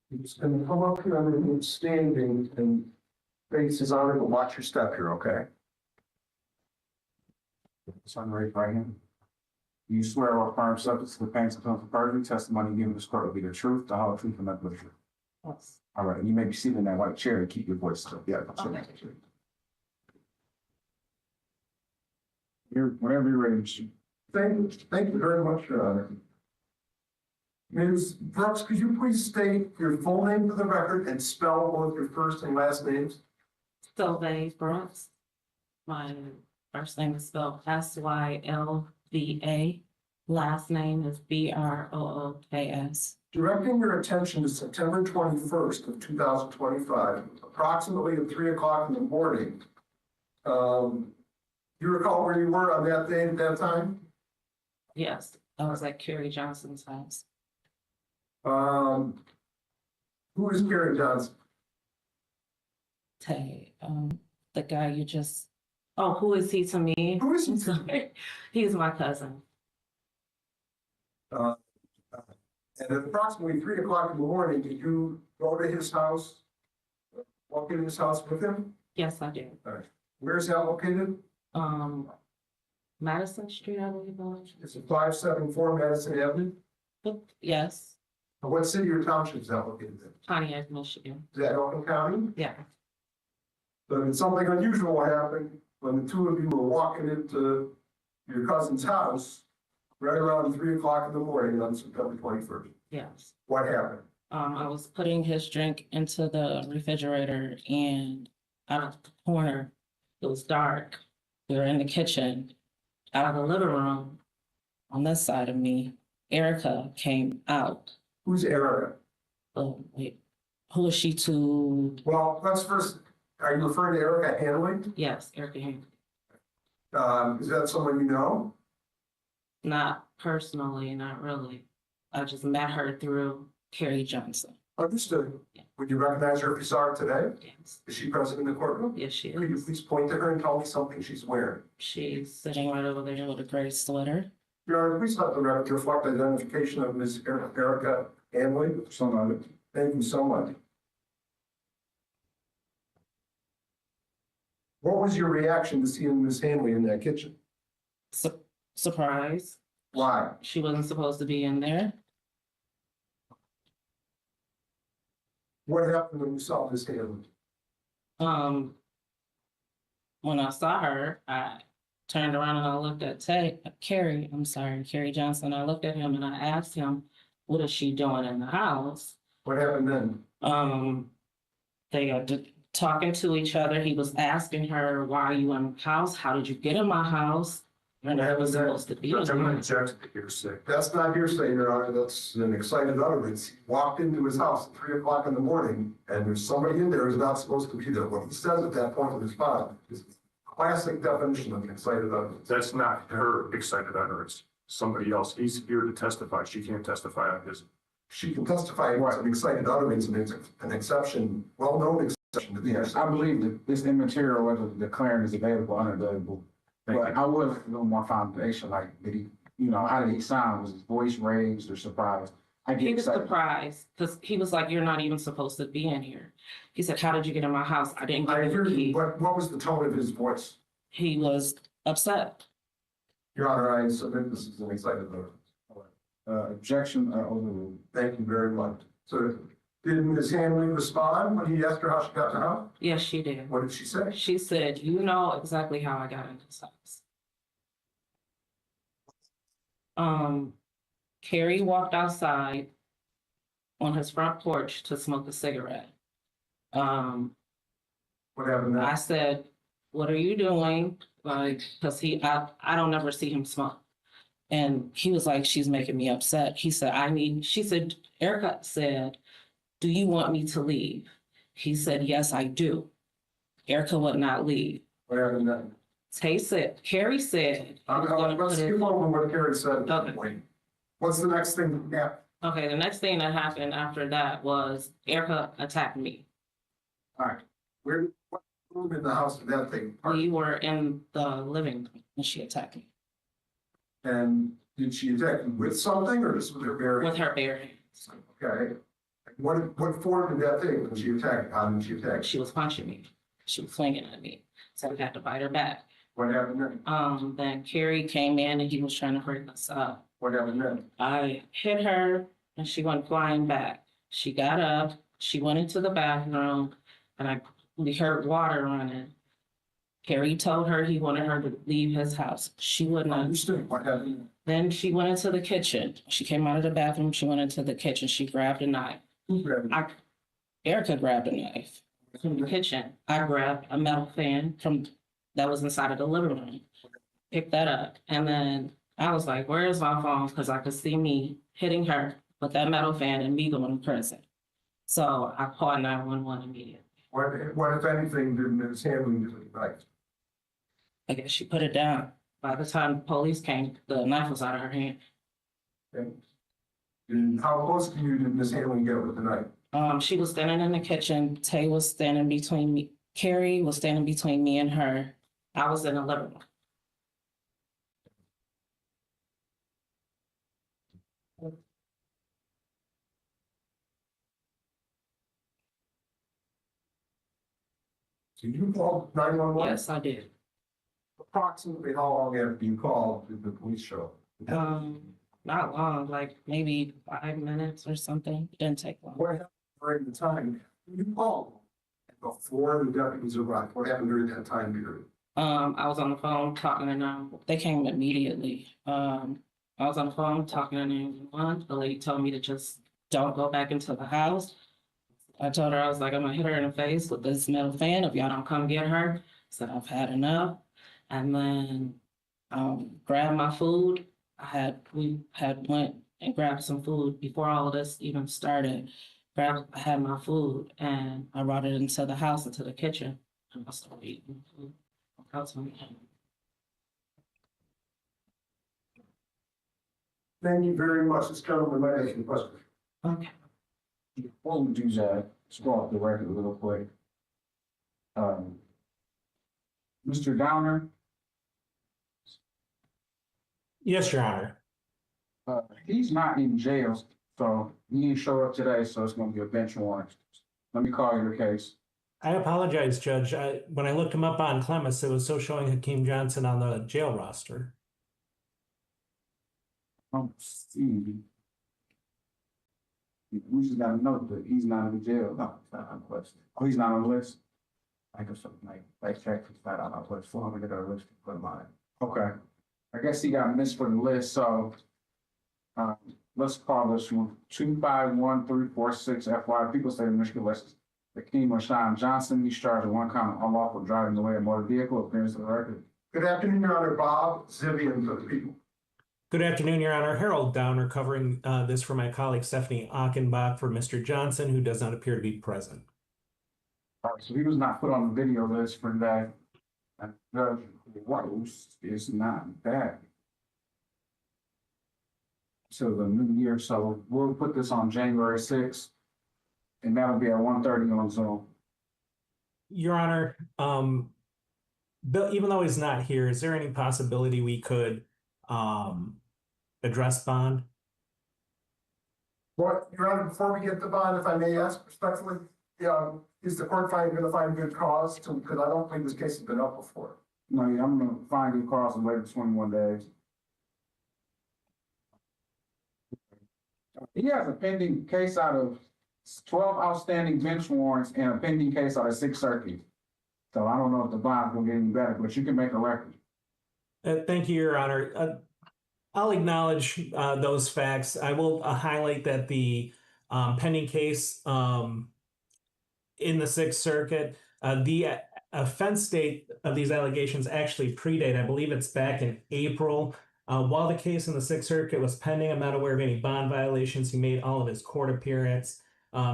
Speaker 12: He's going to come up here under standing and face his honor, but watch your step here, okay?
Speaker 1: Son, raise right hand. You swear or affirm subject to the pains of for perjury, testimony given this court will be the truth, the whole truth, and nothing but the truth.
Speaker 23: Yes.
Speaker 1: All right, you may be seated in that white chair and keep your voice up. Yeah.
Speaker 23: Okay.
Speaker 1: Whenever you're ready, Mr.
Speaker 12: Thank you very much, Your Honor. Ms. Brooks, could you please state your full name for the record and spell both your first and last names?
Speaker 3: Sylvain Brooks. My first name is spelled Sylva. Last name is Brooks.
Speaker 12: Directing your attention to September 21st of 2025, approximately at 3 o'clock in the morning. You recall where you were on that day at that time?
Speaker 3: Yes, I was at Kerry Johnson's house.
Speaker 12: Who is Kerry Johnson?
Speaker 3: Tay, the guy you just, who is he to me?
Speaker 12: Who is he?
Speaker 3: He's my cousin.
Speaker 12: And at approximately 3 o'clock in the morning, did you go to his house? Walk in his house with him?
Speaker 3: Yes, I did.
Speaker 12: All right. Where is that located?
Speaker 3: Madison Street, I believe.
Speaker 12: Is it 574 Madison Avenue?
Speaker 3: Yes.
Speaker 12: What city or township is that located in?
Speaker 3: Pontiac, Michigan.
Speaker 12: Is that Oakland County?
Speaker 3: Yeah.
Speaker 12: So something unusual happened when the two of you were walking into your cousin's house right around 3 o'clock in the morning on September 21st.
Speaker 3: Yes.
Speaker 12: What happened?
Speaker 3: I was putting his drink into the refrigerator and out of the corner, it was dark. We were in the kitchen. Out of the living room, on this side of me, Erica came out.
Speaker 12: Who's Erica?
Speaker 3: Oh, wait. Who is she to?
Speaker 12: Well, let's first, are you referring to Erica Hanley?
Speaker 3: Yes, Erica Hanley.
Speaker 12: Is that someone you know?
Speaker 3: Not personally, not really. I just met her through Kerry Johnson.
Speaker 12: Understood.
Speaker 3: Yeah.
Speaker 12: Would you recognize her if you saw her today?
Speaker 3: Yes.
Speaker 12: Is she present in the courtroom?
Speaker 3: Yes, she
Speaker 12: Could you
Speaker 3: is.
Speaker 12: please point to her and tell me something she's wearing?
Speaker 3: She's sitting right over there with a gray sweater.
Speaker 12: Your Honor, please let the record reflect identification of Ms. Erica Hanley.
Speaker 1: So noted.
Speaker 12: Thank you so much. What was your reaction to seeing Ms. Hanley in that kitchen?
Speaker 3: Surprise.
Speaker 12: Why?
Speaker 3: She wasn't supposed to be in there.
Speaker 12: What happened when you saw Ms. Hanley?
Speaker 3: When I saw her, I turned around and I looked at Kerry Johnson. I looked at him and I asked him, what is she doing in the house?
Speaker 12: What happened then?
Speaker 3: They are talking to each other. He was asking her, why are you in the house? How did you get in my house? And I was supposed to be.
Speaker 14: Judge, I'm gonna
Speaker 3: in there.
Speaker 14: object to hearsay.
Speaker 12: That's not hearsay, Your Honor. That's an excited utterance. He walked into his house at 3 o'clock in the morning, and there's somebody in there who's not supposed to be there. What he says at that point in his file is classic definition of an excited utterance.
Speaker 14: That's not her excited utterance. Somebody else. He's here to testify. She can't testify on his.
Speaker 12: She can testify as an excited utterance, and it's an exception, well-known exception to the
Speaker 1: Yes, I believe that it's immaterial whether the declarant is available or unavailable. But I would a little more foundation, like, did he, you know, how did he sound? Was his voice raised or surprised? I
Speaker 3: He
Speaker 1: get
Speaker 3: was
Speaker 1: excited.
Speaker 3: surprised because he was like, "You're not even supposed to be in here." He said, "How did you get in my house? I didn't
Speaker 12: I
Speaker 3: give you
Speaker 12: hear
Speaker 3: the
Speaker 12: you.
Speaker 3: key."
Speaker 12: What was the tone of his voice?
Speaker 3: He was upset.
Speaker 12: Your Honor, I submit this is an excited utterance.
Speaker 1: Objection overruled.
Speaker 12: Thank you very much. So did Ms. Hanley respond when he asked her how she got to the house?
Speaker 3: Yes, she did.
Speaker 12: What did she say?
Speaker 3: She said, "You know exactly how I got in this house." Carrie walked outside on his front porch to smoke a cigarette.
Speaker 12: What happened
Speaker 3: I
Speaker 12: next?
Speaker 3: said, "What are you doing?" Like, cause I don't ever see him smoke. And he was like, "She's making me upset." He said, she said, Erica said, "Do you want me to leave?" He said, "Yes, I do." Erica would not leave.
Speaker 12: What happened next?
Speaker 3: Carrie said. he was gonna
Speaker 12: Let's
Speaker 3: put it-
Speaker 12: skip over what Carrie said at that
Speaker 3: Okay.
Speaker 12: point. What's the next thing? Yeah.
Speaker 3: Okay, the next thing that happened after that was Erica attacked me.
Speaker 12: All right. What room in the house did that take place?
Speaker 3: We were in the living room and she attacked me
Speaker 12: And did she attack you with something or just with her bare
Speaker 3: with
Speaker 12: hands?
Speaker 3: her bare hands.
Speaker 12: Okay. What form did that take when she attacked? How did she attack?
Speaker 3: She was punching me. She was swinging at me. So I had to bite her back.
Speaker 12: What happened then?
Speaker 3: Then Carrie came in and he was trying to hurt us up.
Speaker 12: What happened then?
Speaker 3: I hit her and she went flying back. She got up, she went into the bathroom and we heard water running. Carrie told her he wanted her to leave his house. She would not.
Speaker 12: Understood. What happened?
Speaker 3: Then she went into the kitchen. She came out of the bathroom, she went into the kitchen, she grabbed a knife.
Speaker 12: Who grabbed it?
Speaker 3: Erica grabbed a knife from the kitchen. I grabbed a metal fan that was inside of the living room. Picked that up. And then I was like, "Where's my phone?" Because I could see me hitting her with that metal fan and me going to prison. So I called 911 immediately.
Speaker 12: What if anything did Ms. Hanley do with the knife?
Speaker 3: I guess she put it down. By the time the police came, the knife was out of her hand.
Speaker 12: And how close to you did Ms. Hanley get with the knife?
Speaker 3: She was standing in the kitchen. Tay was standing between me. Carrie was standing between me and her. I was in the living room.
Speaker 12: Did you call 911?
Speaker 3: Yes, I did.
Speaker 12: Approximately how long after you called did the police show?
Speaker 3: Not long, like maybe 5 minutes or something. It didn't take long.
Speaker 12: What happened during the time you called? Before the deputies arrived, what happened during that time period?
Speaker 3: I was on the phone talking to them. They came immediately. I was on the phone talking to 911. The lady told me to just don't go back into the house. I told her, I was like, "I'm gonna hit her in the face with this metal fan if y'all don't come get her." I said, "I've had enough." And then grabbed my food. We had went and grabbed some food before all of this even started. I had my food and I brought it into the house, into the kitchen. And I started eating food.
Speaker 12: Thank you very much. This gentleman might ask you a question.
Speaker 3: Okay.
Speaker 1: Before we do that, scroll off the record a little quick. Mr. Downer,
Speaker 10: Yes, Your Honor.
Speaker 1: he's not in jail, so he didn't show up today, so it's gonna be a bench warrant. Let me call your case.
Speaker 10: I apologize, Judge. When I looked him up on Clemens, it was still showing Hakeem Johnson on the jail roster.
Speaker 1: See. We just gotta note that he's not in jail. No, he's not on the list. Oh, he's not on the list? I guess something like check, he's not on our list, so I'm gonna get our list and put him on it. Okay. I guess he got missed from the list, so let's call this one 251346 FY People State of Michigan West. Hakeem Rashawn Johnson, he's charged with one count of unlawful driving away a motor vehicle, appearance of the record.
Speaker 12: Good afternoon, Your Honor. Bob Zivian for the people.
Speaker 10: Good afternoon, Your Honor. Harold Downer covering this for my colleague Stephanie Achenbach for Mr. Johnson, who does not appear to be present.
Speaker 1: All right, so he was not put on the video list for that. The roast is not bad. So the new year, so we'll put this on January 6th, and that'll be at 1:30 on Zoom.
Speaker 10: Your Honor, Bill, even though he's not here, is there any possibility we could address bond?
Speaker 12: What, Your Honor, before we get the bond, if I may ask respectfully, is the court going to find good cause to, because I don't think this case has been up before.
Speaker 1: No, yeah, I'm gonna find good cause and wait for 21 days. He has a pending case out of 12 outstanding bench warrants and a pending case out of 6th Circuit. So I don't know if the bond will get any better, but you can make a record.
Speaker 10: Thank you, Your Honor. I'll acknowledge those facts. I will highlight that the pending case in the 6th Circuit, the offense date of these allegations actually predate. I believe it's back in April. While the case in the 6th Circuit was pending, I'm not aware of any bond violations. He made all of his court appearance.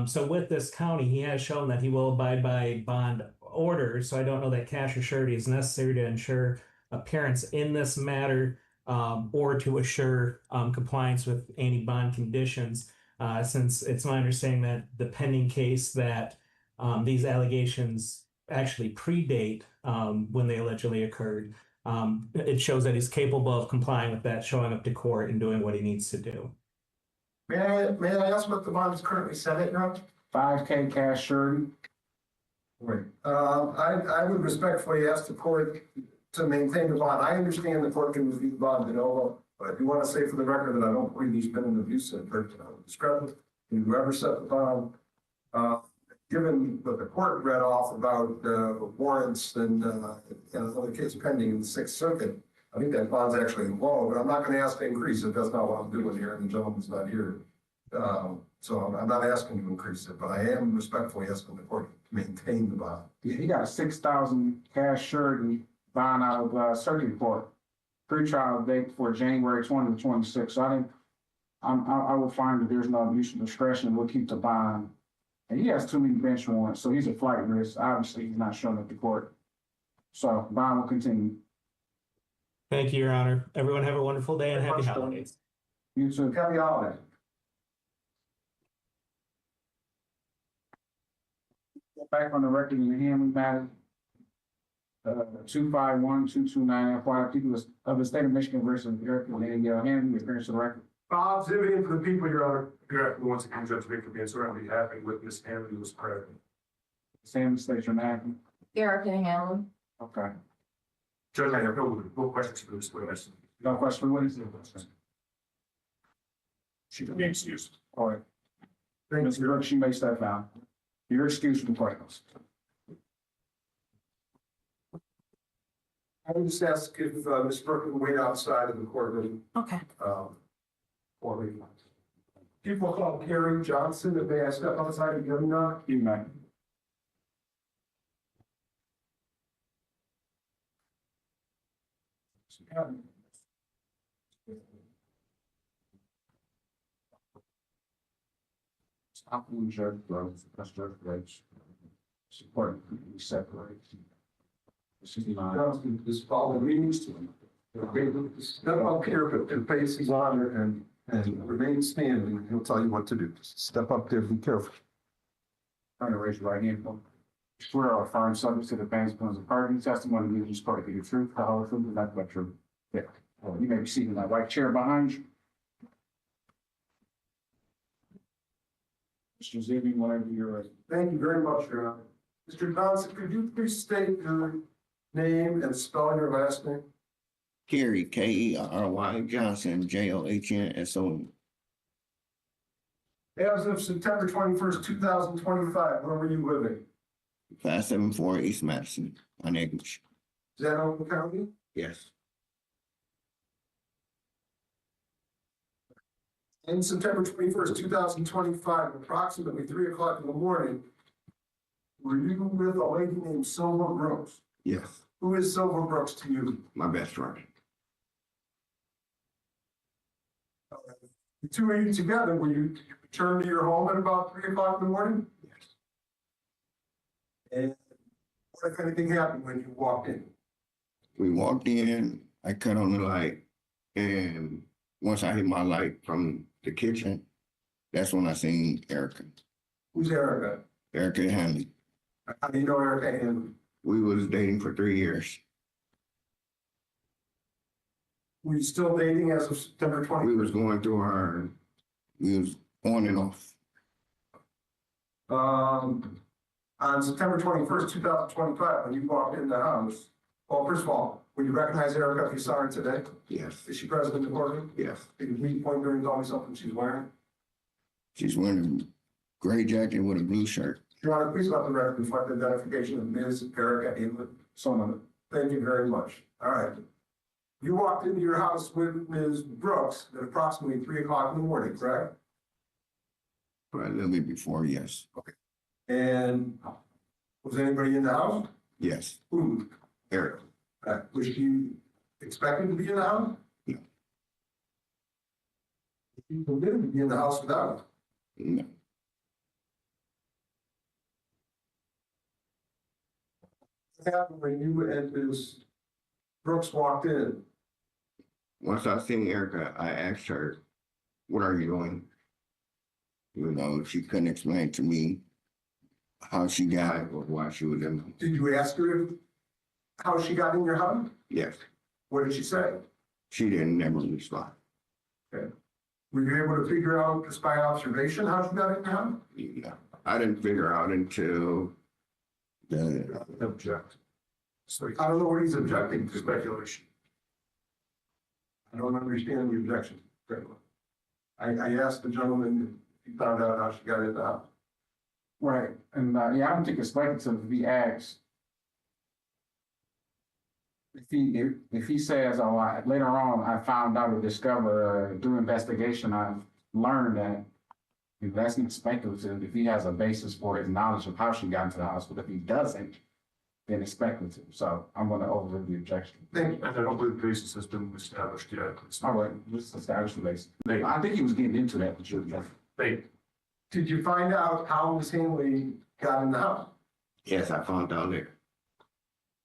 Speaker 10: So with this county, he has shown that he will abide by bond orders. So I don't know that cash or surety is necessary to ensure appearance in this matter or to assure compliance with any bond conditions, since it's my understanding that the pending case that these allegations actually predate when they allegedly occurred. It shows that he's capable of complying with that, showing up to court and doing what he needs to do.
Speaker 12: May I ask what the bond is currently set at, Your Honor?
Speaker 1: 5K cash surety.
Speaker 12: Wait, I would respectfully ask the court to maintain the bond. I understand the court can review the bond de novo, but I do want to say for the record that I don't believe there's been an abuse of discretion in whoever set the bond. Given what the court read off about warrants and another case pending in the 6th Circuit, I think that bond's actually low, but I'm not going to ask to increase it. That's not what I'm doing here, and the gentleman's not here. So I'm not asking to increase it, but I am respectfully asking the court to maintain the bond.
Speaker 1: Yeah, he got a 6,000 cash surety bond out of circuit court. Pre-trial date for January 2026. So I will find that there's no abuse of discretion. We'll keep the bond. And he has too many bench warrants, so he's a flight risk. Obviously, he's not showing up to court. So bond will continue.
Speaker 10: Thank you, Your Honor. Everyone have a wonderful day and happy holidays.
Speaker 1: You too.
Speaker 12: Happy holidays.
Speaker 1: Back on the record in the Hanley matter. 251229 acquired people of the state of Michigan versus Eric and Hanley, appearance to the record.
Speaker 12: Bob Zivian for the people, Your Honor.
Speaker 14: Good afternoon, once again, Judge Victor Mansour, on behalf of witness Hanley was present.
Speaker 1: Sam, state your name.
Speaker 23: Erica Hanley.
Speaker 1: Okay.
Speaker 14: Judge, I have no questions for this witness.
Speaker 1: No question. What is it?
Speaker 14: She can be excused.
Speaker 1: All right. Ms. Brooks, you may step down. You're excused from questions.
Speaker 12: I would just ask if Ms. Brooke can wait outside of the courtroom.
Speaker 13: Okay.
Speaker 12: For me. People call Carrie Johnson, if may I step outside and give them knock?
Speaker 1: You may. Stop and jerk growth, that's jerk rates. Support, we separate. This is not.
Speaker 12: Johnson, this follow the meetings to him. Step up here and face his honor and remain standing. He'll tell you what to do. Just step up there, be careful.
Speaker 1: Trying to raise your right hand. Swear or affirm subject to the banks of the party testimony you just spoke to the truth, the whole truth, and nothing but truth. Yeah. Well, you may be seated in that white chair behind you. Mr. Zivian, whenever you're ready.
Speaker 12: Thank you very much, Your Honor. Mr. Johnson, could you please state your name and spell your last name?
Speaker 6: Kerry, K-E-R-R-Y, Johnson, J-O-H-N-S-O-N.
Speaker 12: As of September 21st, 2025, where were you living?
Speaker 6: 574 East Madison, on English.
Speaker 12: Is that Oakland County?
Speaker 6: Yes.
Speaker 12: On September 21st, 2025, approximately 3 o'clock in the morning, were you with a lady named Silva Gross?
Speaker 6: Yes.
Speaker 12: Who is Silver Brooks to you?
Speaker 6: My best friend.
Speaker 12: The two of you together, when you returned to your home at about 3 o'clock in the morning?
Speaker 6: Yes.
Speaker 12: And what, if anything, happened when you walked in?
Speaker 6: We walked in, I cut on the light, and once I hit my light from the kitchen, that's when I seen Erica.
Speaker 12: Who's Erica?
Speaker 6: Erica Hanley.
Speaker 12: How do you know Erica and
Speaker 6: We was dating for 3 years.
Speaker 12: were you still dating as of September 20th?
Speaker 6: We was going through we was on and off.
Speaker 12: On September 21st, 2025, when you walked in the house, well, first of all, would you recognize Erica if you saw her today?
Speaker 6: Yes.
Speaker 12: Is she present in the courtroom?
Speaker 6: Yes.
Speaker 12: Can you point during tell me something she's wearing?
Speaker 6: She's wearing a gray jacket with a blue shirt.
Speaker 12: Your Honor, please let the record reflect the identification of Ms. Erica Inlet.
Speaker 1: So,
Speaker 12: Thank you very much. All right. You walked into your house with Ms. Brooks at approximately 3 o'clock in the morning, correct?
Speaker 6: But a little bit before, yes.
Speaker 12: Okay. And was anybody in the house?
Speaker 6: Yes.
Speaker 12: Who?
Speaker 6: Eric.
Speaker 12: Was she expected to be in the house?
Speaker 6: No.
Speaker 12: You permitted to be in the house without?
Speaker 6: No.
Speaker 12: What happened when you and Ms. Brooks walked in?
Speaker 6: Once I seen Erica, I asked her, "What are you doing?" You know, she couldn't explain to me how she got it or why she was in.
Speaker 12: Did you ask her how she got in your house?
Speaker 6: Yes.
Speaker 12: What did she say?
Speaker 6: She didn't never respond.
Speaker 12: Okay. Were you able to figure out just by observation how she got in your house?
Speaker 6: No. I didn't figure out until the
Speaker 12: Object. So I don't know what he's objecting to. Speculation. I don't understand the objection. I asked the gentleman if he found out how she got in the house.
Speaker 1: right, and, yeah, I don't think it's speculative if he asks. If he says, oh, later on, I found out or discovered, through investigation, I've learned that, if that's not speculative, if he has a basis for his knowledge of how she got into the house, but if he doesn't, then it's speculative, so I'm gonna overrule the objection.
Speaker 12: Thank you.
Speaker 14: And I don't believe the basis has been established yet.
Speaker 1: All right, let's establish the basis. I think he was getting into that, but you're.
Speaker 12: Did you find out how Ms. Hanley got in the house?
Speaker 6: yes, I found out there.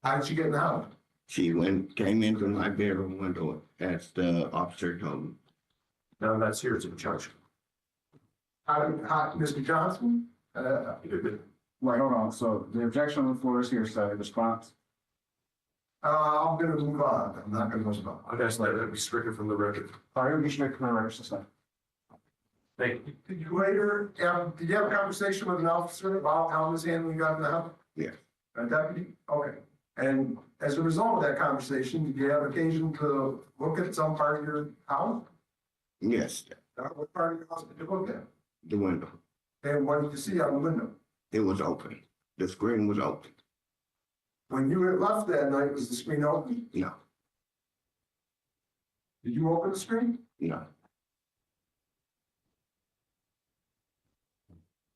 Speaker 12: How did she get in the house?
Speaker 6: She came into my bedroom window as the officer told me.
Speaker 14: Now that's here, it's an objection.
Speaker 12: Mr. Johnson?
Speaker 1: Right, hold on, so the objection on the floor is hearsay, response?
Speaker 12: I'm gonna move on. I'm not gonna respond.
Speaker 14: I'd ask that be stricken from the record.
Speaker 1: All right, we should make a record,
Speaker 14: Thank you.
Speaker 12: Did you later, did you have a conversation with an officer about how Ms. Hanley got in the house?
Speaker 6: Yes.
Speaker 12: A deputy? Okay. And as a result of that conversation, did you have occasion to look at some part of your house?
Speaker 6: Yes,
Speaker 12: What part of your house did you look at?
Speaker 6: the window.
Speaker 12: And what did you see on the window?
Speaker 6: It was open. The screen was open.
Speaker 12: When you had left that night, was the screen open?
Speaker 6: No,
Speaker 12: Did you open the screen?
Speaker 6: no.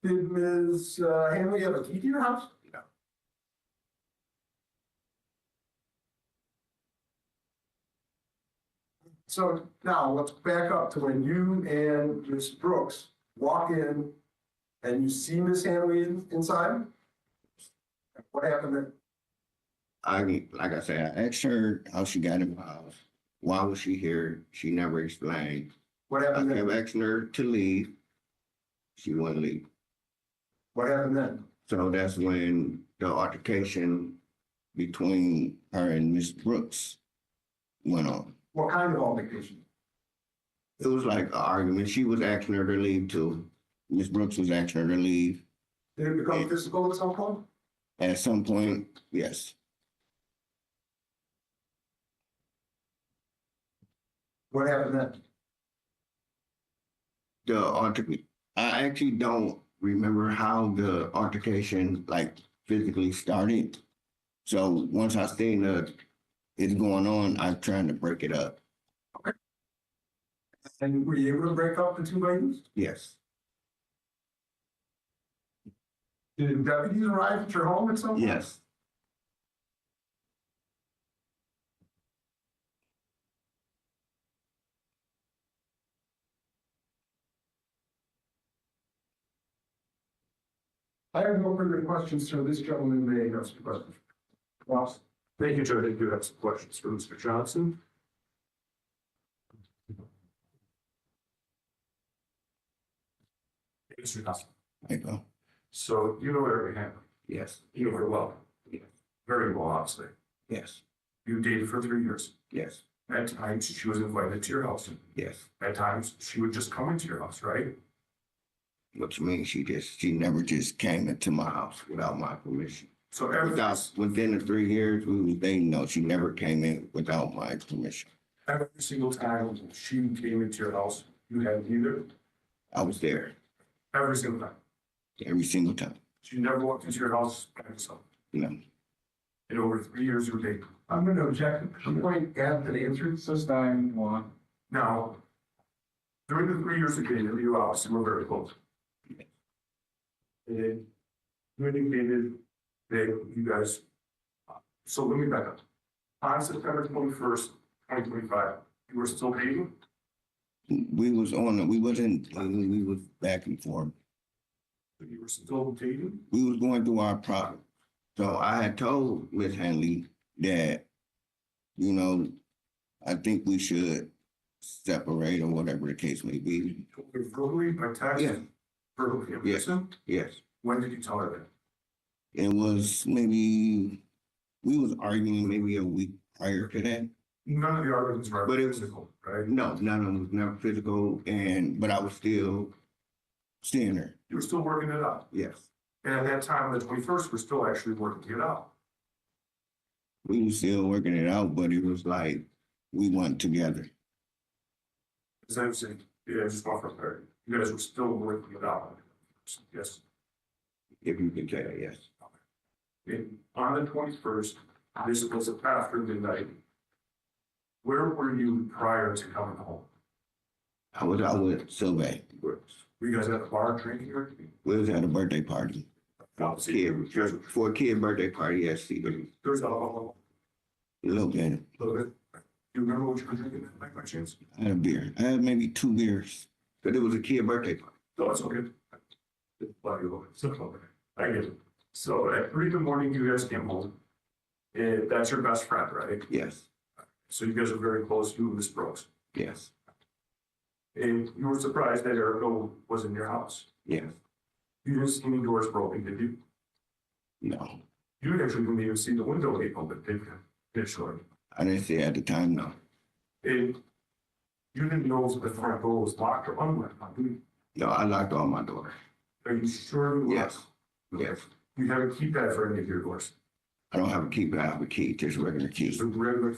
Speaker 12: Did Ms. Hanley have a key to your house?
Speaker 6: No.
Speaker 12: So now let's back up to when you and Ms. Brooks walk in and you see Ms. Hanley inside? What happened then?
Speaker 6: Like I said, I asked her how she got in my house. Why was she here? She never explained.
Speaker 12: What
Speaker 6: I
Speaker 12: happened
Speaker 6: kept
Speaker 12: then?
Speaker 6: asking her to leave. She wouldn't leave.
Speaker 12: What happened then?
Speaker 6: So that's when the altercation between her and Miss Brooks went on.
Speaker 12: What kind of altercation?
Speaker 6: It was like an argument. She was asking her to leave too. Miss Brooks was asking her to leave.
Speaker 12: Did it become physical at some point?
Speaker 6: At some point, yes.
Speaker 12: What happened then?
Speaker 6: The altercation, I actually don't remember how the altercation like physically started. So once I seen it's going on, I'm trying to break it up.
Speaker 12: And were you able to break up the two ladies?
Speaker 6: Yes.
Speaker 12: Did deputies arrive at your home at some point?
Speaker 6: Yes.
Speaker 12: I have no further questions, so this gentleman may have some questions.
Speaker 1: Ross?
Speaker 14: Thank you, Judge. I do have some questions for Mr. Johnson. Mr. Johnson.
Speaker 6: There you go.
Speaker 14: So you know Eric Hammer?
Speaker 6: Yes,
Speaker 14: You know her well?
Speaker 6: Yes.
Speaker 14: Very well, obviously.
Speaker 6: yes,
Speaker 14: You dated for 3 years.
Speaker 6: yes,
Speaker 14: At times, she was invited to your house.
Speaker 6: yes.
Speaker 14: At times, she would just come into your house, right?
Speaker 6: What you mean? She never just came into my house without my permission.
Speaker 14: So every,
Speaker 6: Within the 3 years we was dating, no, she never came in without my permission.
Speaker 14: every single time she came into your house, you had either,
Speaker 6: I was there
Speaker 14: every single time.
Speaker 6: every single time.
Speaker 14: She never walked into your house by herself.
Speaker 6: No,
Speaker 14: In over 3 years you were dating.
Speaker 12: I'm going to object at some point, add to the answer.
Speaker 1: Sustain one.
Speaker 14: Now, during the 3 years of dating, you obviously were very close. And you indicated that you guys, so let me back up. On September 21st, 2025, you were still dating?
Speaker 6: we was back and forth.
Speaker 14: You were still dating?
Speaker 6: We was going through our problem. So I had told Miss Hanley that, you know, I think we should separate or whatever the case may be.
Speaker 14: Verbally, by text?
Speaker 6: Yeah.
Speaker 14: Verbally, in
Speaker 6: Yes.
Speaker 14: person?
Speaker 6: Yes.
Speaker 14: When did you tell her that?
Speaker 6: It was maybe, we was arguing maybe a week prior to that.
Speaker 14: None of the arguments were
Speaker 6: But it was-
Speaker 14: physical, right?
Speaker 6: No, none of them was never physical, but I was still seeing her.
Speaker 14: You were still working it out.
Speaker 6: Yes.
Speaker 14: And at that time, on the 21st, we're still actually working it out.
Speaker 6: We were still working it out, but it was like we weren't together.
Speaker 14: Is that what I'm saying? Yeah, just off of her. You guys were still working it out. Yes.
Speaker 6: If you can say that, yes.
Speaker 14: And on the 21st, this was after midnight. Where were you prior to coming home?
Speaker 6: I was out with Sylvain.
Speaker 14: Were you guys at the bar drinking or anything?
Speaker 6: We was at a birthday party. For a kid birthday party, yes, see,
Speaker 14: There's alcohol.
Speaker 6: a little bit.
Speaker 14: A little bit. Do you remember what you were drinking that night by chance?
Speaker 6: I had a beer. I had maybe 2 beers, but it was a kid birthday party.
Speaker 14: No, it's okay. I get it. So at 3 in the morning, you guys came home. And that's your best friend, right?
Speaker 6: Yes,
Speaker 14: So you guys are very close, you and Miss Brooks.
Speaker 6: yes,
Speaker 14: And you were surprised that Erica was in your house.
Speaker 6: yes.
Speaker 14: You didn't see any doors broken, did you?
Speaker 6: No,
Speaker 14: You actually didn't even see the window gate open, did you? Initially.
Speaker 6: I didn't say at the time, no.
Speaker 14: And you didn't know if the front door was locked or unlocked, did you?
Speaker 6: No, I locked all my doors.
Speaker 14: Are you sure? You
Speaker 6: Yes, yes.
Speaker 14: You have a keypad for any of your doors?
Speaker 6: I don't have a key, but I have a key, just a regular key.
Speaker 14: So regular,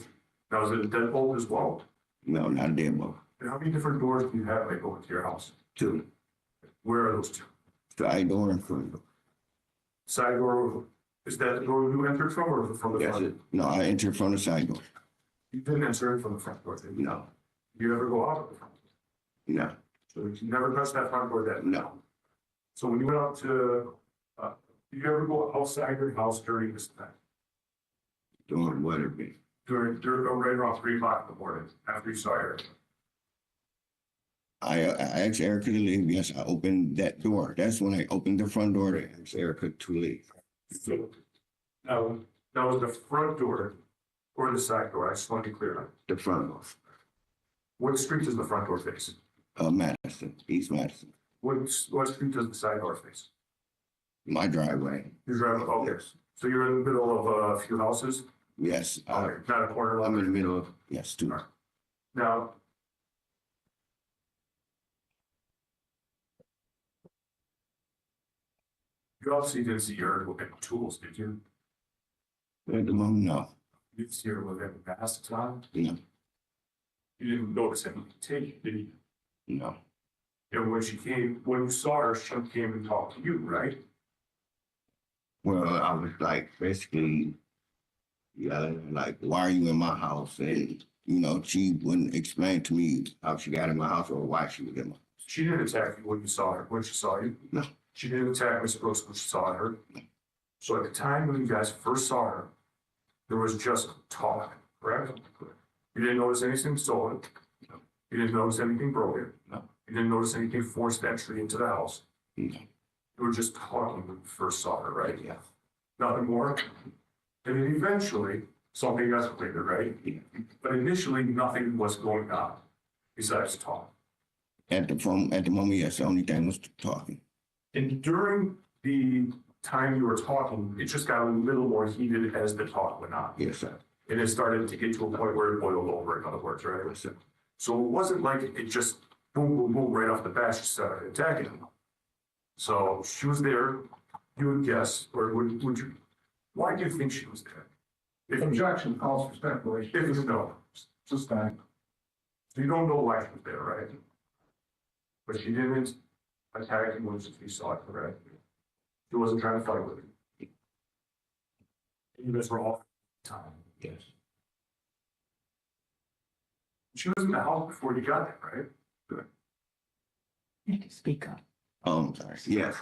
Speaker 14: now is it a deadbolt as well?
Speaker 6: No, not a deadbolt.
Speaker 14: And how many different doors do you have that go into your house?
Speaker 6: 2.
Speaker 14: Where are those two?
Speaker 6: Side door and front door.
Speaker 14: Side door, is that the door you entered from or from the
Speaker 6: That's
Speaker 14: front?
Speaker 6: it. No, I entered from the side door.
Speaker 14: You didn't enter in from the front door, did you?
Speaker 6: No,
Speaker 14: You ever go out of the front?
Speaker 6: no,
Speaker 14: So you never touched that front door that?
Speaker 6: no.
Speaker 14: So when you went out to, did you ever go outside your house during this time?
Speaker 6: Doing whatever.
Speaker 14: During right around 3 o'clock in the morning, after you saw her?
Speaker 6: I asked Erica to leave. Yes, I opened that door. That's when I opened the front door to ask Erica to leave.
Speaker 14: So, now, was the front door or the side door? I just want to be clear on.
Speaker 6: The front door.
Speaker 14: What street does the front door face?
Speaker 6: Madison, East Madison.
Speaker 14: What street does the side door face?
Speaker 6: My driveway.
Speaker 14: You're driving, oh, yes. So you're in the middle of a few houses?
Speaker 6: Yes,
Speaker 14: Okay, not a corner lot?
Speaker 6: I'm in the middle of, yes, 2.
Speaker 14: Now. You obviously didn't see her with any tools, did you?
Speaker 6: At the moment, no,
Speaker 14: You didn't see her with any masks on?
Speaker 6: no,
Speaker 14: You didn't notice any take, did you?
Speaker 6: no.
Speaker 14: And when you saw her, she came and talked to you, right?
Speaker 6: Well, I was like, basically, yelling, like, why are you in my house? And, she wouldn't explain to me how she got in my house or why she was in my house.
Speaker 14: She didn't attack you when you saw her, when she saw you?
Speaker 6: No.
Speaker 14: She didn't attack Miss Brooks when she saw her? So at the time when you guys first saw her, there was just talk, correct? You didn't notice anything stolen?
Speaker 6: No.
Speaker 14: You didn't notice anything broken?
Speaker 6: No.
Speaker 14: You didn't notice anything forced entry into the house?
Speaker 6: No.
Speaker 14: You were just talking when you first saw her, right? Yeah. Nothing more? And then eventually, something escalated, right? But initially, nothing was going on besides talk.
Speaker 6: At the moment, yes, the only thing was talking.
Speaker 14: And during the time you were talking, it just got a little more heated as the talk went on.
Speaker 6: Yes, sir.
Speaker 14: And it started to get to a point where it boiled over, in other words, right?
Speaker 6: Yes, sir.
Speaker 14: So it wasn't like it just boom, boom, boom, right off the bat, she started attacking him. So she was there, you would guess, or would you, why do you think she was there? If
Speaker 1: Objection calls for speculation.
Speaker 14: If you know,
Speaker 1: Just that.
Speaker 14: you don't know why she was there, right? But she didn't attack him when she saw it, correct? She wasn't trying to fight with him. You guys were all time.
Speaker 6: Yes.
Speaker 14: She was in the house before you got there, right? Good.
Speaker 19: You can speak up.
Speaker 6: I'm sorry. Yes.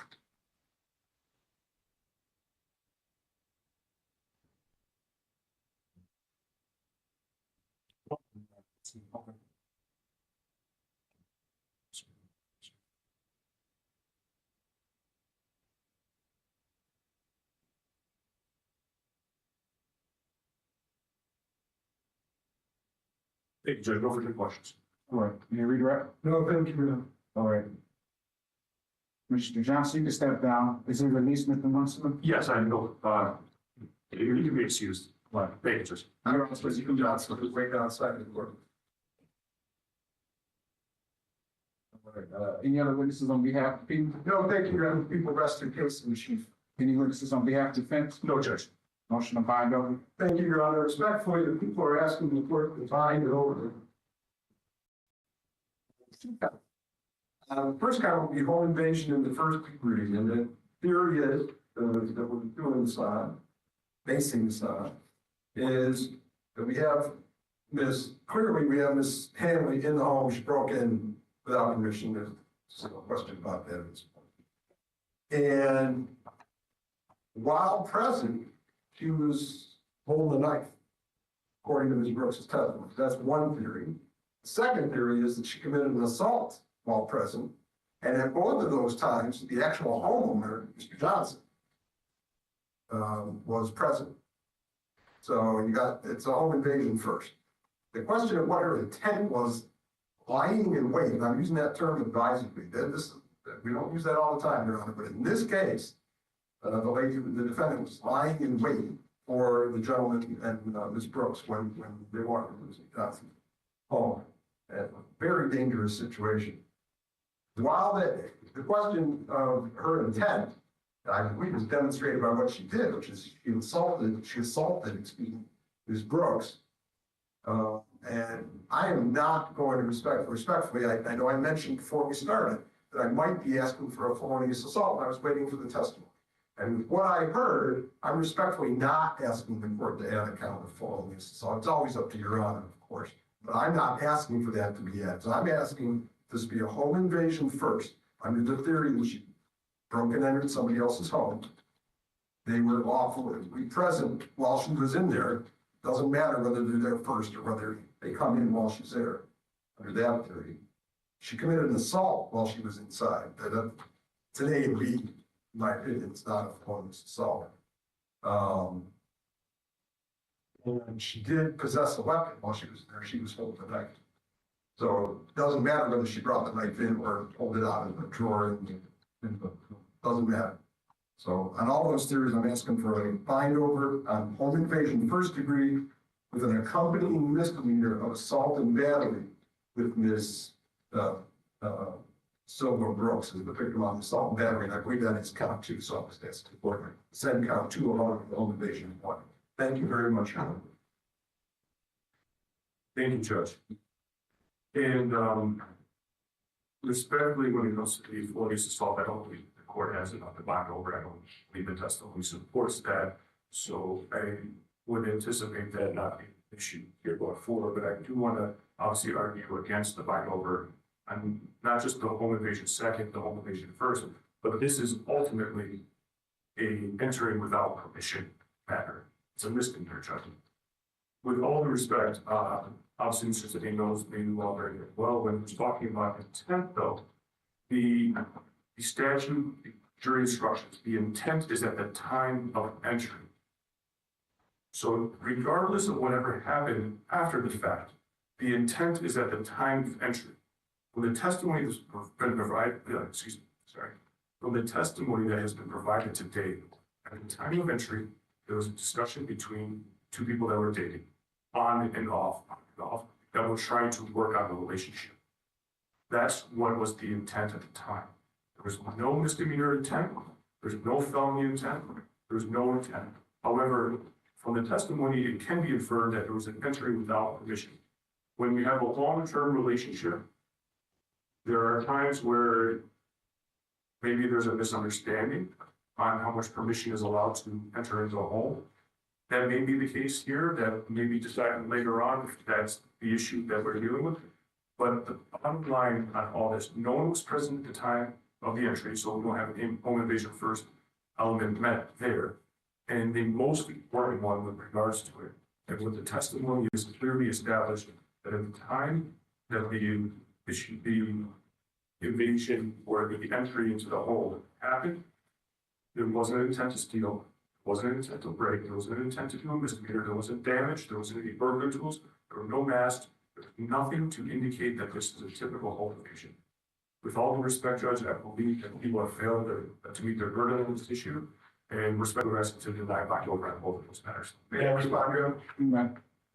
Speaker 14: Thank you, Judge. No further questions.
Speaker 1: All right, you redirect?
Speaker 12: No, thank you.
Speaker 1: All right. Mr. Johnson, you can step down. Is he released, Mr. Munson?
Speaker 14: Yes, I know. You can be excused.
Speaker 1: Right.
Speaker 14: Thank you, Judge.
Speaker 12: I don't suppose you can Johnson, who's waiting outside of the court.
Speaker 1: All right, any other witnesses on behalf of the people?
Speaker 12: No, thank you, Your Honor. People rest in peace, and Chief.
Speaker 1: Any witnesses on behalf of the defense?
Speaker 14: No, Judge.
Speaker 1: Motion to bind over.
Speaker 12: Thank you, Your Honor. Respectfully, the people are asking the court to bind it over. First count will be home invasion in the first degree, and the theory is that we're doing this on, basing this on, is that we have clearly we have Miss Hanley in the home. She broke in without permission. There's no question about that at this point. And while present, she was holding a knife, according to Ms. Brooks' testimony. That's one theory. The second theory is that she committed an assault while present, and at both of those times, the actual homeowner, Mr. Johnson, was present. So it's a home invasion first. The question of what her intent was, lying in wait, and I'm using that term advisedly. We don't use that all the time, Your Honor, but in this case, the defendant was lying in wait for the gentleman and Ms. Brooks when they walked into Mr. Johnson's home. A very dangerous situation. While the question of her intent, I believe, is demonstrated by what she did, which is she assaulted, Ms. Brooks. And I am not going to respectfully, I know I mentioned before we started that I might be asking for a felonious assault, and I was waiting for the testimony. And with what I heard, I'm respectfully not asking the court to add a count of felonious assault. It's always up to Your Honor, of course. But I'm not asking for that to be added. So I'm asking this to be a home invasion first, under the theory that she broke and entered somebody else's home. They were lawfully present while she was in there. Doesn't matter whether they're there first or whether they come in while she's there, under that theory. She committed an assault while she was inside. It's an A and B, in my opinion. It's not a felonious assault. And she did possess a weapon while she was there. She was holding a knife. So it doesn't matter whether she brought the knife in or pulled it out of the drawer. Doesn't matter. So on all those theories, I'm asking for a bind over on home invasion first degree with an accompanying misdemeanor of assault and battery with Ms. Silva Brooks as the victim on assault and battery. And I believe that is count 2. So that's important. Send count 2 along with the home invasion 1. Thank you very much, Your Honor.
Speaker 14: Thank you, Judge. And respectfully, when it comes to the felonious assault, I don't believe the court has enough to bind over. I don't believe the testimony supports that. So I would anticipate that not being an issue here going forward. But I do want to obviously argue against the bind over. And not just the home invasion second, the home invasion first, but this is ultimately a entering without permission matter. It's a misdemeanor, Judge. With all due respect, obviously, since he knows me well when he was talking about intent, though, the statute, jury instructions. The intent is at the time of entry. So regardless of whatever happened after the fact, the intent is at the time of entry. When the testimony has been provided, from the testimony that has been provided to date, at the time of entry, there was a discussion between two people that were dating, on and off, that were trying to work on the relationship. That's what was the intent at the time. There was no misdemeanor intent, there's no felony intent, there's no intent. However, from the testimony, it can be inferred that there was an entry without permission. When we have a long-term relationship, there are times where maybe there's a misunderstanding on how much permission is allowed to enter into a home. That may be the case here, that may be decided later on if that's the issue that we're dealing with. But the bottom line on all this, no one was present at the time of the entry, so we don't have an home invasion first element met there. And the most important one with regards to it, and with the testimony is clearly established that at the time that the invasion or the entry into the home happened, there wasn't an intent to steal, wasn't an intent to break, there wasn't an intent to do a misdemeanor, there wasn't damage, there wasn't any burglary tools, there were no masks, there was nothing to indicate that this is a typical home invasion. With all due respect, Judge, I believe that people have failed to meet their burden on this issue, and respectfully ask to deny back over on both of those matters.
Speaker 12: May I respond, Joe?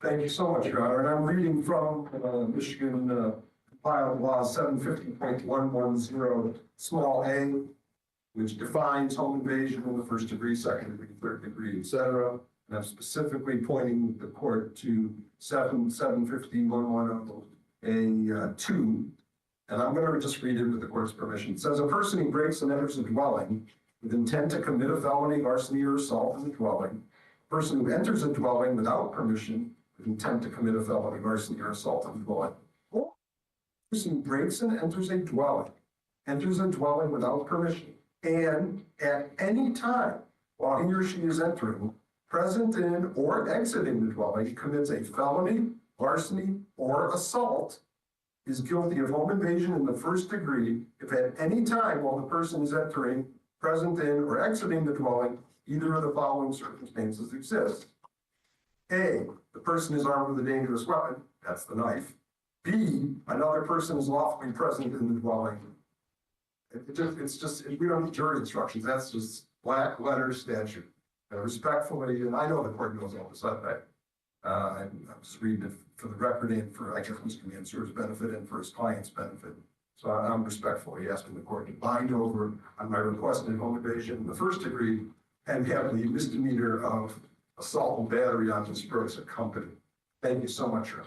Speaker 12: Thank you so much, Your Honor. And I'm reading from Michigan compiled law 750.110 small a, which defines home invasion in the first degree, second degree, third degree, etc. And I'm specifically pointing the court to 750.110A2. And I'm going to just read it with the court's permission. It says a person who breaks and enters a dwelling with intent to commit a felony, larceny, or assault in the dwelling. A person who enters a dwelling without permission with intent to commit a felony, larceny, or assault in the dwelling. Or a person who breaks and enters a dwelling without permission, and at any time while he or she is entering, present in, or exiting the dwelling, commits a felony, larceny, or assault, is guilty of home invasion in the first degree if at any time while the person is entering, present in, or exiting the dwelling, either of the following circumstances exist. A, the person is armed with a dangerous weapon, that's the knife. B, another person is lawfully present in the dwelling. It's just, we don't need jury instructions, that's just black letter statute. Respectfully, and I know the court knows all this, I'm just reading it for the record and for, I guess, Mr. Mansour's benefit and for his client's benefit. So I'm respectfully asking the court to bind over on my requested home invasion in the first degree and have the misdemeanor of assault and battery on Ms. Brooks accompanied. Thank you so much, Ron.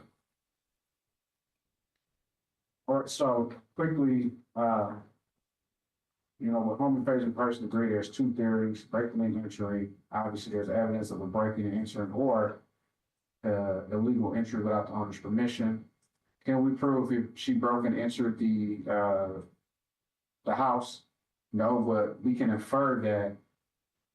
Speaker 1: All right, so quickly, with home invasion first degree, there's two theories: breaking and entry. Obviously, there's evidence of a breaking and entering, or illegal entry without the owner's permission. Can we prove if she broke and entered the house? No, but we can infer that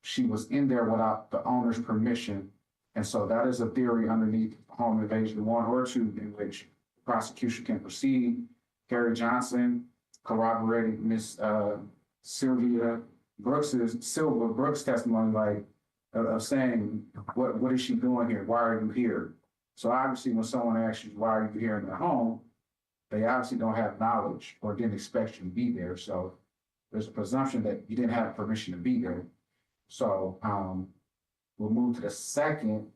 Speaker 1: she was in there without the owner's permission. And so that is a theory underneath home invasion 1 or 2 in which the prosecution can proceed. Gary Johnson corroborated Miss Silva Brooks' testimony, of saying, what is she doing here? Why are you here? So obviously when someone asks you, why are you here in their home, they obviously don't have knowledge or didn't expect you to be there. So there's a presumption that you didn't have permission to be there. So we'll move to the second,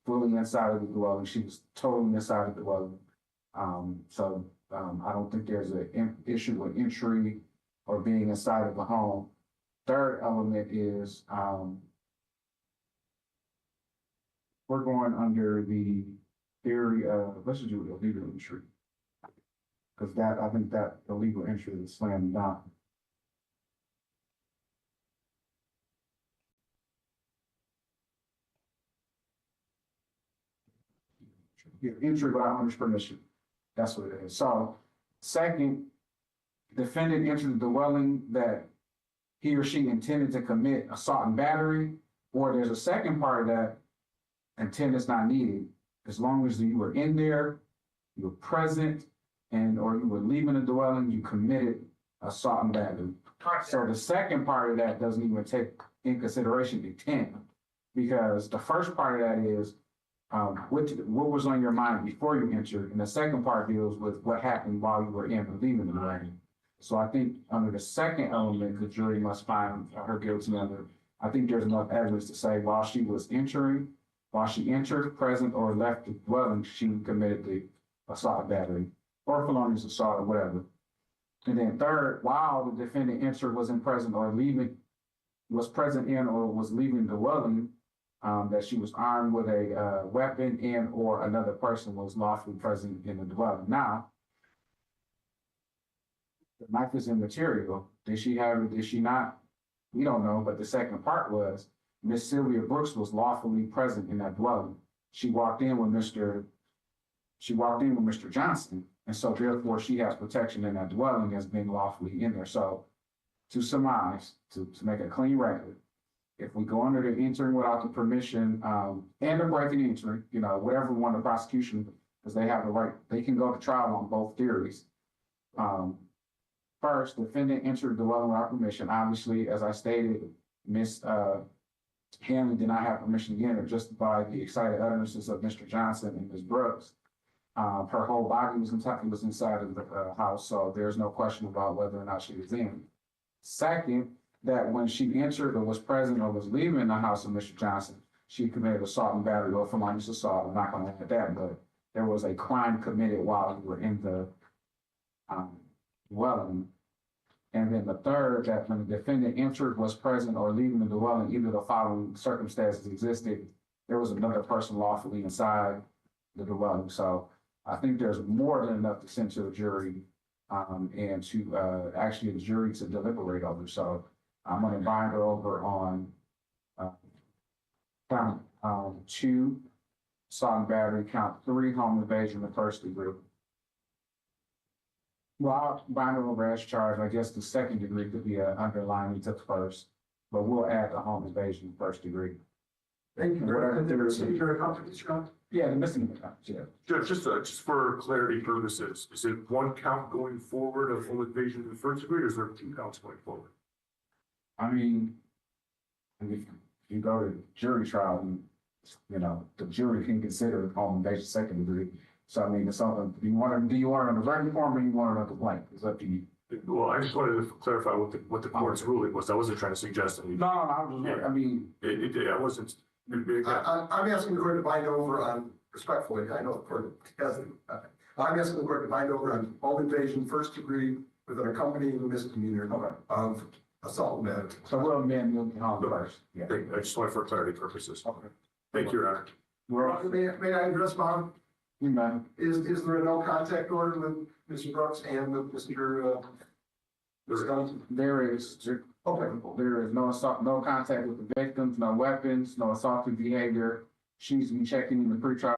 Speaker 1: fully inside of the dwelling. She was totally inside of the dwelling. I don't think there's an issue with entry or being inside of the home. Third element is we're going under the theory of, let's just do illegal entry. Because I think that illegal entry is slammed down. Entry without owner's permission. That's what it is. So, second, defendant entered the dwelling that he or she intended to commit assault and battery, or there's a second part of that, intent is not needed. As long as you were in there, you were present, or you were leaving the dwelling, you committed assault and battery. So the second part of that doesn't even take in consideration intent, because the first part of that is what was on your mind before you entered, and the second part deals with what happened while you were in and leaving the building. So I think under the second element, the jury must find her guilty under. I think there's enough evidence to say while she entered, present, or left the dwelling, she committed the assault battery or felonious assault or whatever. And then third, while the defendant entered, was present in or was leaving the dwelling, that she was armed with a weapon and or another person was lawfully present in the dwelling. Now, the knife is immaterial. Did she have it? Did she not? We don't know. But the second part was Miss Sylvia Brooks was lawfully present in that dwelling. She walked in with Mr. Johnson, and so therefore she has protection in that dwelling as being lawfully in there. So, to surmise, to make a clean record, if we go under the entering without the permission and the breaking and entering, whatever one the prosecution, because they have the right, they can go to trial on both theories. First, defendant entered the dwelling without permission. Obviously, as I stated, Miss Hanley did not have permission to enter just by the excited utterances of Mr. Johnson and Ms. Brooks. Her whole body was inside of the house, so there's no question about whether or not she was in. Second, that when she entered or was present or was leaving the house of Mr. Johnson, she committed assault and battery or felonious assault. I'm not going to add that, but there was a crime committed while you were in the dwelling. And then the third, that when the defendant entered, was present, or leaving the dwelling, either the following circumstances existed: there was another person lawfully inside the dwelling. So I think there's more than enough to send to the jury and to actually the jury to deliberate over. So I'm going to bind her over on count 2, assault and battery, count 3, home invasion, the first degree. Well, I'll bind her over as charged. I guess the second degree could be an underlying to the first, but we'll add the home invasion first degree.
Speaker 12: Thank you.
Speaker 1: Whatever theory.
Speaker 12: Yeah,
Speaker 1: the missing account, yeah.
Speaker 14: Judge, just for clarity purposes, is it one count going forward of home invasion in the first degree, or is there 2 counts going forward?
Speaker 1: I mean, if you go to jury trial, the jury can consider home invasion second degree. So I mean, it's something. Do you want it on the verdict form or you want it on the complaint? It's up to you.
Speaker 14: Well, I just wanted to clarify what the court's ruling was. I wasn't trying to suggest anything.
Speaker 1: No, I was just, I mean,
Speaker 14: I wasn't.
Speaker 12: I'm asking the court to bind over on, respectfully, I know the court hasn't. I'm asking the court to bind over on home invasion first degree with an accompanying misdemeanor of assault and battery.
Speaker 1: So we'll amend the home first. Yeah.
Speaker 14: I just want for clarity purposes. Okay. Thank you, Your Honor.
Speaker 12: May I address, Bob?
Speaker 1: Ma'am.
Speaker 12: Is there a no contact order with Mr. Brooks and with Mr.
Speaker 1: There is. Okay. There is no assault, no contact with the victims, no weapons, no assaultive behavior. She's been checking in the pretrial